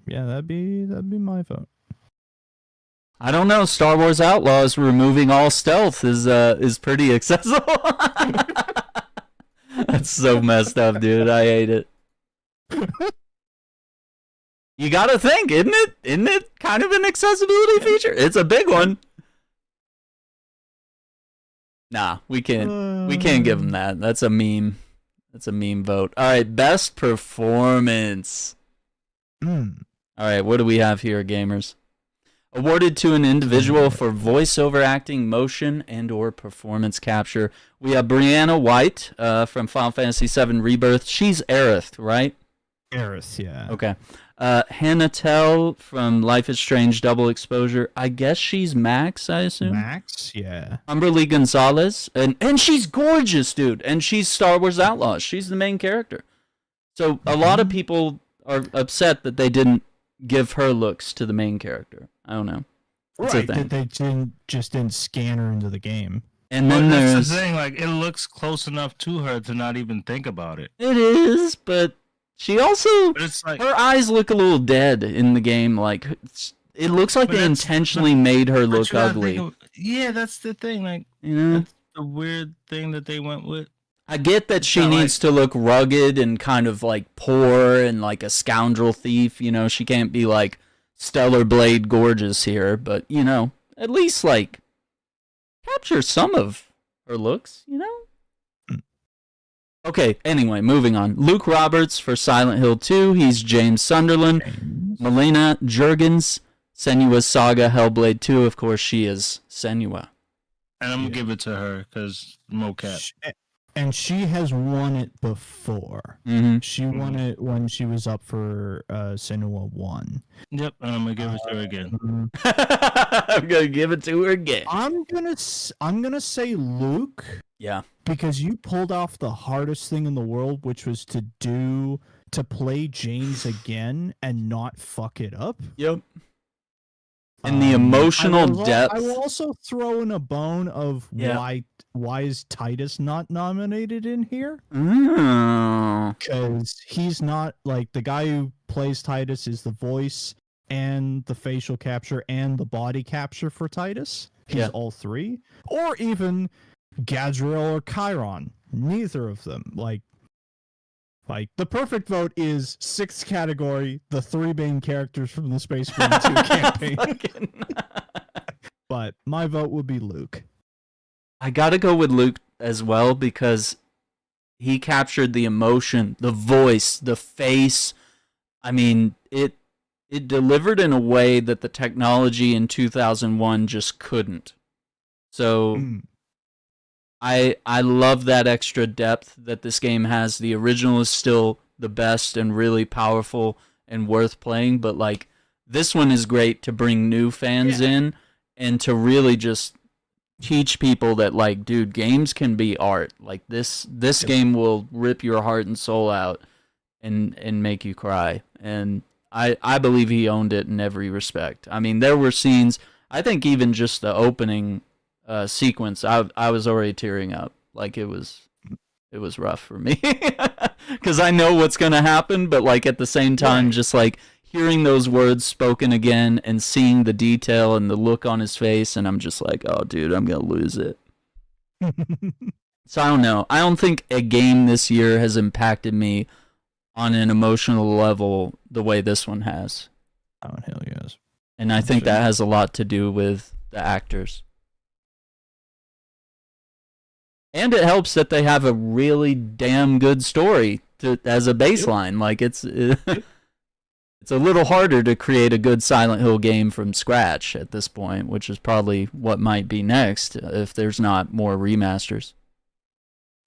Yeah, that'd be my vote. I don't know. Star Wars Outlaws removing all stealth is pretty accessible. That's so messed up, dude. I hate it. You gotta think, isn't it kind of an accessibility feature? It's a big one. Nah, we can't give them that. That's a meme. That's a meme vote. All right, best performance. All right, what do we have here, gamers? Awarded to an individual for voiceover acting, motion, and/or performance capture. We have Brianna White from Final Fantasy VII Rebirth. She's Aerith, right? Aerith, yeah. Okay. Hannah Tell from Life is Strange Double Exposure. I guess she's Max, I assume. Max, yeah. Humberly Gonzalez. And she's gorgeous, dude. And she's Star Wars Outlaws. She's the main character. So a lot of people are upset that they didn't give her looks to the main character. I don't know. It's right, that they didn't scan her into the game. And then that's the thing, like, it looks close enough to her to not even think about it. It is, but she also, it's like, her eyes look a little dead in the game. Like, it looks like they intentionally made her look ugly. Yeah, that's the thing. Like, you know, that's the weird thing that they went with. I get that she needs to look rugged and kind of like poor and like a scoundrel thief. You know, she can't be like Stellar Blade gorgeous here, but you know, at least like capture some of her looks, you know? Okay, anyway, moving on. Luke Roberts for Silent Hill 2, he's James Sunderland. Melina Jurgens, Senua's Saga Hellblade 2, of course she is Senua. And I'm gonna give it to her because mocap. And she has won it before. Mm-hmm. She won it when she was up for Senua 1. Yep, and I'm gonna give it to her again. I'm gonna give it to her again. I'm gonna say Luke. Yeah. Because you pulled off the hardest thing in the world, which was to play James again and not fuck it up. Yep. And the emotional depth. I will also throw in a bone of why is Titus not nominated in here? Because he's not, like, the guy who plays Titus is the voice and the facial capture and the body capture for Titus. He's all three. Or even Gadriel or Chiron. Neither of them. Like the perfect vote is 6th category, the 3 main characters from the Space Marine 2 campaign. But my vote would be Luke. I gotta go with Luke as well because he captured the emotion, the voice, the face. I mean, it delivered in a way that the technology in 2001 just couldn't. So I love that extra depth that this game has. The original is still the best and really powerful and worth playing, but like this one is great to bring new fans in and to really just teach people that, like, dude, games can be art. Like this game will rip your heart and soul out and make you cry. And I believe he owned it in every respect. I mean, there were scenes, I think even just the opening sequence, I was already tearing up. Like it was rough for me because I know what's gonna happen, but like at the same time, just like hearing those words spoken again and seeing the detail and the look on his face, and I'm just like, oh, dude, I'm gonna lose it. So I don't know. I don't think a game this year has impacted me on an emotional level the way this one has. Oh, hell yes. And I think that has a lot to do with the actors. And it helps that they have a really damn good story as a baseline. Like it's a little harder to create a good Silent Hill game from scratch at this point, which is probably what might be next if there's not more remasters.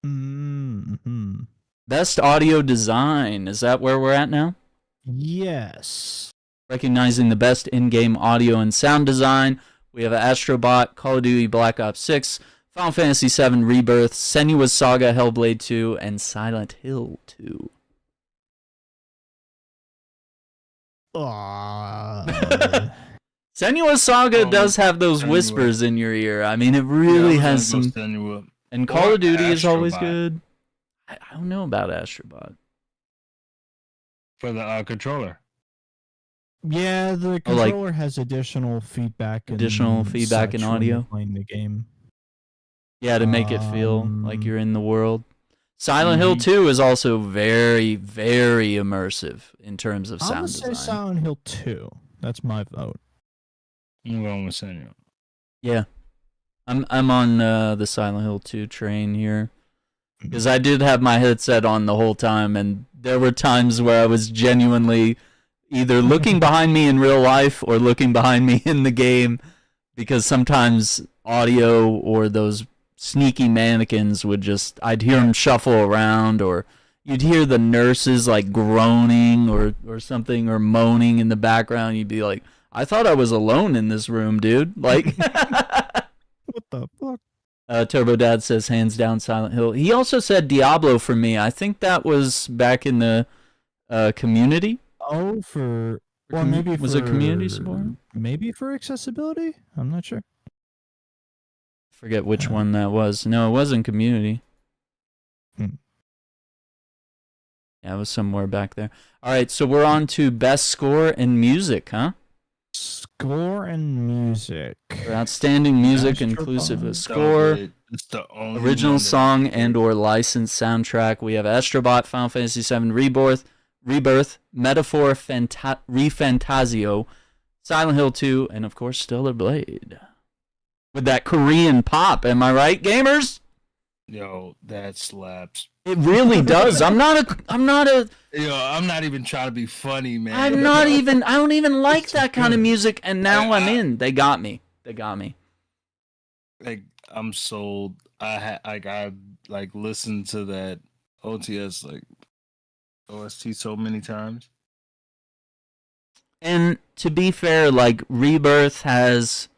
Mm-hmm. Best audio design. Is that where we're at now? Yes. Recognizing the best in-game audio and sound design, we have Astrobot, Call of Duty Black Ops 6, Final Fantasy VII Rebirth, Senua's Saga Hellblade 2, and Silent Hill 2. Senua's Saga does have those whispers in your ear. I mean, it really has some... And Call of Duty is always good. I don't know about Astrobot. For the controller. Yeah, the controller has additional feedback. Feedback and audio. Playing the game. Yeah, to make it feel like you're in the world. Silent Hill 2 is also very, very immersive in terms of sound design. I'm going to say Silent Hill 2. That's my vote. I'm going with Silent Hill. Yeah. I'm on the Silent Hill 2 train here. Because I did have my headset on the whole time, and there were times where I was genuinely either looking behind me in real life or looking behind me in the game, because sometimes audio or those sneaky mannequins would just, I'd hear them shuffle around, or you'd hear the nurses like groaning or something, or moaning in the background. You'd be like, I thought I was alone in this room, dude. Like, what the fuck? Turbo Dad says hands down Silent Hill. He also said Diablo for me. I think that was back in the community. Oh, maybe was it community support? Maybe for accessibility. I'm not sure. Forget which one that was. No, it wasn't community. Yeah, it was somewhere back there. All right, so we're on to best score and music, huh? Score and music. For outstanding music, inclusive of score, original song, and/or licensed soundtrack, we have Astrobot, Final Fantasy VII Rebirth, Metaphor Refantasio, Silent Hill 2, and of course Stellar Blade. With that Korean pop, am I right, gamers? Yo, that slaps. It really does. I'm not a. Yo, I'm not even trying to be funny, man. I don't even like that kind of music, and now I'm in. They got me. Like, I'm sold. I listened to that OTS OST so many times. And to be fair, like, Rebirth has,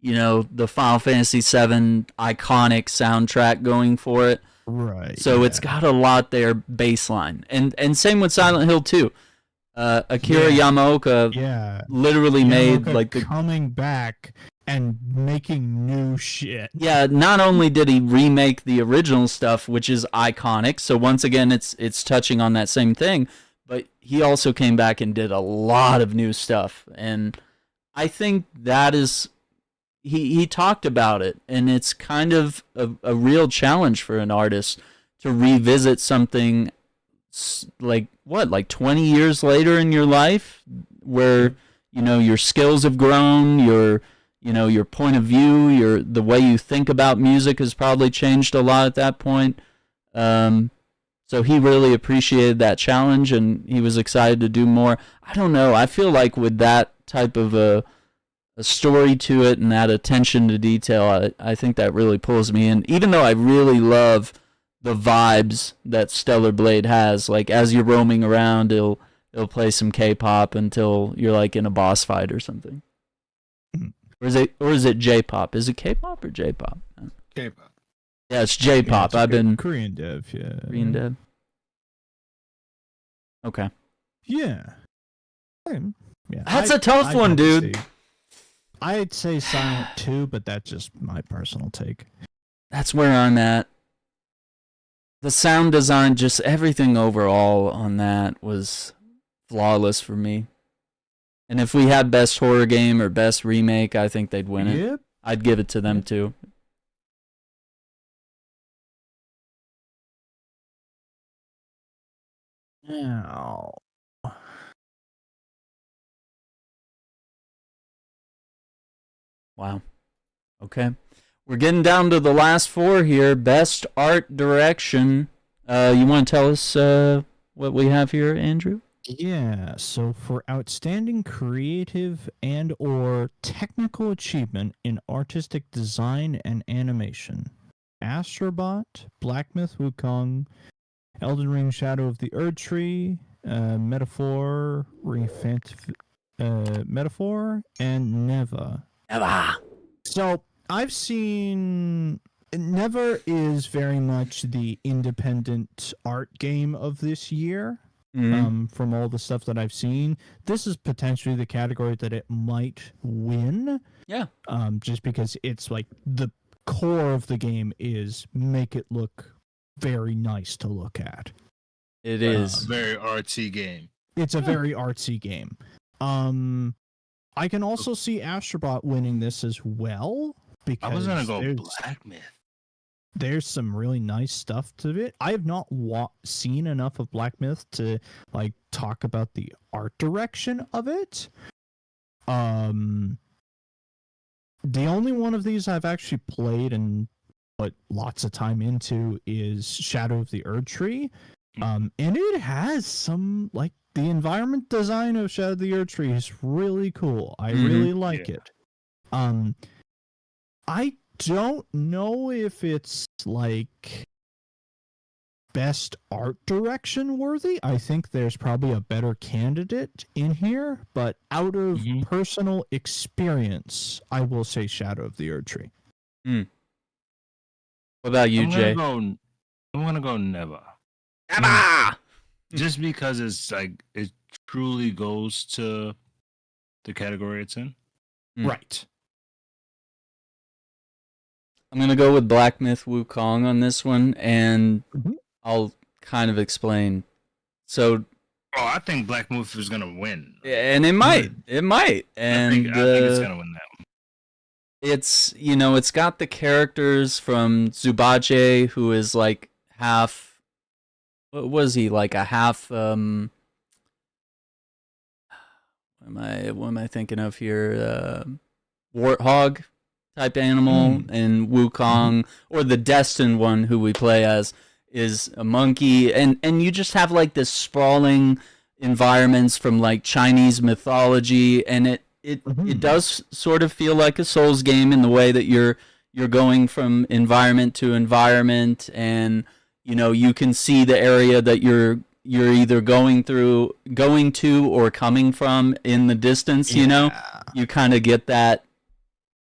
the Final Fantasy VII iconic soundtrack going for it. Right. So it's got a lot there baseline. And same with Silent Hill 2. Akira Yamaoka literally made like coming back and making new shit. Yeah, not only did he remake the original stuff, which is iconic, so once again it's touching on that same thing, but he also came back and did a lot of new stuff. And I think that is he talked about it, and it's kind of a real challenge for an artist to revisit something like 20 years later in your life, where your skills have grown, your point of view, the way you think about music has probably changed a lot at that point. So he really appreciated that challenge, and he was excited to do more. I don't know, I feel like with that type of a story to it and that attention to detail, I think that really pulls me in, even though I really love the vibes that Stellar Blade has. Like, as you're roaming around, it'll play some K-pop until you're like in a boss fight or something. Or is it J-pop? Is it K-pop or J-pop? K-pop. Yeah, it's J-pop. Yeah, I've been Korean dev, yeah. Korean dev. Okay. Yeah. That's a tough one, dude. I'd say Silent 2, but that's just my personal take. That's where I'm at. The sound design, just everything overall on that was flawless for me. And if we had best horror game or best remake, I think they'd win it. Yep. I'd give it to them too. Now. Wow. Okay. We're getting down to the last four here. Best art direction. You want to tell us what we have here, Andrew? Yeah, so for outstanding creative and or technical achievement in artistic design and animation, Astrobot, Black Myth Wukong, Elden Ring Shadow of the Erd Tree, Metaphor, Metaphor, and Neva. So I've seen Neva is very much the independent art game of this year. From all the stuff that I've seen, this is potentially the category that it might win. Yeah. Just because it's like the core of the game is make it look very nice to look at. It is a very artsy game. It's a very artsy game. I can also see Astrobot winning this as well, because I was gonna go Black Myth. There's some really nice stuff to it. I have not seen enough of Black Myth to like talk about the art direction of it. The only one of these I've actually played and put lots of time into is Shadow of the Erd Tree. And it has some like the environment design of Shadow of the Erdtree is really cool. I really like it. I don't know if it's like best art direction worthy. I think there's probably a better candidate in here, but out of personal experience, I will say Shadow of the Erdtree. What about you, Jay? I'm gonna go never. Never! Just because it's like it truly goes to the category it's in. Right. I'm going to go with Black Myth Wukong on this one, and I'll kind of explain. So, I think Black Myth is going to win. And it might. It might. And I think it's going to win that one. It's, it's got the characters from Zubache, who is like half, what was he, like a half, what am I thinking of here? Warthog type animal, and Wukong, or the Destined one who we play as, is a monkey, and you just have like this sprawling environments from like Chinese mythology, and it does sort of feel like a Souls game in the way that you're going from environment to environment, and you can see the area that you're either going to or coming from in the distance. You kind of get that.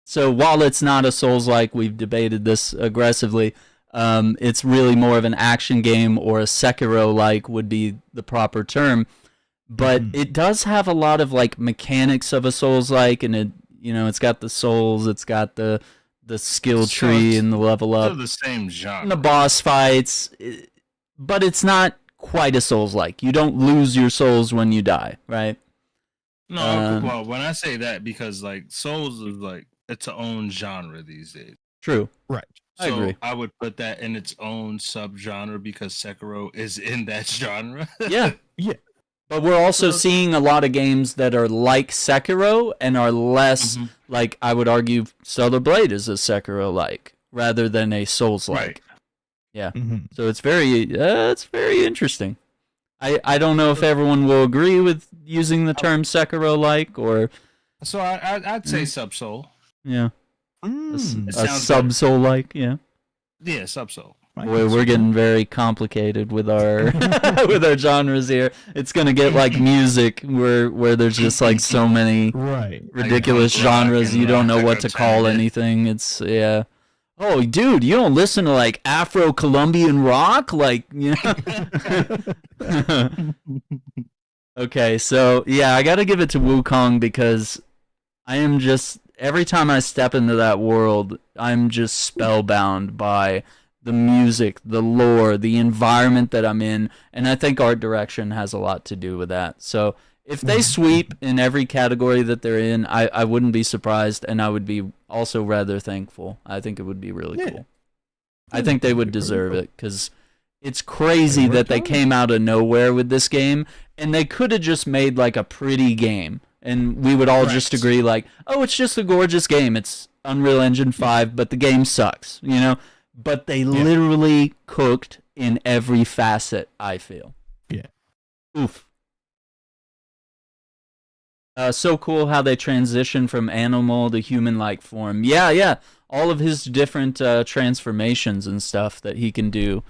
So while it's not a Souls-like, we've debated this aggressively, it's really more of an action game, or a Sekiro-like would be the proper term. But it does have a lot of like mechanics of a Souls-like, and it's got the souls, it's got the skill tree and the level up. Still the same genre. And the boss fights, but it's not quite a Souls-like. You don't lose your souls when you die, right? No, well, when I say that, because like Souls is like its own genre these days. True. Right. I agree. I would put that in its own subgenre because Sekiro is in that genre. Yeah. Yeah. But we're also seeing a lot of games that are like Sekiro and are less, like, I would argue Stellar Blade is a Sekiro-like rather than a Souls-like. Right. Yeah. So it's very interesting. I don't know if everyone will agree with using the term Sekiro-like, or... So I'd say Sub-Soul. Yeah. A Sub-Soul-like, yeah. Yeah, Sub-Soul. Boy, we're getting very complicated with our with our genres here. It's gonna get like music, where there's just like so many ridiculous genres. You don't know what to call anything. It's Oh, dude, you don't listen to like Afro-Colombian rock, like Okay, so yeah, I gotta give it to Wukong because I am just, every time I step into that world, I'm just spellbound by the music, the lore, the environment that I'm in, and I think art direction has a lot to do with that. So if they sweep in every category that they're in, I wouldn't be surprised, and I would be also rather thankful. I think it would be really cool. I think they would deserve it, because it's crazy that they came out of nowhere with this game, and they could have just made like a pretty game, and we would all just agree like, oh, it's just a gorgeous game. It's Unreal Engine 5, but the game sucks, But they literally cooked in every facet, I feel. Yeah. Oof. So cool how they transition from animal to human-like form. Yeah. All of his different transformations and stuff that he can do.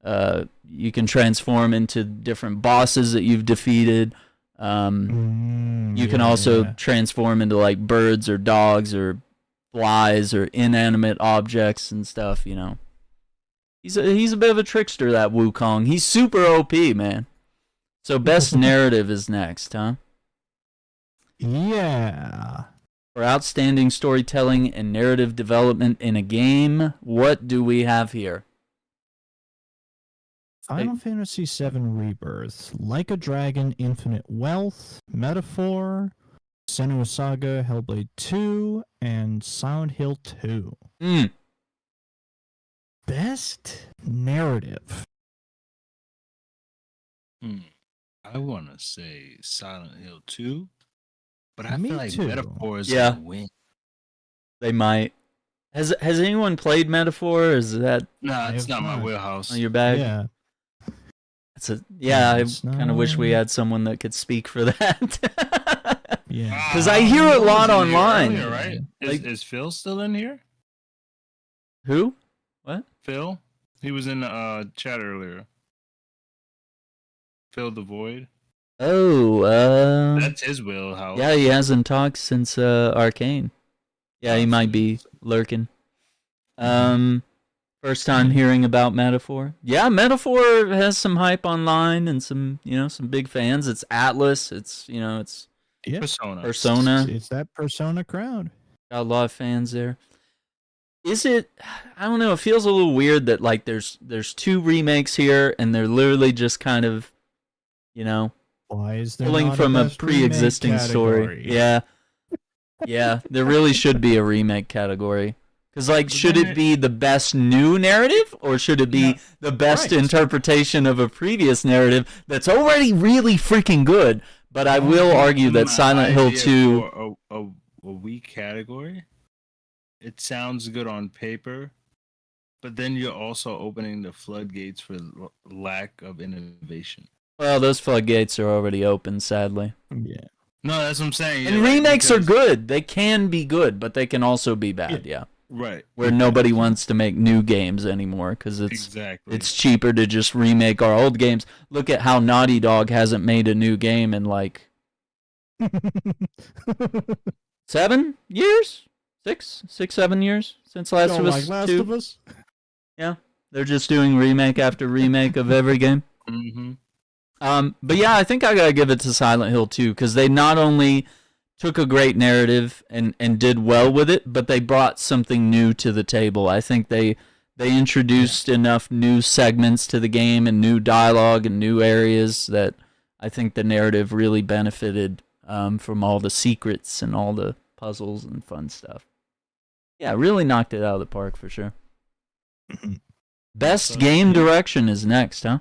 You can transform into different bosses that you've defeated. You can also transform into like birds or dogs or flies or inanimate objects and stuff, He's a bit of a trickster, that Wukong. He's super OP, man. So best narrative is next, huh? Yeah. For outstanding storytelling and narrative development in a game, what do we have here? Final Fantasy VII Rebirth, Like a Dragon, Infinite Wealth, Metaphor, Senua's Saga, Hellblade 2, and Silent Hill 2. Best narrative. I want to say Silent Hill 2, but I Me feel like too. Metaphor is going to win. They might. Has anyone played Metaphor? Is that... No, it's not my wheelhouse. On your bag? Yeah. I kind of wish we had someone that could speak for that. Yeah. Because I hear a lot online. Earlier, right? Is Phil still in here? Who? What? Phil? He was in the chat earlier. Phil the Void. Oh, that's his wheelhouse. Yeah, he hasn't talked since Arcane. Yeah, he might be lurking. First time hearing about Metaphor. Yeah, Metaphor has some hype online and some big fans. It's Atlas. It's Persona. It's that Persona crowd. Got a lot of fans there. Is it? I don't know. It feels a little weird that like there's 2 remakes here, and they're literally just kind of, why is there pulling not from a best pre-existing remake story. category? Yeah, there really should be a remake category. Because, like, should it be the best new narrative, or should it be the best interpretation of a previous narrative that's already really freaking good? But I will argue that Silent Hill 2... A weak category? It sounds good on paper, but then you're also opening the floodgates for lack of innovation. Well, those floodgates are already open, sadly. Yeah. No, that's what I'm saying. And remakes are good. They can be good, but they can also be bad, Right. Where nobody wants to make new games anymore because it's cheaper to just remake our old games. Look at how Naughty Dog hasn't made a new game in like 7 years? 7 years since Last of Us 2. Yeah, they're just doing remake after remake of every game. But yeah, I think I gotta give it to Silent Hill 2 because they not only took a great narrative and did well with it, but they brought something new to the table. I think they introduced enough new segments to the game and new dialogue and new areas that I think the narrative really benefited from all the secrets and all the puzzles and fun stuff. Yeah, really knocked it out of the park for sure. Best game direction is next, huh?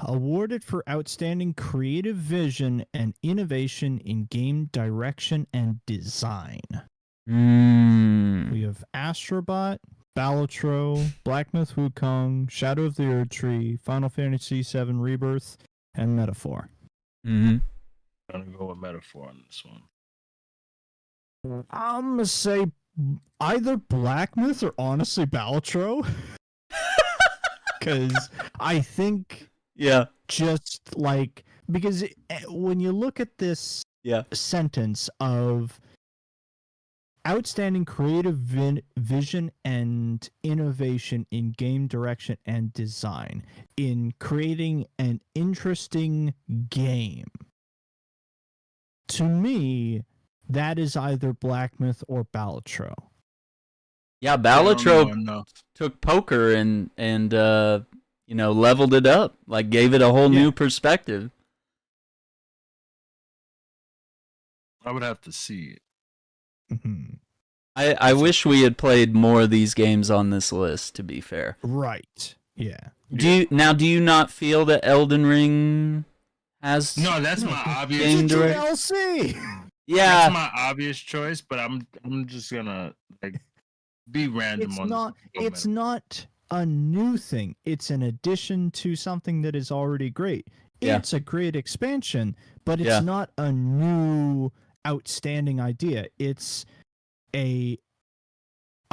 Awarded for outstanding creative vision and innovation in game direction and design. We have Astrobot, Balatro, Black Myth Wukong, Shadow of the Erdtree, Final Fantasy VII Rebirth, and Metaphor. I'm gonna go with Metaphor on this one. I'm gonna say either Black Myth or honestly Balatro. Because I think, just like, because when you look at this sentence of outstanding creative vision and innovation in game direction and design, in creating an interesting game, to me, that is either Black Myth or Balatro. Yeah, Balatro took poker and leveled it up, like gave it a whole new perspective. I would have to see it. I wish we had played more of these games on this list, to be fair. Right. Yeah. Do you not feel that Elden Ring has that's my obvious game direction? DLC. Yeah. That's my obvious choice, but I'm just gonna be random it's not a new thing. It's an addition to something that is already great. It's a great expansion, but it's not a new outstanding idea. It's a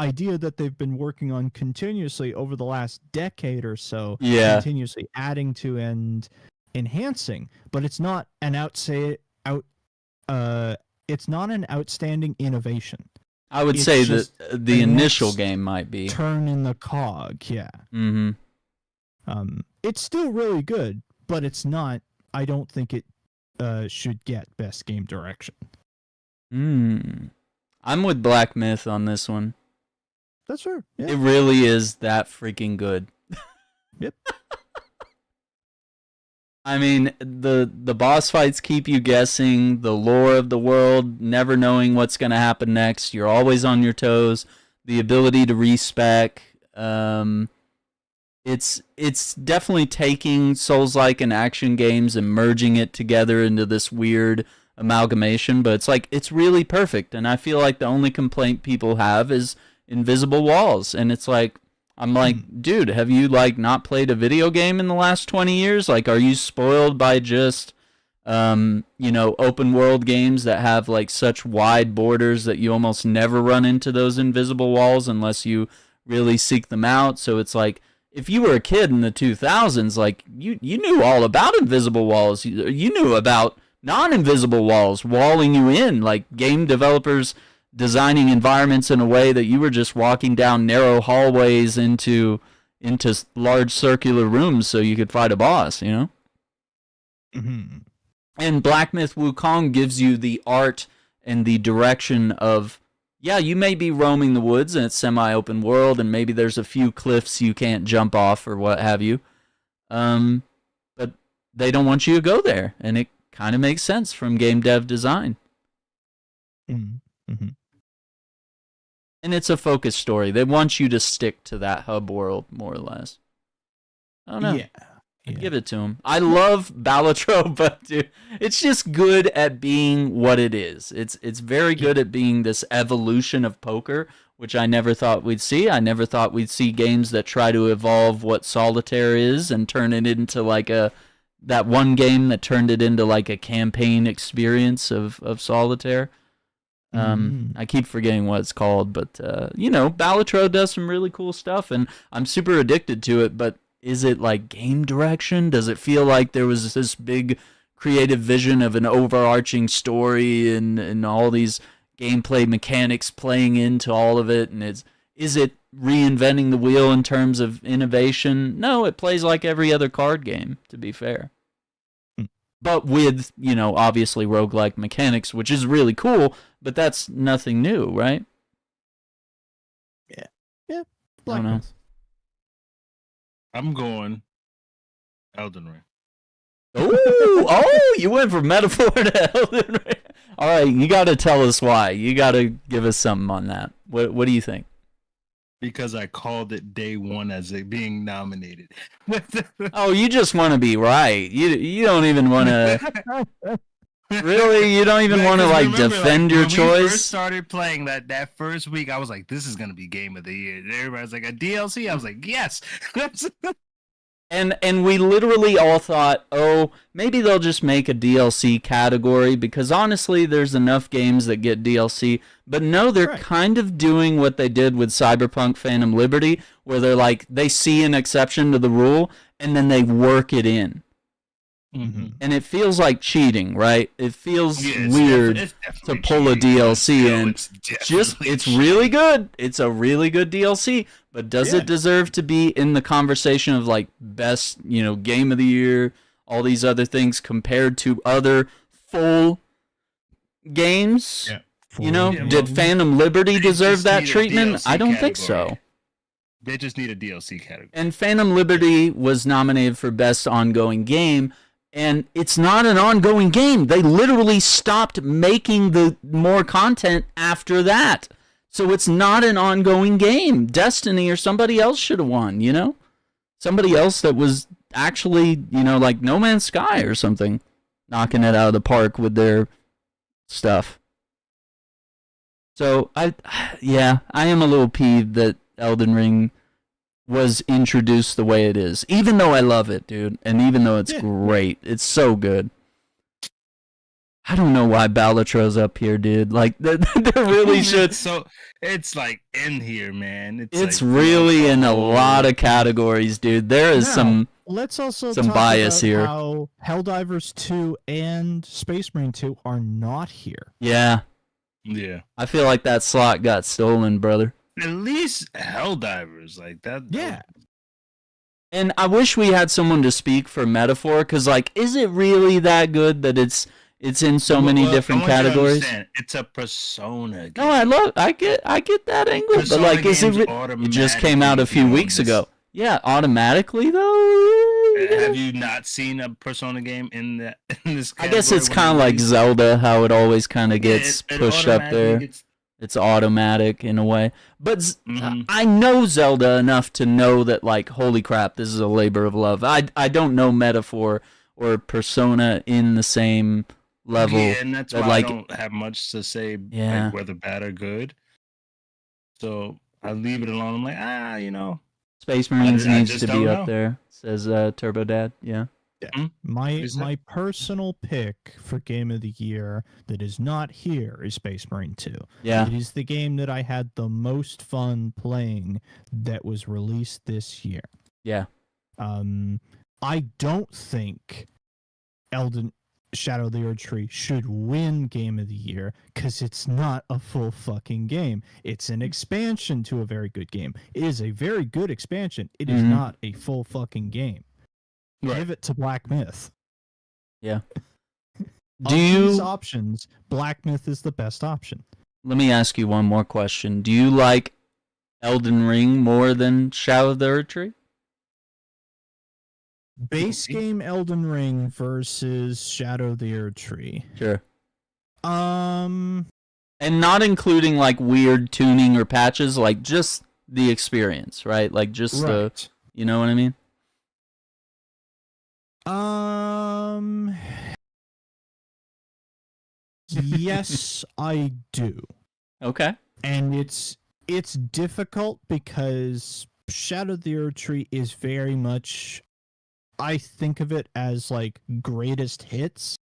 idea that they've been working on continuously over the last decade or so, continuously adding to and enhancing, but it's not an it's not an outstanding innovation. I would say that the initial game might be turn in the cog, it's still really good, but it's not. I don't think it should get best game direction. I'm with Black Myth on this one. That's fair. Yeah. It really is that freaking good. Yep. I mean, the boss fights keep you guessing, the lore of the world, never knowing what's going to happen next. You're always on your toes. The ability to respec. It's definitely taking Souls-like and action games and merging it together into this weird amalgamation, but it's really perfect. And I feel like the only complaint people have is invisible walls. And it's like, I'm like, dude, have you like not played a video game in the last 20 years? Like, are you spoiled by just, open world games that have like such wide borders that you almost never run into those invisible walls unless you really seek them out? So it's like, if you were a kid in the 2000s, like you knew all about invisible walls. You knew about non-invisible walls walling you in, like game developers designing environments in a way that you were just walking down narrow hallways into large circular rooms so you could fight a boss, Mm-hmm. And Black Myth Wukong gives you the art and the direction of, yeah, you may be roaming the woods and it's semi-open world and maybe there's a few cliffs you can't jump off or what have you, but they don't want you to go there, and it kind of makes sense from game dev design. Mm-hmm. And it's a focused story. They want you to stick to that hub world, more or less. I don't know. Yeah. I'd give it to him. I love Balatro, but dude, it's just good at being what it is. It's very good at being this evolution of poker, which I never thought we'd see. I never thought we'd see games that try to evolve what Solitaire is and turn it into like that one game that turned it into like a campaign experience of Solitaire. I keep forgetting what it's called, but Balatro does some really cool stuff, and I'm super addicted to it. But is it like game direction? Does it feel like there was this big creative vision of an overarching story and all these gameplay mechanics playing into all of it? And is it reinventing the wheel in terms of innovation? No, it plays like every other card game, to be fair. But with, obviously roguelike mechanics, which is really cool, but that's nothing new, right? Yeah. I don't know. I'm going Elden Ring. Oh, you went from metaphor to Elden Ring. All right, you got to tell us why. You got to give us something on that. What do you think? Because I called it day one as it being nominated. Oh, you just want to be right. You don't even want to. Really, you don't even want to defend your choice. When we first started playing that first week, I was like, "This is gonna be game of the year." And everybody's like, "A DLC." I was like, "Yes." And we literally all thought, oh, maybe they'll just make a DLC category, because honestly, there's enough games that get DLC. But no, they're kind of doing what they did with Cyberpunk Phantom Liberty, where they're like, they see an exception to the rule, and then they work it in. Mm-hmm. And it feels like cheating, right? It feels weird to pull a DLC in. It's really good. It's a really good DLC. But does it deserve to be in the conversation of best, game of the year, all these other things compared to other full games? Yeah. Did Phantom Liberty deserve that treatment? I don't think so. They just need a DLC category. And Phantom Liberty was nominated for best ongoing game. And it's not an ongoing game. They literally stopped making the more content after that. So it's not an ongoing game. Destiny or somebody else should have won, Somebody else that was actually, like No Man's Sky or something, knocking it out of the park with their stuff. So, I am a little peeved that Elden Ring was introduced the way it is, even though I love it, dude, and even though it's great. It's so good. I don't know why Balatro's up here, dude. There really should. So it's in here, man. It's really in a lot of categories, dude. There is some. Let's also some talk bias about here. How Helldivers 2 and Space Marine 2 are not here. Yeah. I feel like that slot got stolen, brother. At least Helldivers that. Yeah. And I wish we had someone to speak for Metaphor, because is it really that good that it's in so many different categories? It's a Persona game. No, I get that angle, Persona, but is it just came out a few weeks ago. Yeah, automatically though. Have you not seen a Persona game in this category? I guess it's kind of like Zelda, how it always kind of gets pushed up there. It's automatic in a way. But I know Zelda enough to know that, holy crap, this is a labor of love. I don't know Metaphor or Persona in the same level. Yeah, and that's why I don't have much to say whether bad or good. So I leave it alone. I'm like, Space Marines needs just to don't be know. up there, says Turbo Dad. Yeah. Yeah. My personal pick for Game of the Year that is not here is Space Marine 2. Yeah. It is the game that I had the most fun playing that was released this year. Yeah. I don't think Shadow of the Erdtree should win Game of the Year because it's not a full fucking game. It's an expansion to a very good game. It is a very good expansion. It is not a full fucking game. Right. Give it to Black Myth. Yeah. Of these options, Black Myth is the best option. Let me ask you one more question. Do you like Elden Ring more than Shadow of the Erdtree? Base game Elden Ring versus Shadow of the Erdtree. Sure. And not including like weird tuning or patches, like just the experience, right? Like just the, you know what I mean? Yes, I do. Okay. And it's difficult because Shadow of the Erdtree is very much, I think of it as like greatest hits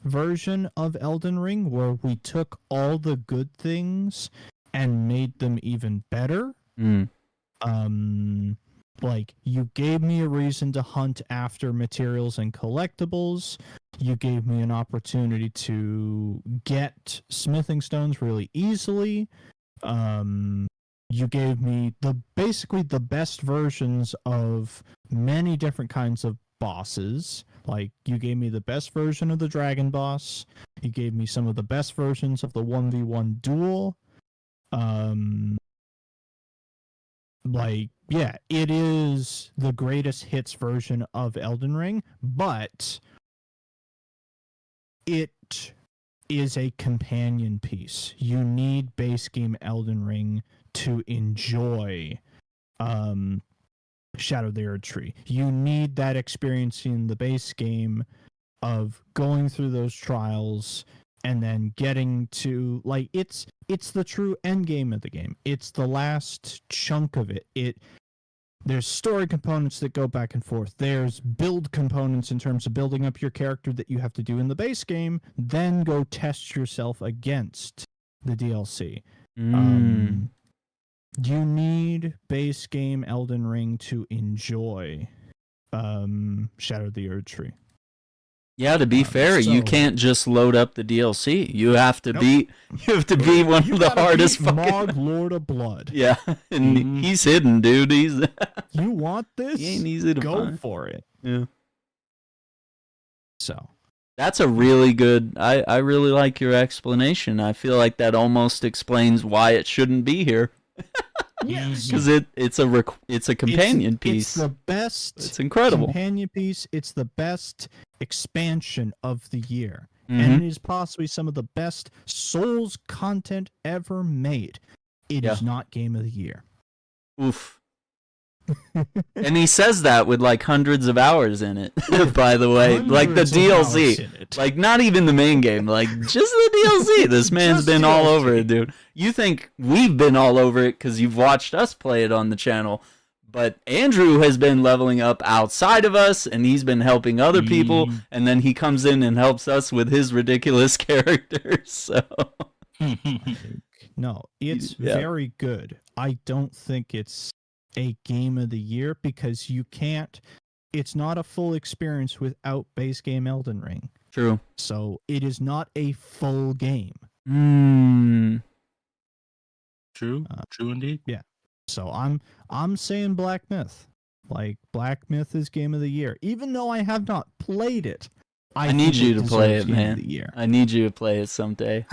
version of Elden Ring, where we took all the good things and made them even better. Like, you gave me a reason to hunt after materials and collectibles. You gave me an opportunity to get smithing stones really easily. You gave me basically the best versions of many different kinds of bosses. Like, you gave me the best version of the dragon boss. You gave me some of the best versions of the 1v1 duel. Like, yeah, it is the greatest hits version of Elden Ring, but it is a companion piece. You need base game Elden Ring to enjoy Shadow of the Erdtree. You need that experience in the base game of going through those trials and then getting to, like, it's the true end game of the game. It's the last chunk of it. There's story components that go back and forth. There's build components in terms of building up your character that you have to do in the base game, then go test yourself against the DLC. You need base game Elden Ring to enjoy Shadow of the Erdtree. Yeah, to be fair, you can't just load up the DLC. You have to be one of the hardest fucking Mog Lord of Blood. Yeah, and he's hidden, dude. He's You want this? He ain't easy to go find. for it. Yeah. So that's a really good. I really like your explanation. I feel like that almost explains why it shouldn't be here. Yes, because it's a companion piece. It's the best. It's incredible companion piece. It's the best expansion of the year, and it is possibly some of the best Souls content ever made. It is not Game of the Year. Oof. And he says that with like hundreds of hours in it. By the way, like the DLC, like not even the main game, like just the DLC. This man's been all over it, dude. You think we've been all over it because you've watched us play it on the channel, but Andrew has been leveling up outside of us, and he's been helping other people, and then he comes in and helps us with his ridiculous characters. So no, it's very good. I don't think it's a Game of the Year because you can't. It's not a full experience without base game Elden Ring. True. So it is not a full game. True. True indeed. Yeah. So I'm saying Black Myth. Like, Black Myth is Game of the Year, even though I have not played it. I need you to play it, man. I need you to play it someday.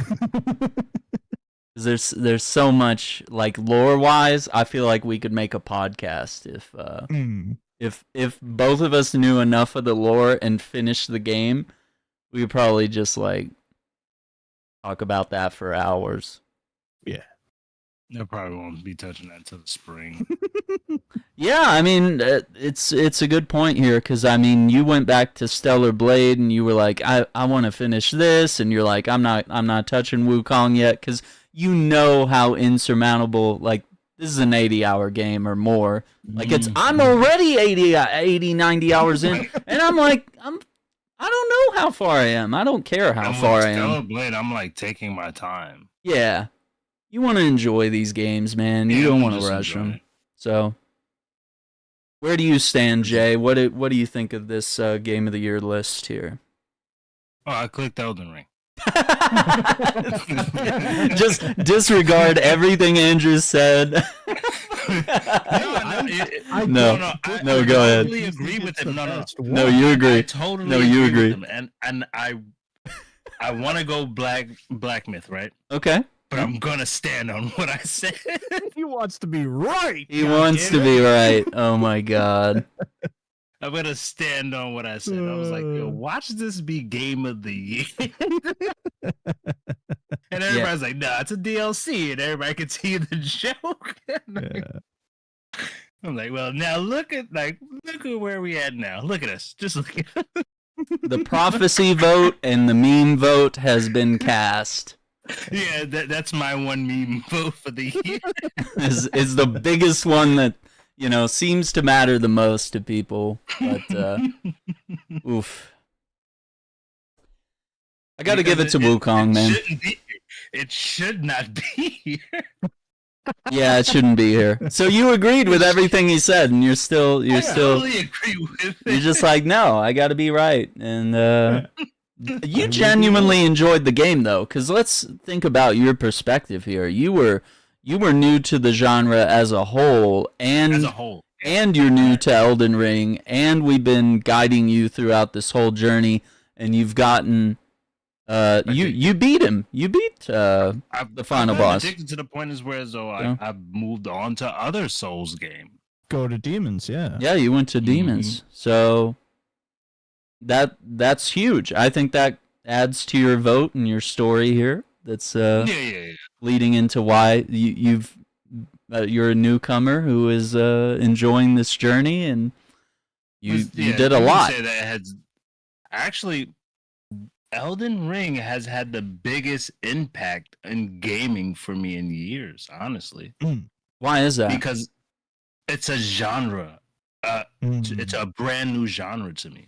There's so much, like, lore wise. I feel like we could make a podcast if both of us knew enough of the lore and finished the game. We could probably just like talk about that for hours. Yeah, I probably won't be touching that until the spring. Yeah, I mean, it's a good point here because I mean, you went back to Stellar Blade and you were like, I want to finish this, and you're like, I'm not touching Wukong yet because you know how insurmountable, like, this is an 80-hour game or more. Like I'm already 80, 90 hours in, and I'm like, I don't know how far I am. I don't care how far I am. I'm like taking my time. Yeah. You want to enjoy these games, man. You don't want to rush them. So, where do you stand, Jay? What do you think of this Game of the Year list here? Oh, I clicked Elden Ring. Just disregard everything Andrew said. No, go ahead. Totally agree with him. No, you agree. I totally agree with him. And I want to go Black Myth, right? Okay. But I'm gonna stand on what I said. He wants to be right. He wants to be right. Oh my god. I'm gonna stand on what I said. I was like, yo, watch this be Game of the Year. And everybody's like, nah, it's a DLC, and everybody can see the joke. I'm like, well, now look at where we at now. Look at us. Just look at us. The prophecy vote and the meme vote has been cast. Yeah, that's my one meme vote for the year. is the biggest one that, you know, seems to matter the most to people. But oof. I gotta give it to Wukong, man. It should not be here. Yeah, it shouldn't be here. So you agreed with everything he said, and you're still totally agree with it. You're just like, no, I gotta be right. And you genuinely enjoyed the game, though, because let's think about your perspective here. You were new to the genre as a whole, and you're new to Elden Ring, and we've been guiding you throughout this whole journey, and you've gotten you beat him. You beat the final boss. Addicted to the point is where I've moved on to other Souls game. Go to Demons, yeah. Yeah, you went to Demons, so. That's huge. I think that adds to your vote and your story here. That's leading into why you're a newcomer who is enjoying this journey, and you did a lot. Say that actually, Elden Ring has had the biggest impact in gaming for me in years. Honestly, why is that? Because it's a genre. It's a brand new genre to me.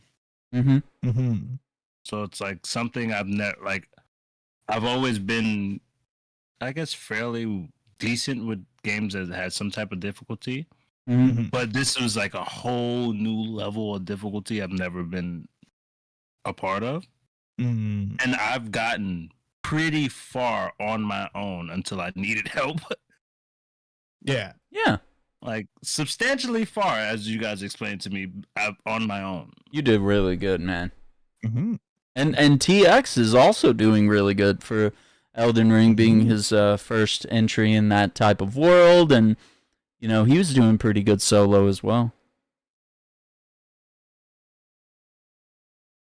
So it's like something I've always been, I guess, fairly decent with games that had some type of difficulty. But this was like a whole new level of difficulty I've never been a part of. And I've gotten pretty far on my own until I needed help. Yeah. Like substantially far, as you guys explained to me, on my own. You did really good, man. And TX is also doing really good for Elden Ring being his first entry in that type of world, and you know he was doing pretty good solo as well.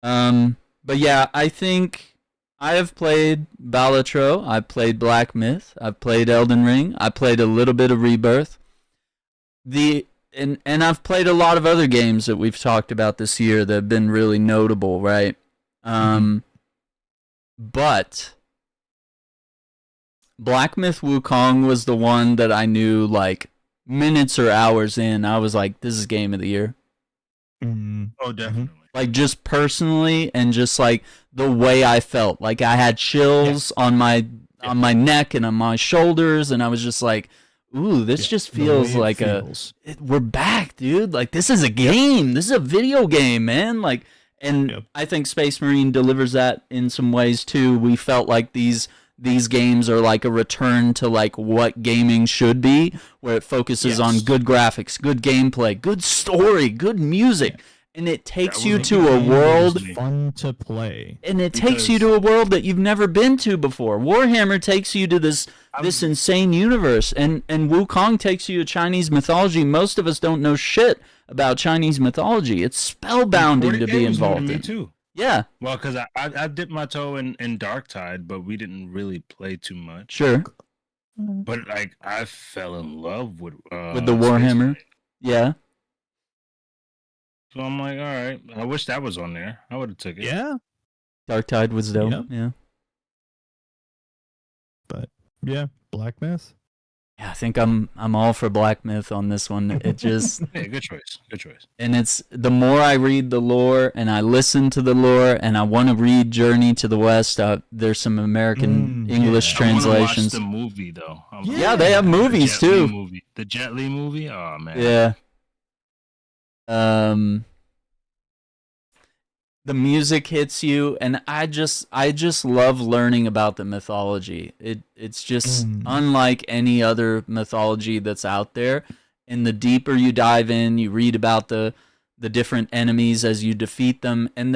But yeah, I think I have played Balatro, I've played Black Myth, I've played Elden Ring, I played a little bit of Rebirth. And I've played a lot of other games that we've talked about this year that have been really notable, right? But Black Myth Wukong was the one that I knew like minutes or hours in. I was like, this is Game of the Year. Oh, definitely. Like just personally and just like the way I felt. Like I had chills on my neck and on my shoulders, and I was just like, ooh, this just feels like we're back, dude. Like this is a game. This is a video game, man. Like, and I think Space Marine delivers that in some ways too. We felt like these games are like a return to like what gaming should be, where it focuses on good graphics, good gameplay, good story, good music. And it takes you to a world fun to play. And it takes you to a world that you've never been to before. Warhammer takes you to this insane universe, and Wukong takes you to Chinese mythology. Most of us don't know shit about Chinese mythology. It's spellbinding to be involved in. Me too. Yeah. Well, because I dipped my toe in Darktide, but we didn't really play too much. Sure. But like I fell in love with the Warhammer. Yeah. So I'm like, all right. I wish that was on there. I would have took it. Yeah. Darktide was dope. Yeah. But yeah, Black Myth. Yeah, I think I'm all for Black Myth on this one. It just yeah, good choice. Good choice. And it's the more I read the lore and I listen to the lore and I want to read Journey to the West. There's some American English translations. I want to watch the movie though. Yeah, they have movies too. The Jet Li movie. Oh man. Yeah. The music hits you, and I just love learning about the mythology. It's just unlike any other mythology that's out there. And the deeper you dive in, you read about the different enemies as you defeat them, and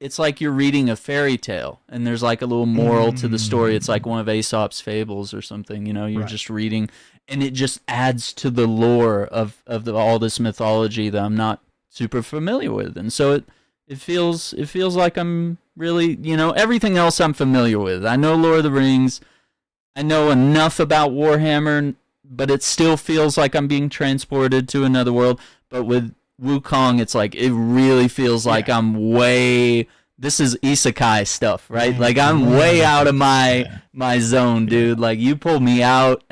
it's like you're reading a fairy tale, and there's like a little moral to the story. It's like one of Aesop's fables or something, you know. You're just reading, and it just adds to the lore of all this mythology that I'm not super familiar with, and so it feels like I'm really, you know, everything else I'm familiar with. I know Lord of the Rings. I know enough about Warhammer, but it still feels like I'm being transported to another world. But with Wukong, it's like, it really feels like I'm way, this is isekai stuff, right? Like I'm way out of my zone, dude. Like you pulled me out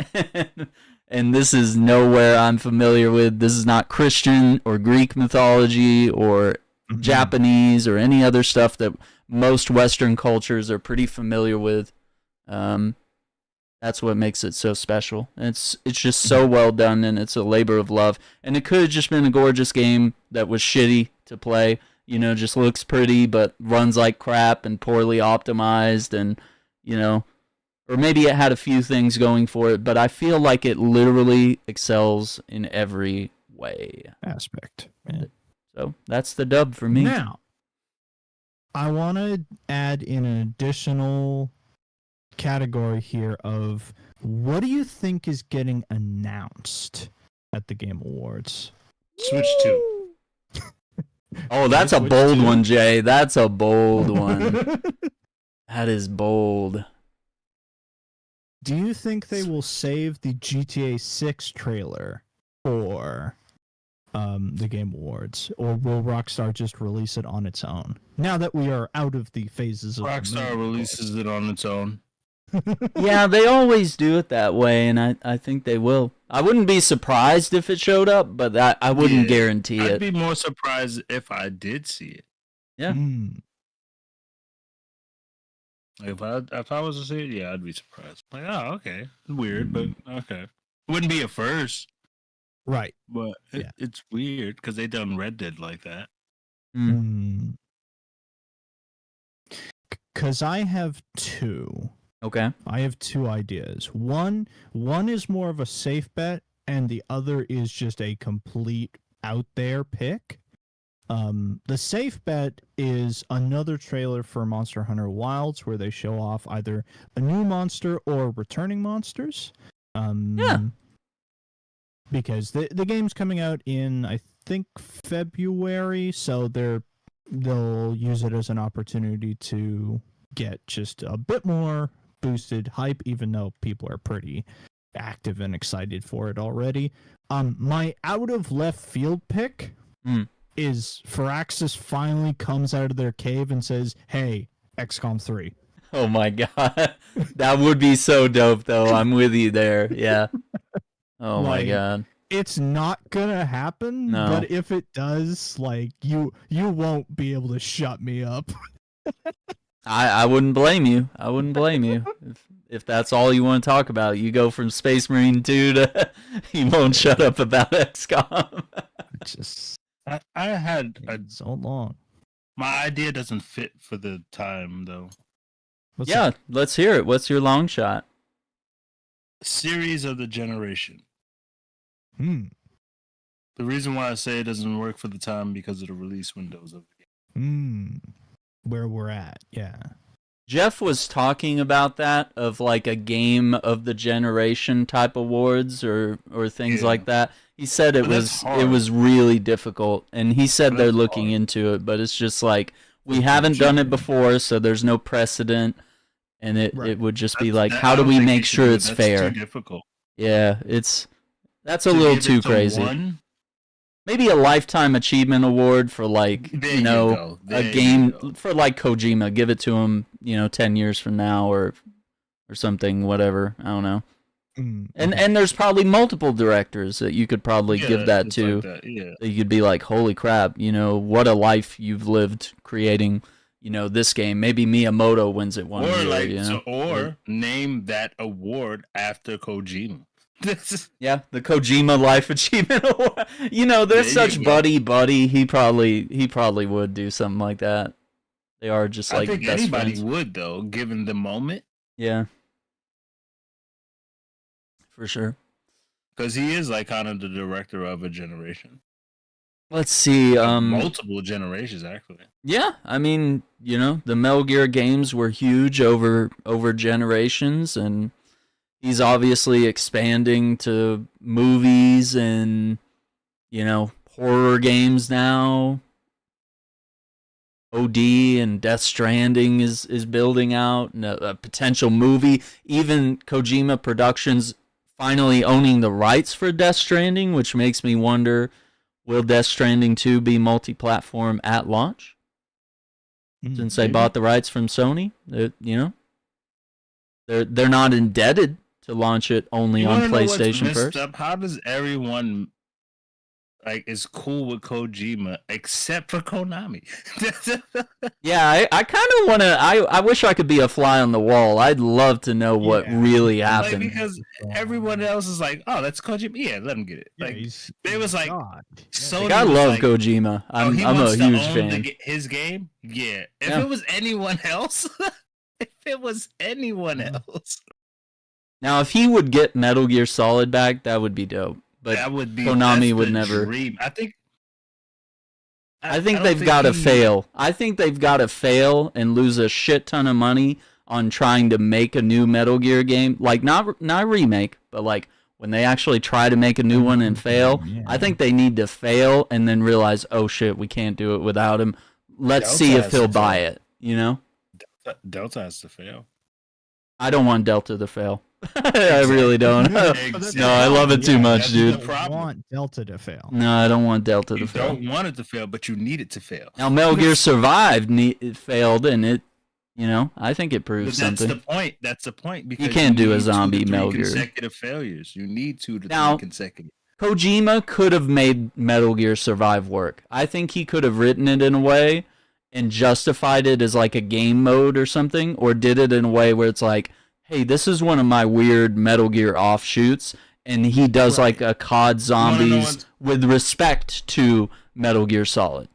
and this is nowhere I'm familiar with. This is not Christian or Greek mythology or Japanese or any other stuff that most Western cultures are pretty familiar with. That's what makes it so special. It's just so well done, and it's a labor of love. And it could have just been a gorgeous game that was shitty to play. You know, just looks pretty but runs like crap and poorly optimized, and you know, or maybe it had a few things going for it. But I feel like it literally excels in every way. Aspect. Yeah. So that's the dub for me. Now, I want to add in an additional category here of what do you think is getting announced at the Game Awards? Switch 2. Oh, that's a bold one, Jay. That's a bold one. That is bold. Do you think they will save the GTA 6 trailer for the Game Awards, or will Rockstar just release it on its own? Now that we are out of the phases of Rockstar releases it on its own. Yeah, they always do it that way, and I think they will. I wouldn't be surprised if it showed up, but I wouldn't guarantee it. I'd be more surprised if I did see it. Yeah. If I was to see it, yeah, I'd be surprised. Like, oh, okay, weird, but okay. It wouldn't be a first. Right. But it's weird because they done Red Dead like that. Because I have two. Okay. I have two ideas. One is more of a safe bet, and the other is just a complete out there pick. The safe bet is another trailer for Monster Hunter Wilds where they show off either a new monster or returning monsters. Because the game's coming out in, I think, February, so they'll use it as an opportunity to get just a bit more boosted hype, even though people are pretty active and excited for it already. My out of left field pick is Firaxis finally comes out of their cave and says, "Hey, XCOM 3." Oh my god. That would be so dope though. I'm with you there. Yeah. Oh my god. It's not gonna happen, but if it does, like you won't be able to shut me up. I wouldn't blame you. I wouldn't blame you. If that's all you want to talk about, you go from Space Marine 2 to you won't shut up about XCOM. I had so long. My idea doesn't fit for the time though. Let's hear it. What's your long shot? Series of the generation. The reason why I say it doesn't work for the time because of the release windows of the game. Where we're at, yeah. Geoff was talking about that, of like a game of the generation type awards or things like that. He said it was really difficult, and he said they're looking into it, but it's just like we haven't done it before, so there's no precedent, and it would just be like, how do we make sure it's fair? Too difficult. Yeah, that's a little too crazy. Maybe a lifetime achievement award for like a game for like Kojima. Give it to him, 10 years from now or something, whatever. I don't know. And there's probably multiple directors that you could probably give that to. Like that. Yeah. That you could be like, holy crap, what a life you've lived creating, this game. Maybe Miyamoto wins it one year. Or name that award after Kojima. Yeah, the Kojima Life Achievement Award. They're such buddy. He probably would do something like that. They are just like I think best anybody friends. would though, given the moment. Yeah. For sure. Because he is like kind of the director of a generation. Let's see. Multiple generations, actually. Yeah, I mean, the Metal Gear games were huge over generations, and he's obviously expanding to movies and horror games now. OD and Death Stranding is building out, and a potential movie. Even Kojima Productions finally owning the rights for Death Stranding, which makes me wonder, will Death Stranding 2 be multi-platform at launch? Since they bought the rights from Sony, they're not indebted to launch it only on PlayStation first. How does everyone is cool with Kojima except for Konami? Yeah, I kind of want to. I wish I could be a fly on the wall. I'd love to know what really happened. Because everyone else is like, oh, that's Kojima. Yeah, let him get it. They was like, Sony I love Kojima. I'm a huge fan. His game, yeah. If it was anyone else, Now, if he would get Metal Gear Solid back, that would be dope. But that would be Konami would never. Dream. I think they've got to fail. I think they've got to fail and lose a shit ton of money on trying to make a new Metal Gear game. Like, not a remake, but like when they actually try to make a new one and fail. Yeah. I think they need to fail and then realize, oh shit, we can't do it without him. Let's see if he'll buy it. Delta has to fail. I don't want Delta to fail. I really don't. No, I love it too much, dude. I want Delta to fail. No, I don't want Delta to fail. You don't want it to fail, but you need it to fail. Now, Metal Gear Survived, it failed, and it, I think it proves something. That's the point. Because you can't do a zombie Metal Gear. Consecutive failures. You need 2 to 3 consecutive. Kojima could have made Metal Gear Survive work. I think he could have written it in a way and justified it as like a game mode or something, or did it in a way where it's like, hey, this is one of my weird Metal Gear offshoots, and he does like a COD Zombies with respect to Metal Gear Solid.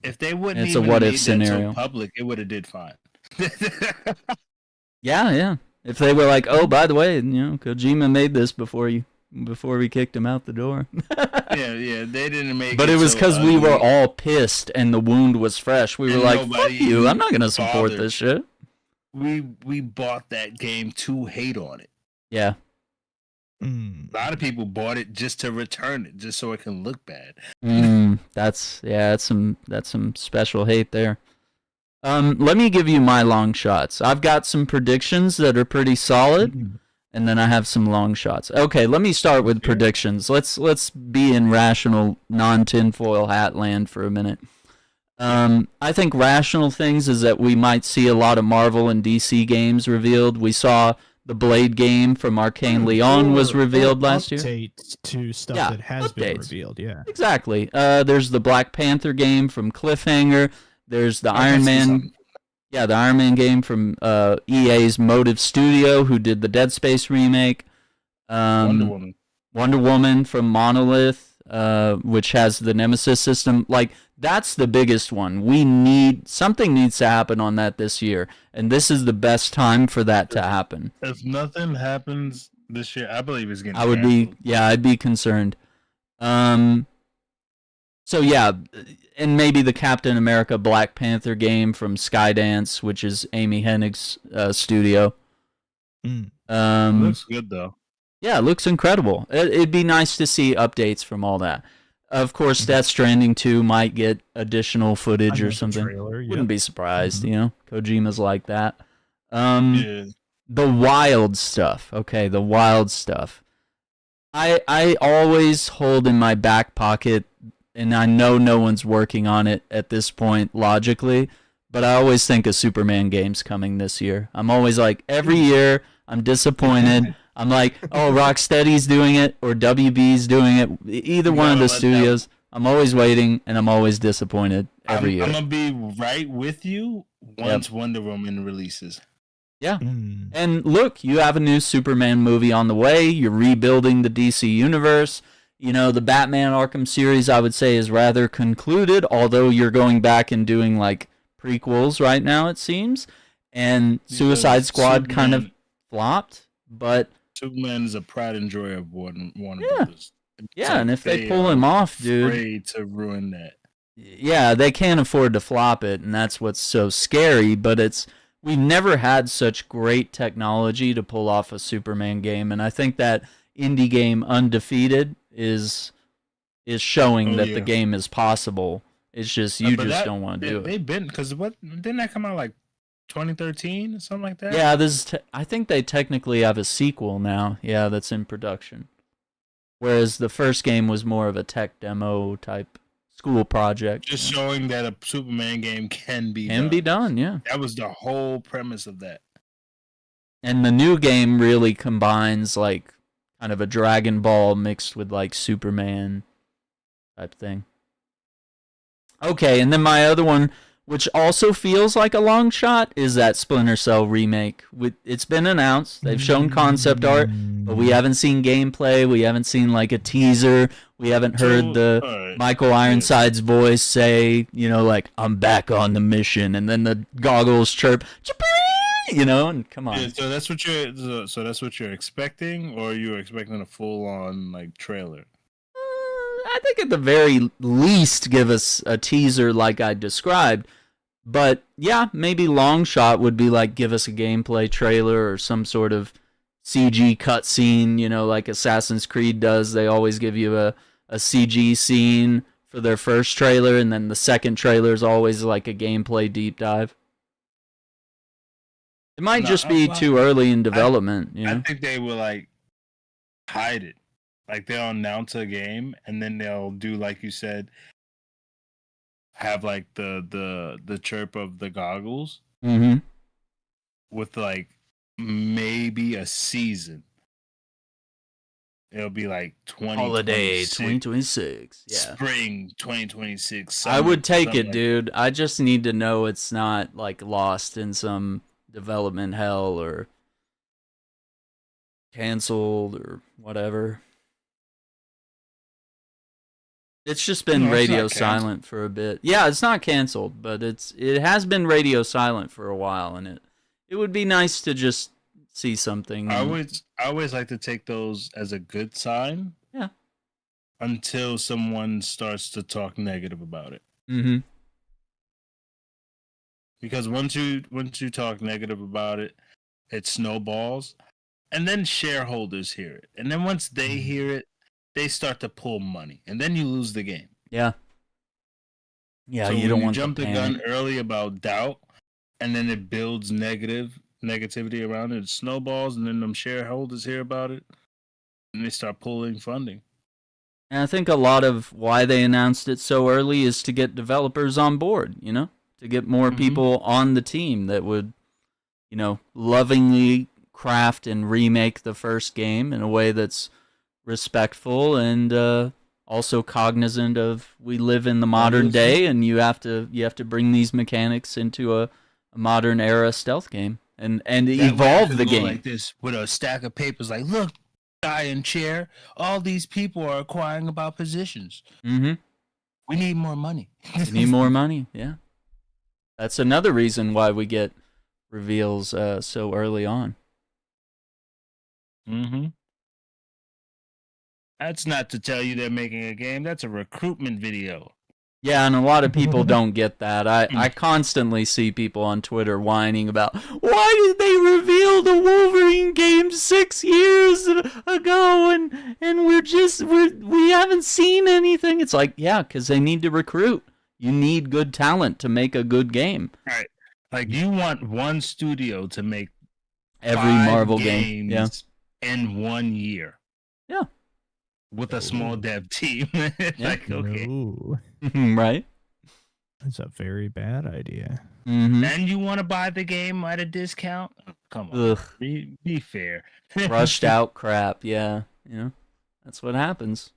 If they wouldn't it's a what if scenario. Public, it would have did fine. Yeah. If they were like, oh, by the way, Kojima made this before we kicked him out the door. yeah, they didn't make. But it was because we were all pissed and the wound was fresh. We were like, fuck you! I'm not gonna support this shit. We bought that game to hate on it. Yeah. A lot of people bought it just to return it, just so it can look bad. That's some special hate there. Let me give you my long shots. I've got some predictions that are pretty solid, and then I have some long shots. Okay, let me start with predictions. Let's be in rational, non-tinfoil hat land for a minute. I think rational things is that we might see a lot of Marvel and DC games revealed. We saw the Blade game from Arcane Leon was revealed last year. Updates to stuff that has been revealed, yeah. Exactly. There's the Black Panther game from Cliffhanger. There's the Iron Man. Yeah, the Iron Man game from EA's Motive Studio, who did the Dead Space remake. Wonder Woman from Monolith, which has the Nemesis system. Like, that's the biggest one. Something needs to happen on that this year, and this is the best time for that to happen. If nothing happens this year, I believe it's getting. I'd be concerned. So yeah, and maybe the Captain America Black Panther game from Skydance, which is Amy Hennig's studio. Looks good though. Yeah, it looks incredible. It'd be nice to see updates from all that. Of course, Death Stranding 2 might get additional footage or something. Wouldn't be surprised, Kojima's like that. The wild stuff. Okay, the wild stuff. I always hold in my back pocket, and I know no one's working on it at this point logically, but I always think a Superman game's coming this year. I'm always like, every year, I'm disappointed. I'm like, oh, Rocksteady's doing it or WB's doing it. Either one of the studios. I'm always waiting, and I'm always disappointed every year. I'm gonna be right with you once Wonder Woman releases. Yeah. And look, you have a new Superman movie on the way. You're rebuilding the DC universe. You know, the Batman Arkham series, I would say, is rather concluded, although you're going back and doing, like, prequels right now, it seems. And Suicide Squad kind of flopped, but... Superman is a pride and joy of Warner Brothers. Yeah, and if they pull him off, dude... afraid to ruin that. Yeah, they can't afford to flop it, and that's what's so scary, but we've never had such great technology to pull off a Superman game, and I think that indie game Undefeated is showing that the game is possible. It's just you just don't want to do it. They've been, because didn't that come out like 2013 or something like that? Yeah, I think they technically have a sequel now. Yeah, that's in production. Whereas the first game was more of a tech demo type school project. Just showing that a Superman game can be done. Yeah. That was the whole premise of that. And the new game really combines like kind of a Dragon Ball mixed with like Superman type thing. Okay, and then my other one, which also feels like a long shot, is that Splinter Cell remake. It's been announced. They've shown concept art, but we haven't seen gameplay. We haven't seen like a teaser. We haven't heard the Michael Ironside's voice say, you know, like, I'm back on the mission, and then the goggles chirp, you know, and come on. Yeah, so that's what you're expecting, or you're expecting a full on like trailer? I think at the very least give us a teaser like I described. But yeah, maybe long shot would be like give us a gameplay trailer or some sort of CG cutscene, you know, like Assassin's Creed does. They always give you a CG scene for their first trailer, and then the second trailer is always like a gameplay deep dive. It might just be too early in development. I think they will like hide it. Like they'll announce a game and then they'll do, like you said, have like the chirp of the goggles with like maybe a season. It'll be like holiday 2026. Yeah. Spring 2026. I would take it, dude. I just need to know it's not like lost in some development hell or canceled or whatever. It's just been radio silent for a bit. Yeah, it's not canceled, but it has been radio silent for a while, and it would be nice to just see something. I always like to take those as a good sign. Yeah. Until someone starts to talk negative about it. Mm-hmm. Because once you talk negative about it, it snowballs, and then shareholders hear it, and then once they hear it, they start to pull money, and then you lose the game. Yeah. Yeah, so you don't want to jump the gun early about doubt, and then it builds negativity around it. It snowballs, and then them shareholders hear about it, and they start pulling funding. And I think a lot of why they announced it so early is to get developers on board, you know? To get more people on the team that would, you know, lovingly craft and remake the first game in a way that's respectful and also cognizant of we live in the modern day, and you have to bring these mechanics into a modern era stealth game and evolve the game like this with a stack of papers. Like, look, guy in chair, all these people are acquiring about positions. Mm-hmm. We need more money. We need more money. Yeah, that's another reason why we get reveals so early on. Mm-hmm. That's not to tell you they're making a game. That's a recruitment video. Yeah, and a lot of people don't get that. I constantly see people on Twitter whining about, why did they reveal the Wolverine game 6 years ago and we haven't seen anything? It's like, yeah, because they need to recruit. You need good talent to make a good game. Right. Like, you want one studio to make every Marvel game in 1 year. Yeah. With a small dev team. Like, okay. Right? That's a very bad idea. Mm-hmm. And you want to buy the game at a discount? Come on. Ugh. Be fair. Rushed out crap. Yeah, that's what happens.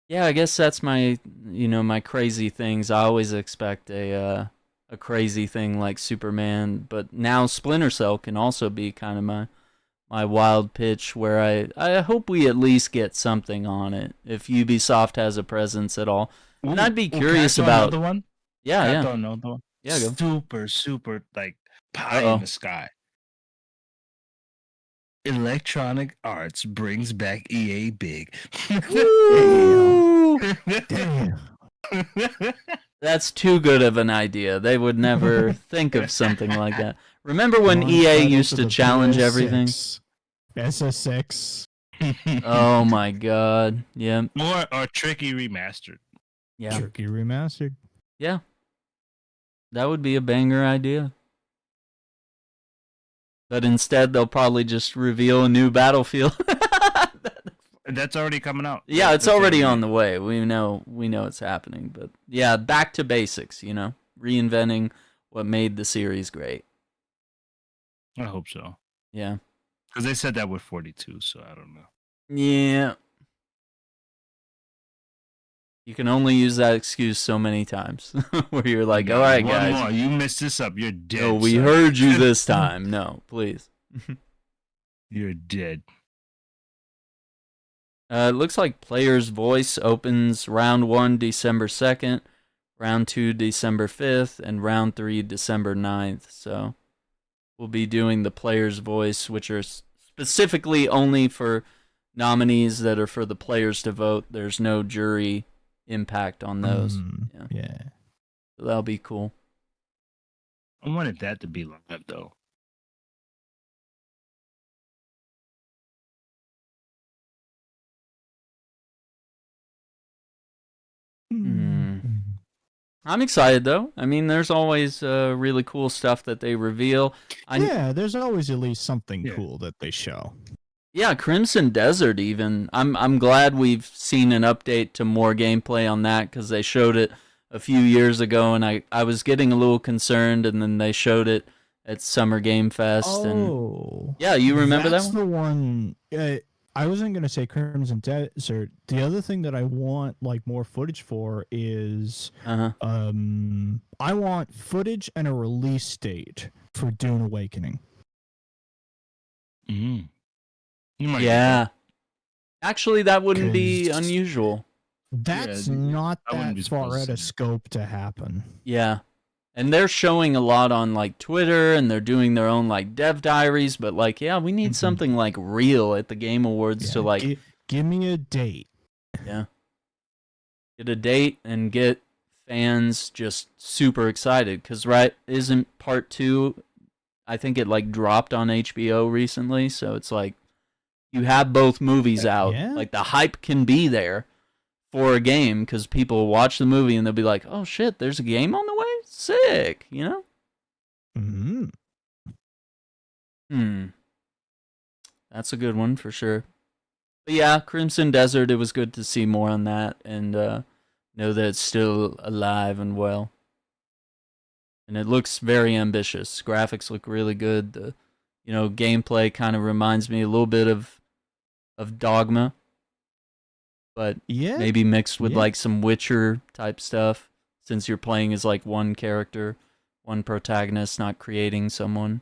Yeah, I guess that's my, my crazy things. I always expect a crazy thing like Superman, but now Splinter Cell can also be kind of my wild pitch where I hope we at least get something on it if Ubisoft has a presence at all. And I'd be curious about another one. Yeah, yeah. Another one. Yeah, go. Super like pie in the sky. Electronic Arts brings back EA Big. Damn. That's too good of an idea. They would never think of something like that. Remember when EA used to challenge everything? SSX. Oh my god. Yeah. Or Tricky Remastered. Yeah. Tricky Remastered. Yeah. That would be a banger idea. But instead, they'll probably just reveal a new Battlefield. That's already coming out. Yeah, it's already on the way. We know it's happening. But yeah, back to basics, reinventing what made the series great. I hope so. Yeah. Because they said that with 42, so I don't know. Yeah. You can only use that excuse so many times where you're like, all right, guys. One more. You messed this up. You're dead. No, we heard you this time. No, please. You're dead. It looks like Player's Voice opens round 1 December 2nd, round 2 December 5th, and round 3 December 9th. So we'll be doing the Player's Voice, which are specifically only for nominees that are for the players to vote. There's no jury impact on those. Yeah. So that'll be cool. I wanted that to be live, though. I'm excited, though. I mean, there's always really cool stuff that they reveal. There's always at least something cool that they show. Yeah, Crimson Desert even. I'm glad we've seen an update to more gameplay on that because they showed it a few years ago and I was getting a little concerned and then they showed it at Summer Game Fest. Oh. Yeah, you remember that one? That's the one. I wasn't going to say Crimson Desert. The other thing that I want like more footage for is I want footage and a release date for Dune Awakening. Yeah. Actually, that wouldn't be unusual. That's not that far out of scope to happen. Yeah. And they're showing a lot on like Twitter and they're doing their own like dev diaries, but like, yeah, we need something like real at the Game Awards to like give me a date. Yeah. Get a date and get fans just super excited cuz isn't part 2, I think it like dropped on HBO recently, so it's like you have both movies out. Yeah. Like the hype can be there for a game because people will watch the movie and they'll be like, "Oh shit, there's a game on the way? Sick!" That's a good one for sure. But yeah, Crimson Desert. It was good to see more on that and know that it's still alive and well. And it looks very ambitious. Graphics look really good. The gameplay kind of reminds me a little bit of Dogma, but maybe mixed with like some Witcher type stuff, since you're playing as like one character, one protagonist, not creating someone.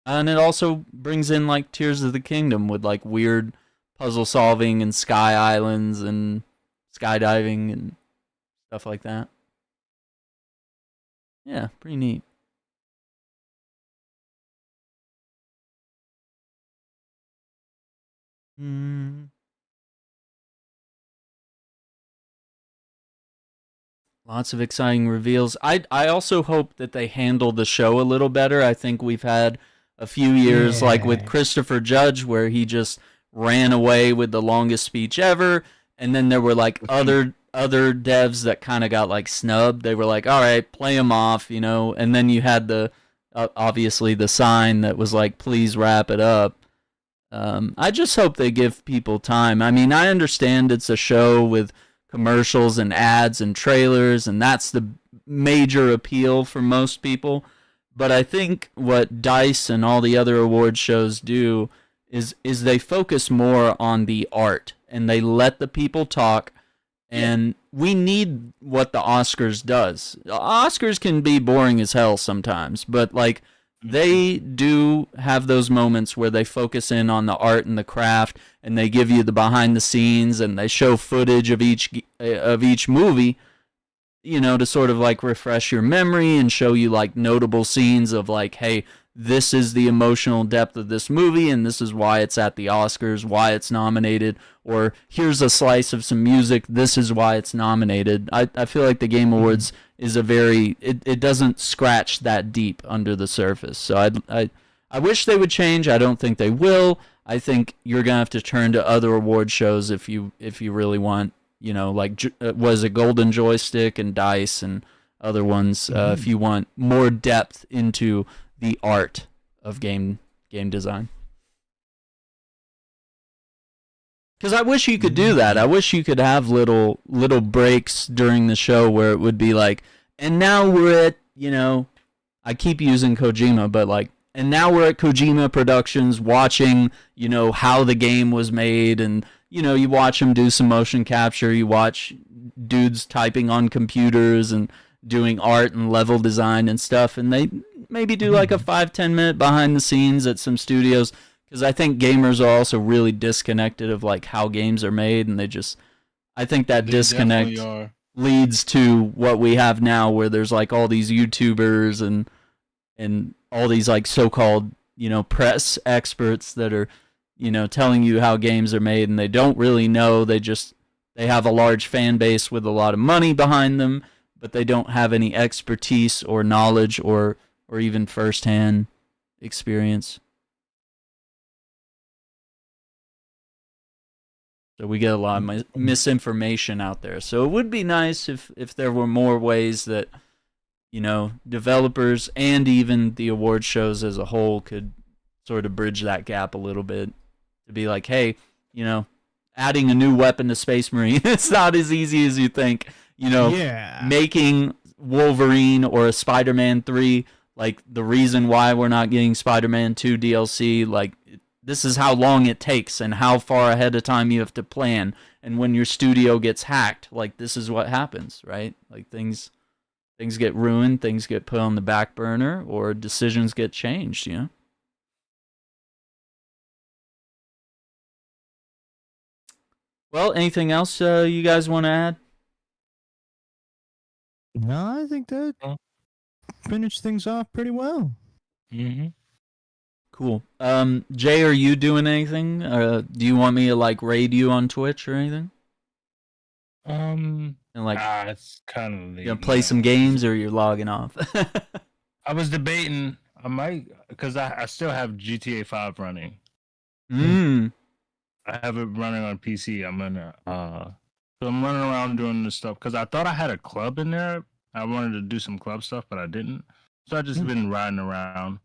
And it also brings in like Tears of the Kingdom with like weird puzzle solving and sky islands and skydiving and stuff like that. Yeah, pretty neat. Lots of exciting reveals. I also hope that they handle the show a little better. I think we've had a few years like with Christopher Judge where he just ran away with the longest speech ever, and then there were like other devs that kind of got like snubbed. They were like, all right, play him off, and then you had the obviously the sign that was like, please wrap it up. I just hope they give people time. I mean, I understand it's a show with commercials and ads and trailers, and that's the major appeal for most people. But I think what DICE and all the other award shows do is they focus more on the art, and they let the people talk. And we need what the Oscars does. The Oscars can be boring as hell sometimes, but like they do have those moments where they focus in on the art and the craft, and they give you the behind the scenes, and they show footage of each movie, you know, to sort of like refresh your memory and show you like notable scenes of like, hey, this is the emotional depth of this movie, and this is why it's at the Oscars, why it's nominated, or here's a slice of some music, this is why it's nominated. I feel like the Game Awards is a very, it doesn't scratch that deep under the surface. So I wish they would change. I don't think they will. I think you're going to have to turn to other award shows if you really want, you know, like, was it Golden Joystick and DICE and other ones, if you want more depth into the art of game design. Because I wish you could do that. I wish you could have little breaks during the show where it would be like, and now we're at, you know, I keep using Kojima, but like, and now we're at Kojima Productions watching, you know, how the game was made, and, you know, you watch them do some motion capture, you watch dudes typing on computers and doing art and level design and stuff, and they maybe do like a 5-10 minute behind the scenes at some studios, because I think gamers are also really disconnected of like how games are made, and I think that disconnect leads to what we have now, where there's like all these YouTubers and all these like so-called, you know, press experts that are, you know, telling you how games are made, and they don't really know. They have a large fan base with a lot of money behind them, but they don't have any expertise or knowledge or even first-hand experience. So we get a lot of misinformation out there. So it would be nice if there were more ways that, you know, developers and even the award shows as a whole could sort of bridge that gap a little bit. To be like, hey, you know, adding a new weapon to Space Marine, it's not as easy as you think. You know, making Wolverine or a Spider-Man 3, like the reason why we're not getting Spider-Man 2 DLC, like this is how long it takes and how far ahead of time you have to plan. And when your studio gets hacked, like this is what happens, right? Like things get ruined, things get put on the back burner, or decisions get changed, you know? Well, anything else you guys want to add? No, I think that finished things off pretty well. Cool. Jay, are you doing anything? Do you want me to like raid you on Twitch or anything? And like, it's kind of you gonna play some games, or you're logging off? I was debating. I might, because I still have GTA 5 running. I have it running on PC. I'm gonna so I'm running around doing this stuff because I thought I had a club in there. I wanted to do some club stuff, but I didn't. So I just been riding around.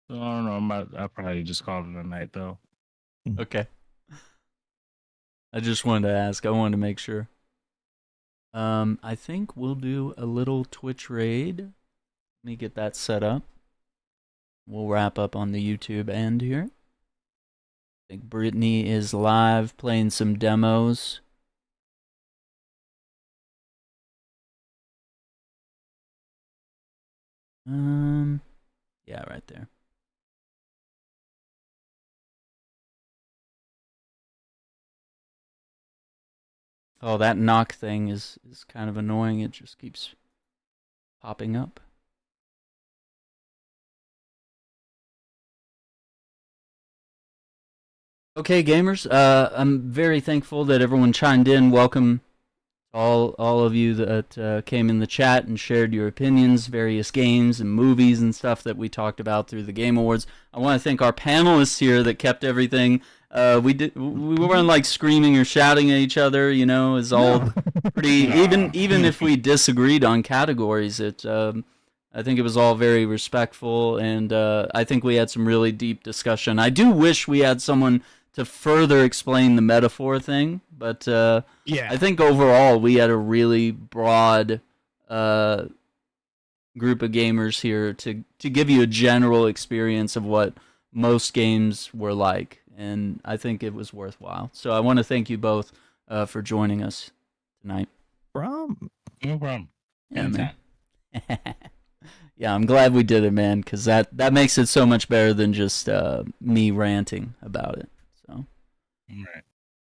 So I don't know. I'll probably just call it a night though. Okay. I just wanted to ask. I wanted to make sure. I think we'll do a little Twitch raid. Let me get that set up. We'll wrap up on the YouTube end here. I think Brittany is live playing some demos. Yeah, right there. Oh, that knock thing is kind of annoying. It just keeps popping up. Okay, gamers. I'm very thankful that everyone chimed in. Welcome all of you that came in the chat and shared your opinions, various games and movies and stuff that we talked about through the Game Awards. I want to thank our panelists here that kept everything. We weren't like screaming or shouting at each other, you know. It's all pretty. Even if we disagreed on categories, it I think it was all very respectful, and I think we had some really deep discussion. I do wish we had someone to further explain the metaphor thing, but I think overall we had a really broad group of gamers here to give you a general experience of what most games were like, and I think it was worthwhile. So I want to thank you both for joining us tonight. No problem. Yeah, man. Yeah, I'm glad we did it, man, because that makes it so much better than just me ranting about it. So,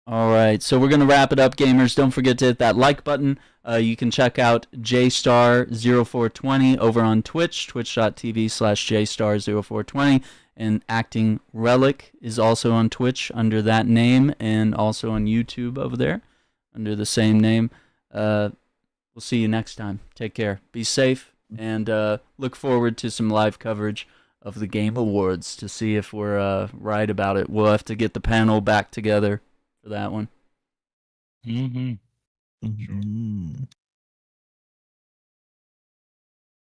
all right. So we're gonna wrap it up, gamers. Don't forget to hit that like button. You can check out jstar0420 over on Twitch, twitch.tv/jstar0420, and Acting Relic is also on Twitch under that name, and also on YouTube over there under the same name. We'll see you next time. Take care. Be safe. And look forward to some live coverage of the Game Awards to see if we're right about it. We'll have to get the panel back together for that one. Mm-hmm.